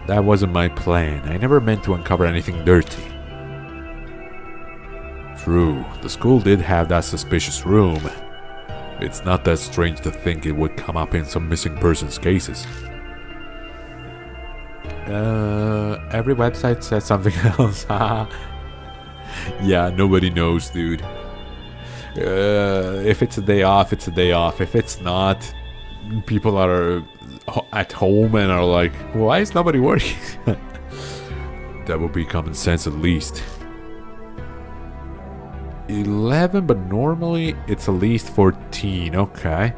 That wasn't my plan. I never meant to uncover anything dirty. True, the school did have that suspicious room. It's not that strange to think it would come up in some missing persons cases. Every website says something else. Yeah, nobody knows, dude. If it's a day off, it's a day off. If it's not, people are at home and are like, why is nobody working? That would be common sense at least. 11, but normally it's at least 14. Okay.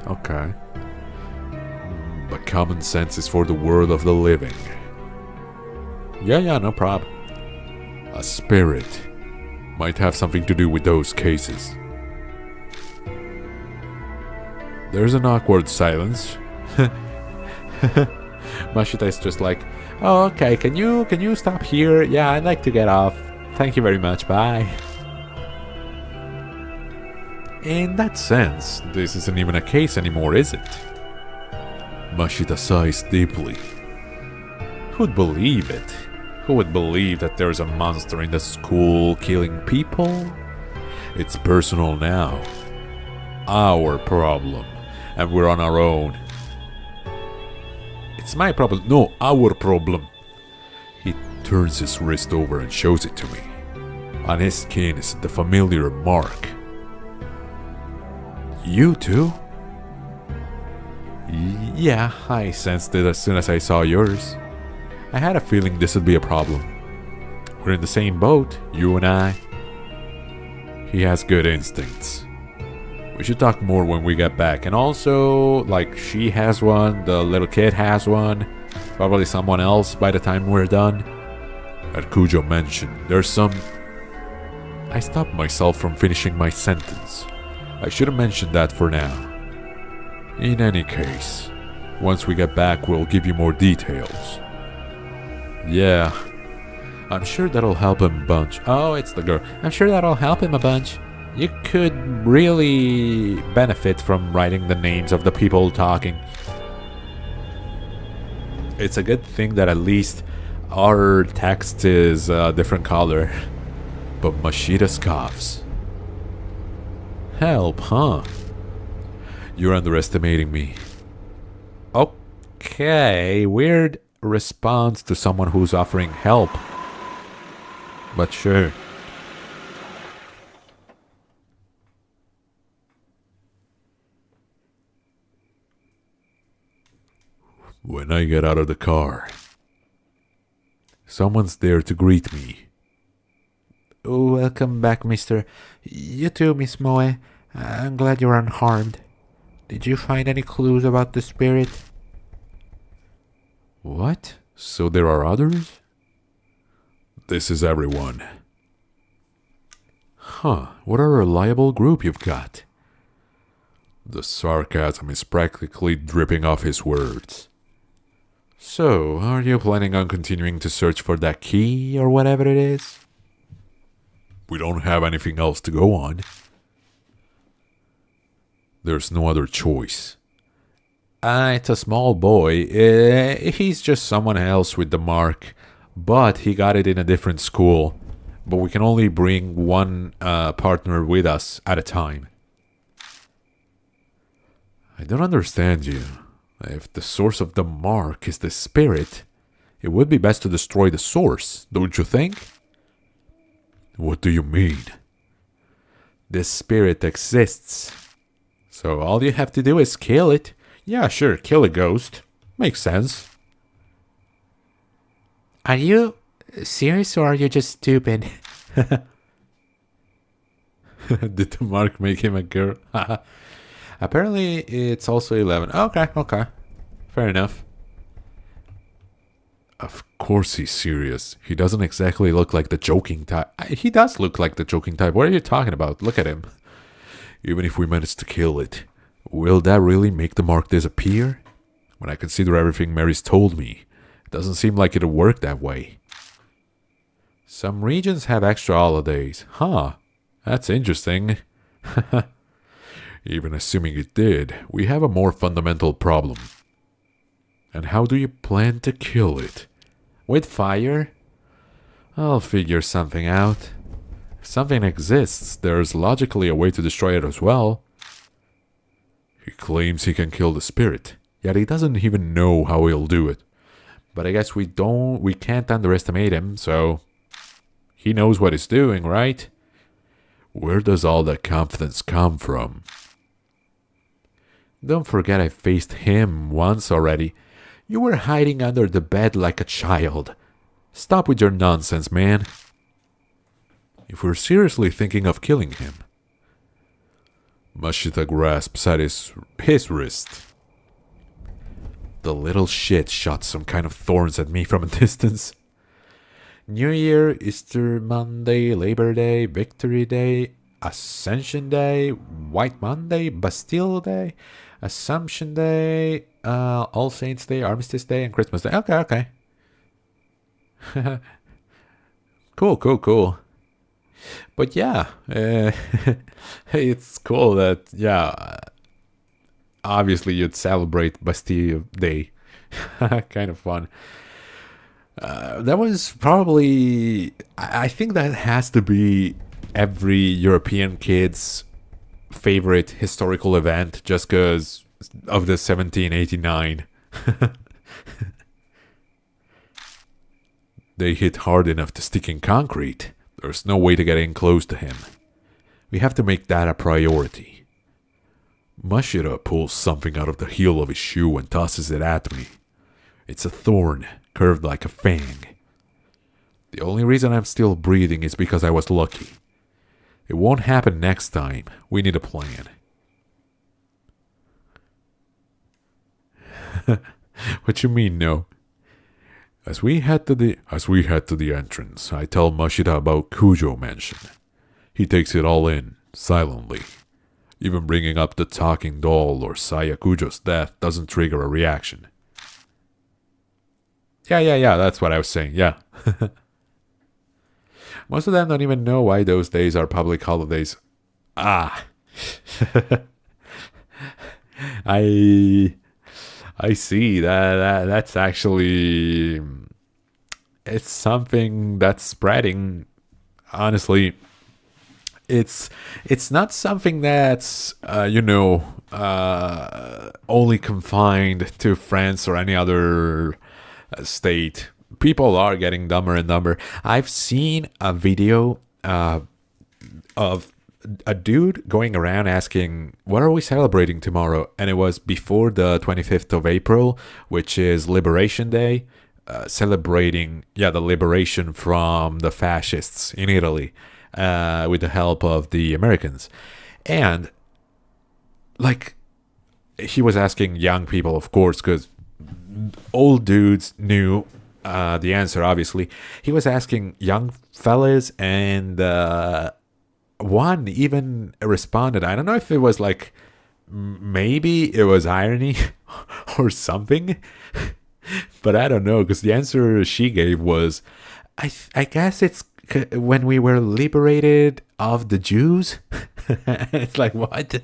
But common sense is for the world of the living. Yeah, no problem. A spirit might have something to do with those cases. There's an awkward silence. Mashita is just like, oh, okay, can you stop here? Yeah, I'd like to get off. Thank you very much, bye. In that sense, this isn't even a case anymore, is it? Mashita sighs deeply. Who'd believe it? Who would believe that there's a monster in the school killing people? It's personal now. Our problem. And we're on our own. It's my problem. No, our problem. He turns his wrist over and shows it to me. On his skin is the familiar mark. You too? Yeah, I sensed it as soon as I saw yours. I had a feeling this would be a problem. We're in the same boat, you and I. He has good instincts. We should talk more when we get back. And also, like, she has one, the little kid has one, probably someone else by the time we're done. As Cujo mentioned, there's some... I stopped myself from finishing my sentence. I should have mentioned that for now. In any case, once we get back, we'll give you more details. Yeah, I'm sure that'll help him a bunch. Oh, it's the girl. I'm sure that'll help him a bunch. You could really benefit from writing the names of the people talking. It's a good thing that at least our text is a different color. But Mashita scoffs. Help, huh? You're underestimating me. Okay, weird response to someone who's offering help. But sure. When I get out of the car, someone's there to greet me. Welcome back, mister. You too, Miss Moe. I'm glad you're unharmed. Did you find any clues about the spirit? What? So there are others? This is everyone. Huh, what a reliable group you've got. The sarcasm is practically dripping off his words. So, are you planning on continuing to search for that key or whatever it is? We don't have anything else to go on. There's no other choice. It's a small boy. He's just someone else with the mark. But he got it in a different school. But we can only bring one partner with us at a time. I don't understand you. If the source of the mark is the spirit, it would be best to destroy the source, don't you think? What do you mean? This spirit exists. So all you have to do is kill it. Yeah, sure, kill a ghost. Makes sense. Are you serious or are you just stupid? Did the mark make him a girl? Apparently it's also 11. Okay. Fair enough. Of course he's serious. He doesn't exactly look like the joking type. He does look like the joking type. What are you talking about? Look at him. Even if we manage to kill it, will that really make the mark disappear? When I consider everything Mary's told me, it doesn't seem like it'll work that way. Some regions have extra holidays. Huh. That's interesting. Even assuming it did, we have a more fundamental problem. And how do you plan to kill it? With fire? I'll figure something out. If something exists, there's logically a way to destroy it as well. He claims he can kill the spirit, yet he doesn't even know how he'll do it. But I guess we can't underestimate him, so he knows what he's doing, right? Where does all that confidence come from? Don't forget I faced him once already. You were hiding under the bed like a child. Stop with your nonsense, man. If we're seriously thinking of killing him... Mashita grasps at his wrist. The little shit shot some kind of thorns at me from a distance. New Year, Easter Monday, Labor Day, Victory Day, Ascension Day, White Monday, Bastille Day, Assumption Day, All Saints Day, Armistice Day, and Christmas Day. Okay. Cool. But yeah, it's cool that, obviously you'd celebrate Bastille Day. Kind of fun. That was probably, I think that has to be every European kid's favorite historical event just because of the 1789. They hit hard enough to stick in concrete. There's no way to get in close to him. We have to make that a priority. Mashita pulls something out of the heel of his shoe and tosses it at me. It's a thorn, curved like a fang. The only reason I'm still breathing is because I was lucky. It won't happen next time. We need a plan. What you mean, no? As we head to the entrance, I tell Mashita about Kujo Mansion. He takes it all in, silently. Even bringing up the talking doll or Saya Kujo's death doesn't trigger a reaction. Yeah, that's what I was saying, yeah. Most of them don't even know why those days are public holidays. I see that's actually, it's something that's spreading. Honestly, it's not something that's only confined to France or any other state. People are getting dumber and dumber. I've seen a video of a dude going around asking, what are we celebrating tomorrow? And it was before the 25th of April, which is Liberation Day, celebrating the liberation from the fascists in Italy, with the help of the Americans. And like, he was asking young people, of course, because old dudes knew the answer, obviously. He was asking young fellas, and one even responded. I don't know if it was like, maybe it was irony or something, but I don't know, because the answer she gave was, I guess it's when we were liberated of the Jews. It's like, what?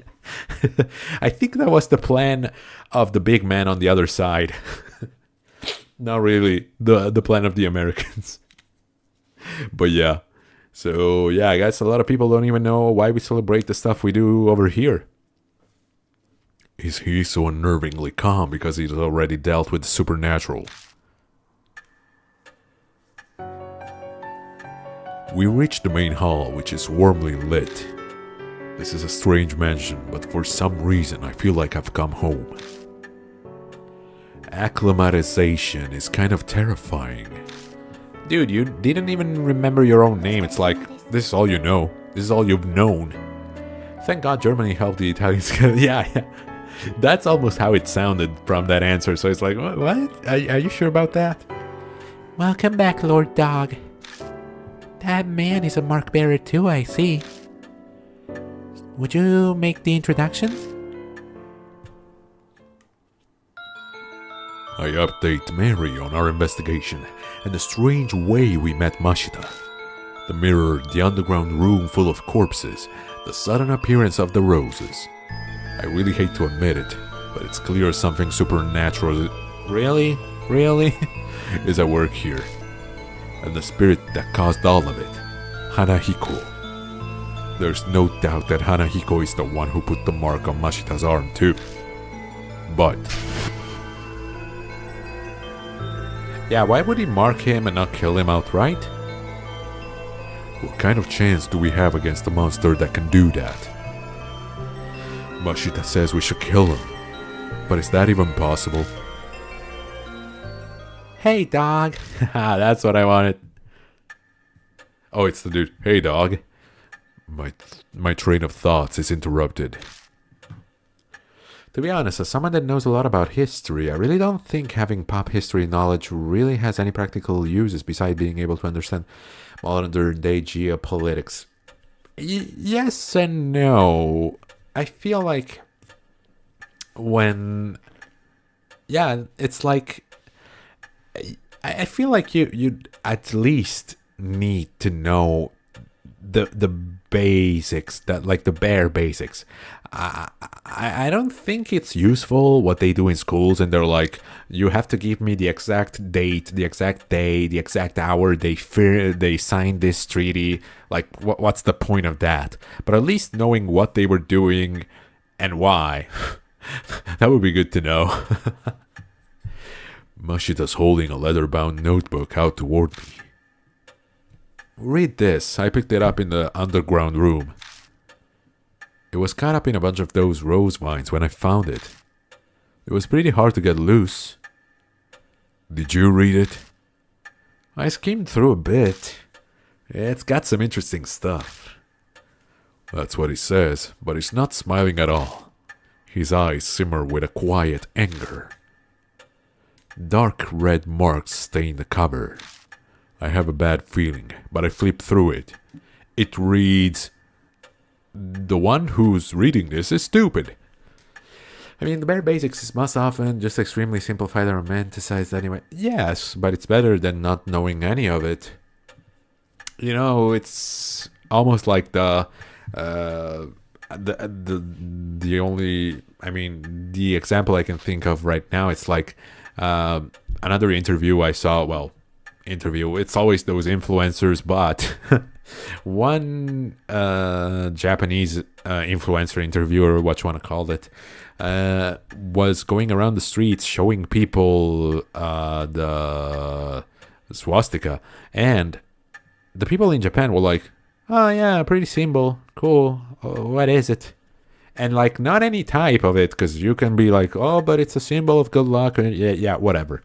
I think that was the plan of the big man on the other side. Not really the plan of the Americans. But yeah. So yeah, I guess a lot of people don't even know why we celebrate the stuff we do over here. Is he so unnervingly calm because he's already dealt with the supernatural? We reach the main hall, which is warmly lit. This is a strange mansion, but for some reason I feel like I've come home. Acclimatization is kind of terrifying. Dude, you didn't even remember your own name. It's like, this is all you know. This is all you've known. Thank God Germany helped the Italians. Yeah. That's almost how it sounded from that answer. So it's like, what? Are you sure about that? Welcome back, Lord Dog. That man is a mark bearer too, I see. Would you make the introductions? I update Mary on our investigation and the strange way we met Mashita. The mirror, the underground room full of corpses, the sudden appearance of the roses. I really hate to admit it, but it's clear something supernatural really is at work here. And the spirit that caused all of it, Hanahiko. There's no doubt that Hanahiko is the one who put the mark on Mashita's arm too. But yeah, why would he mark him and not kill him outright? What kind of chance do we have against a monster that can do that? Mashita says we should kill him, but is that even possible? Hey, dog. That's what I wanted. Oh, it's the dude. Hey, dog. My train of thoughts is interrupted. To be honest, as someone that knows a lot about history, I really don't think having pop history knowledge really has any practical uses besides being able to understand modern day geopolitics. Yes and no. I feel like it's like, I feel like you at least need to know the basics, that like the bare basics. I don't think it's useful what they do in schools, and they're like, you have to give me the exact date, the exact day, the exact hour they signed this treaty. Like, what's the point of that? But at least knowing what they were doing and why, that would be good to know. Mashita's holding a leather-bound notebook out toward me. Read this. I picked it up in the underground room. It was caught up in a bunch of those rose vines when I found it. It was pretty hard to get loose. Did you read it? I skimmed through a bit. It's got some interesting stuff. That's what he says, but he's not smiling at all. His eyes simmer with a quiet anger. Dark red marks stain the cover. I have a bad feeling, but I flip through it. It reads, "The one who's reading this is stupid." I mean, the bare basics is most often just extremely simplified and romanticized anyway. Yes, but it's better than not knowing any of it. You know, it's almost like the only, I mean, the example I can think of right now, it's like another interview I saw. Well, interview, it's always those influencers, but one Japanese influencer interviewer, what you want to call it, was going around the streets showing people the swastika, and the people in Japan were like, "Oh yeah, pretty symbol, cool, what is it?" And like, not any type of it, because you can be like, "Oh, but it's a symbol of good luck," and yeah, whatever.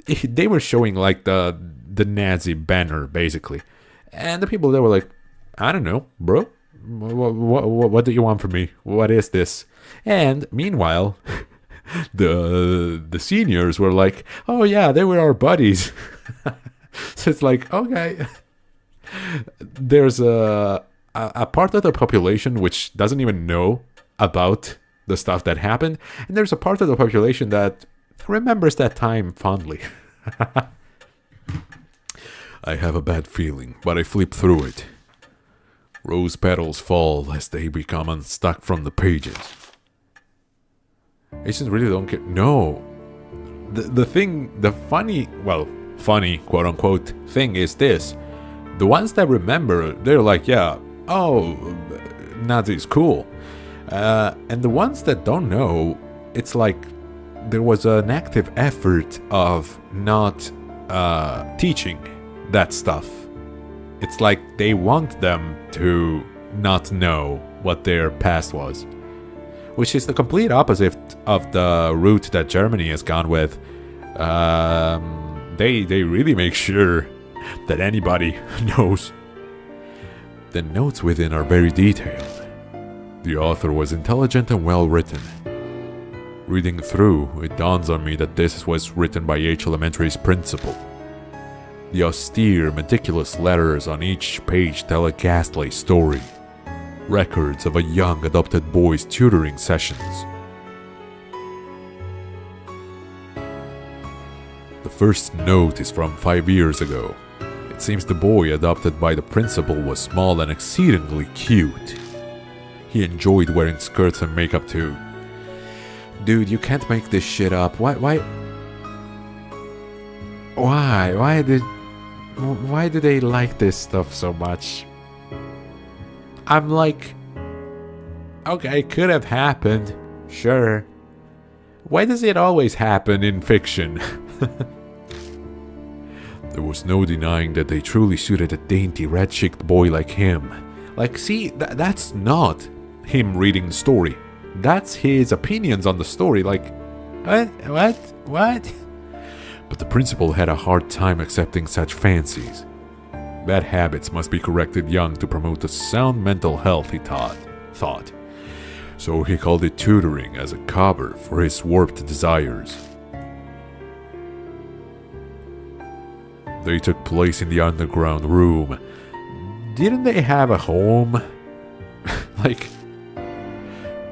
They were showing like the Nazi banner basically, and the people there were like, "I don't know, bro. What do you want from me? What is this?" And meanwhile, the seniors were like, "Oh yeah, they were our buddies." So it's like, okay, there's a part of the population which doesn't even know about the stuff that happened, and there's a part of the population that remembers that time fondly. I have a bad feeling, but I flip through it. Rose petals fall as they become unstuck from the pages. Asians really don't care. No. The funny, quote unquote, thing is this. The ones that remember, they're like, yeah, oh, Nazi's cool. And the ones that don't know, it's like there was an active effort of not teaching that stuff. It's like they want them to not know what their past was, which is the complete opposite of the route that Germany has gone with. They really make sure that anybody knows. The notes within are very detailed. The author was intelligent and well written. Reading through, it dawns on me that this was written by H Elementary's principal. The austere, meticulous letters on each page tell a ghastly story. Records of a young adopted boy's tutoring sessions. The first note is from 5 years ago. It seems the boy adopted by the principal was small and exceedingly cute. He enjoyed wearing skirts and makeup too. Dude, you can't make this shit up. Why do they like this stuff so much? I'm like, okay, it could have happened, sure. Why does it always happen in fiction? There was no denying that they truly suited a dainty, red-cheeked boy like him. Like, see, that's not him reading the story. That's his opinions on the story, like, what? But the principal had a hard time accepting such fancies. Bad habits must be corrected young to promote a sound mental health, he thought. So he called it tutoring as a cover for his warped desires. They took place in the underground room. Didn't they have a home? Like,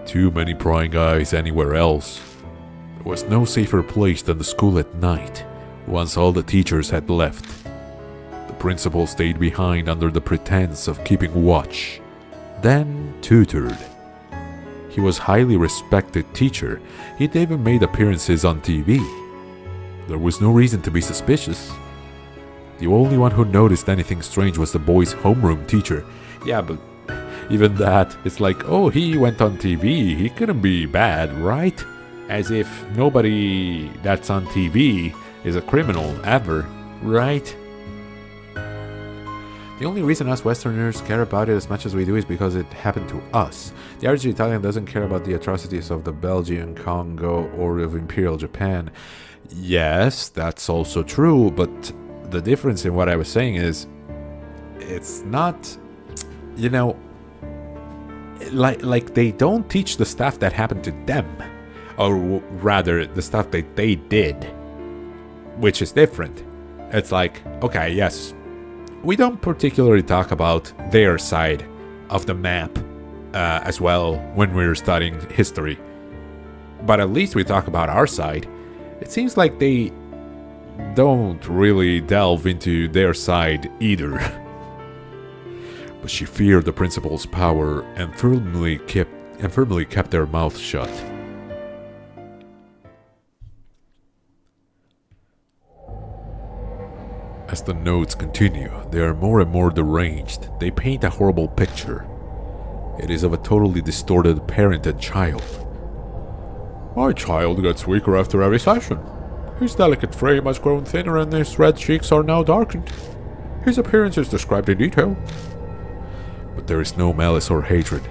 too many prying eyes anywhere else. There was no safer place than the school at night, once all the teachers had left. The principal stayed behind under the pretense of keeping watch, then tutored. He was a highly respected teacher. He'd even made appearances on TV. There was no reason to be suspicious. The only one who noticed anything strange was the boy's homeroom teacher. Yeah, but even that, it's like, oh, he went on TV, he couldn't be bad, right? As if nobody that's on TV is a criminal ever, right? The only reason us Westerners care about it as much as we do is because it happened to us. The average Italian doesn't care about the atrocities of the Belgian Congo or of Imperial Japan. Yes, that's also true, but the difference in what I was saying is, it's not, you know, like they don't teach the stuff that happened to them, or rather the stuff that they did, which is different. It's like, okay, yes, we don't particularly talk about their side of the map as well when we're studying history, but at least we talk about our side. It seems like they don't really delve into their side either. But she feared the principal's power and firmly kept their mouth shut. As the notes continue, they are more and more deranged. They paint a horrible picture. It is of a totally distorted parent and child. My child gets weaker after every session. His delicate frame has grown thinner and his red cheeks are now darkened. His appearance is described in detail. But there is no malice or hatred.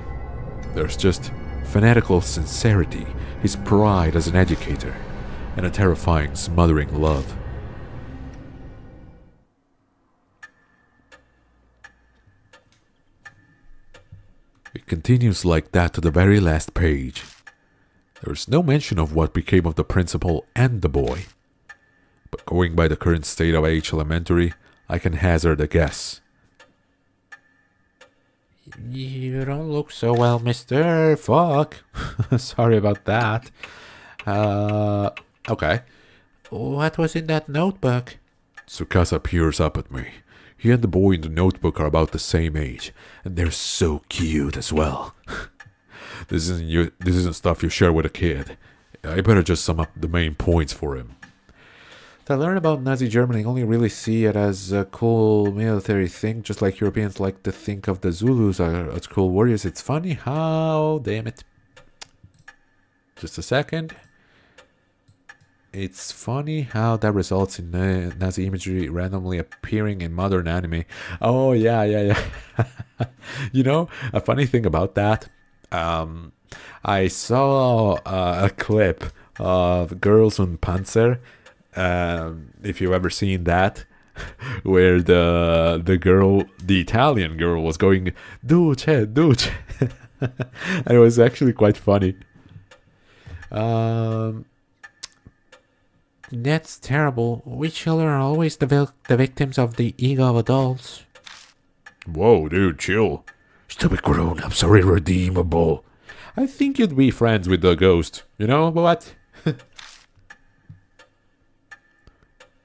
There's just fanatical sincerity, his pride as an educator, and a terrifying, smothering love. It continues like that to the very last page. There is no mention of what became of the principal and the boy. But going by the current state of H Elementary, I can hazard a guess. You don't look so well, mister. Fuck. Sorry about that. Okay. What was in that notebook? Tsukasa peers up at me. He and the boy in the notebook are about the same age, and they're so cute as well. This isn't stuff you share with a kid. I better just sum up the main points for him. To learn about Nazi Germany, only really see it as a cool military thing, just like Europeans like to think of the Zulus as cool warriors. It's funny how... Damn it. Just a second. It's funny how that results in Nazi imagery randomly appearing in modern anime. Oh, yeah. You know, a funny thing about that, I saw a clip of Girls on Panzer, if you've ever seen that, where the Italian girl was going, Duce. And it was actually quite funny. That's terrible. We children are always the victims of the ego of adults. Whoa, dude, chill. Stupid grown-ups are irredeemable. I think you'd be friends with the ghost. You know what?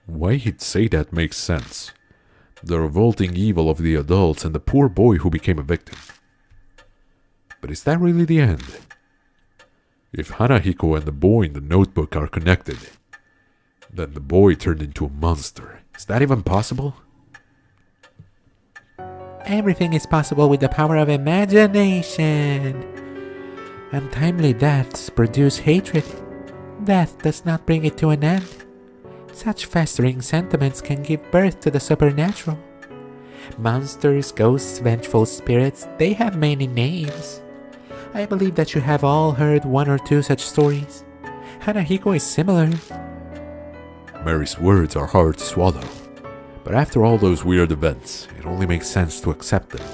Why he'd say that makes sense. The revolting evil of the adults and the poor boy who became a victim. But is that really the end? If Hanahiko and the boy in the notebook are connected, then the boy turned into a monster. Is that even possible? Everything is possible with the power of imagination. Untimely deaths produce hatred. Death does not bring it to an end. Such festering sentiments can give birth to the supernatural. Monsters, ghosts, vengeful spirits, they have many names. I believe that you have all heard one or two such stories. Hanahiko is similar. Mary's words are hard to swallow, but after all those weird events, it only makes sense to accept them.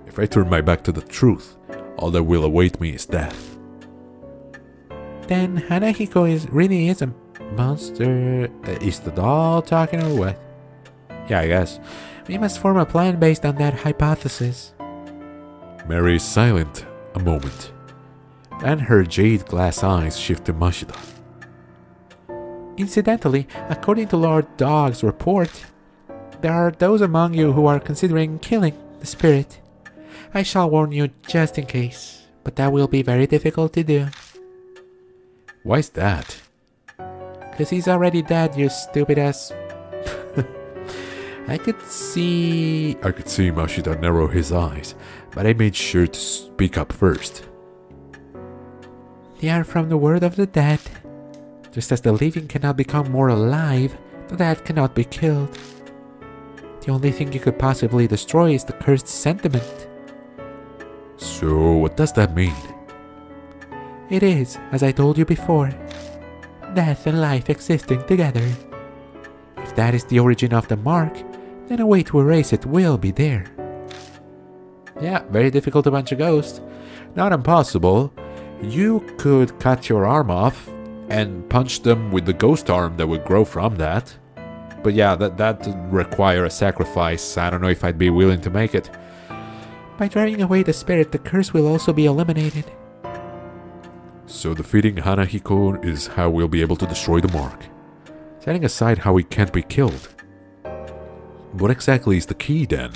If I turn my back to the truth, all that will await me is death. Then Hanahiko really is a monster. Is the doll talking or what? Yeah, I guess. We must form a plan based on that hypothesis. Mary is silent a moment. Then her jade glass eyes shift to Mashida. Incidentally, according to Lord Dog's report, there are those among you who are considering killing the spirit. I shall warn you just in case, but that will be very difficult to do. Why's that? 'Cause he's already dead, you stupid ass. I could see Mashida narrow his eyes, but I made sure to speak up first. They are from the world of the dead. Just as the living cannot become more alive, the dead cannot be killed. The only thing you could possibly destroy is the cursed sentiment. So, what does that mean? It is, as I told you before, death and life existing together. If If that is the origin of the mark, then a way to erase it will be there. Yeah, very difficult to punch a ghost. Not impossible. You could cut your arm off and punch them with the ghost arm that would grow from that. But yeah, that would require a sacrifice. I don't know if I'd be willing to make it. By driving away the spirit, the curse will also be eliminated. So defeating Hanahiko is how we'll be able to destroy the mark. Setting aside how he can't be killed. What exactly is the key then?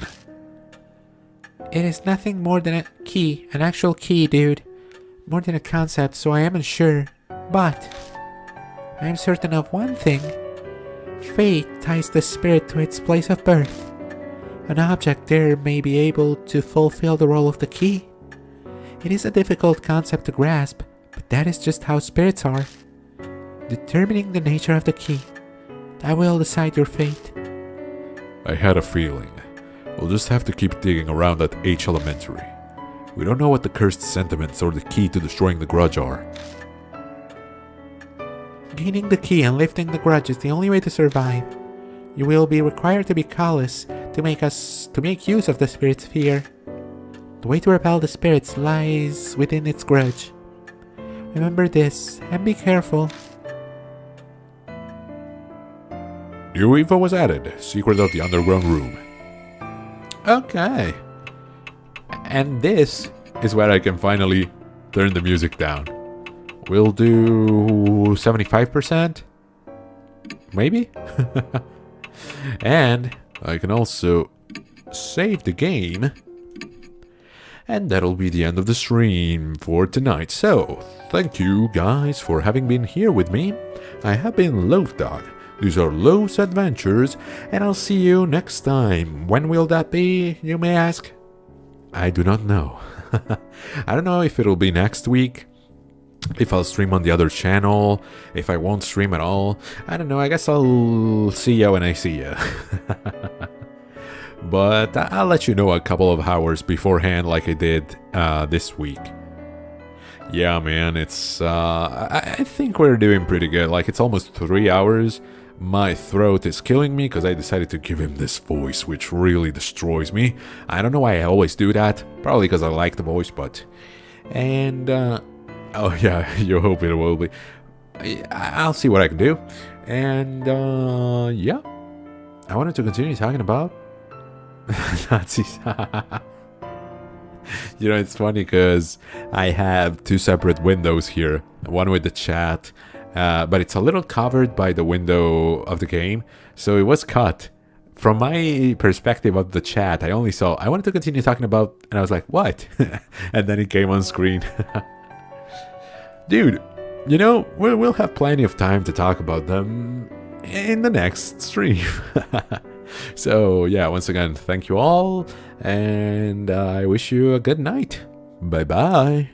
It is nothing more than a key, an actual key, dude. More than a concept, so I am unsure. But I am certain of one thing. Fate ties the spirit to its place of birth. An object there may be able to fulfill the role of the key. It is a difficult concept to grasp, but that is just how spirits are. Determining the nature of the key, that will decide your fate. I had a feeling. We'll just have to keep digging around at H Elementary. We don't know what the cursed sentiments or the key to destroying the grudge are. Gaining the key and lifting the grudge is the only way to survive. You will be required to be callous to make use of the spirit's fear. The way to repel the spirits lies within its grudge. Remember this and be careful. New info was added. Secret of the underground room. Okay. And this is where I can finally turn the music down. We'll do 75%? Maybe? And I can also save the game. And that'll be the end of the stream for tonight. So, thank you guys for having been here with me. I have been Loaf Dog. These are Loaf's Adventures, and I'll see you next time. When will that be, you may ask? I do not know. I don't know if it'll be next week, if I'll stream on the other channel, if I won't stream at all. I don't know, I guess I'll see you when I see you. But I'll let you know a couple of hours beforehand like I did this week. Yeah, man, it's... I think we're doing pretty good. Like, it's almost 3 hours. My throat is killing me because I decided to give him this voice, which really destroys me. I don't know why I always do that. Probably because I like the voice, but... And, oh yeah, you hope it will be. I'll see what I can do. And, yeah. I wanted to continue talking about... Nazis. You know, it's funny because I have two separate windows here. One with the chat, but it's a little covered by the window of the game. So it was cut. From my perspective of the chat, I only saw, I wanted to continue talking about, and I was like, what? And then it came on screen. Dude, you know, we'll have plenty of time to talk about them in the next stream. So, yeah, once again, thank you all, and I wish you a good night. Bye-bye.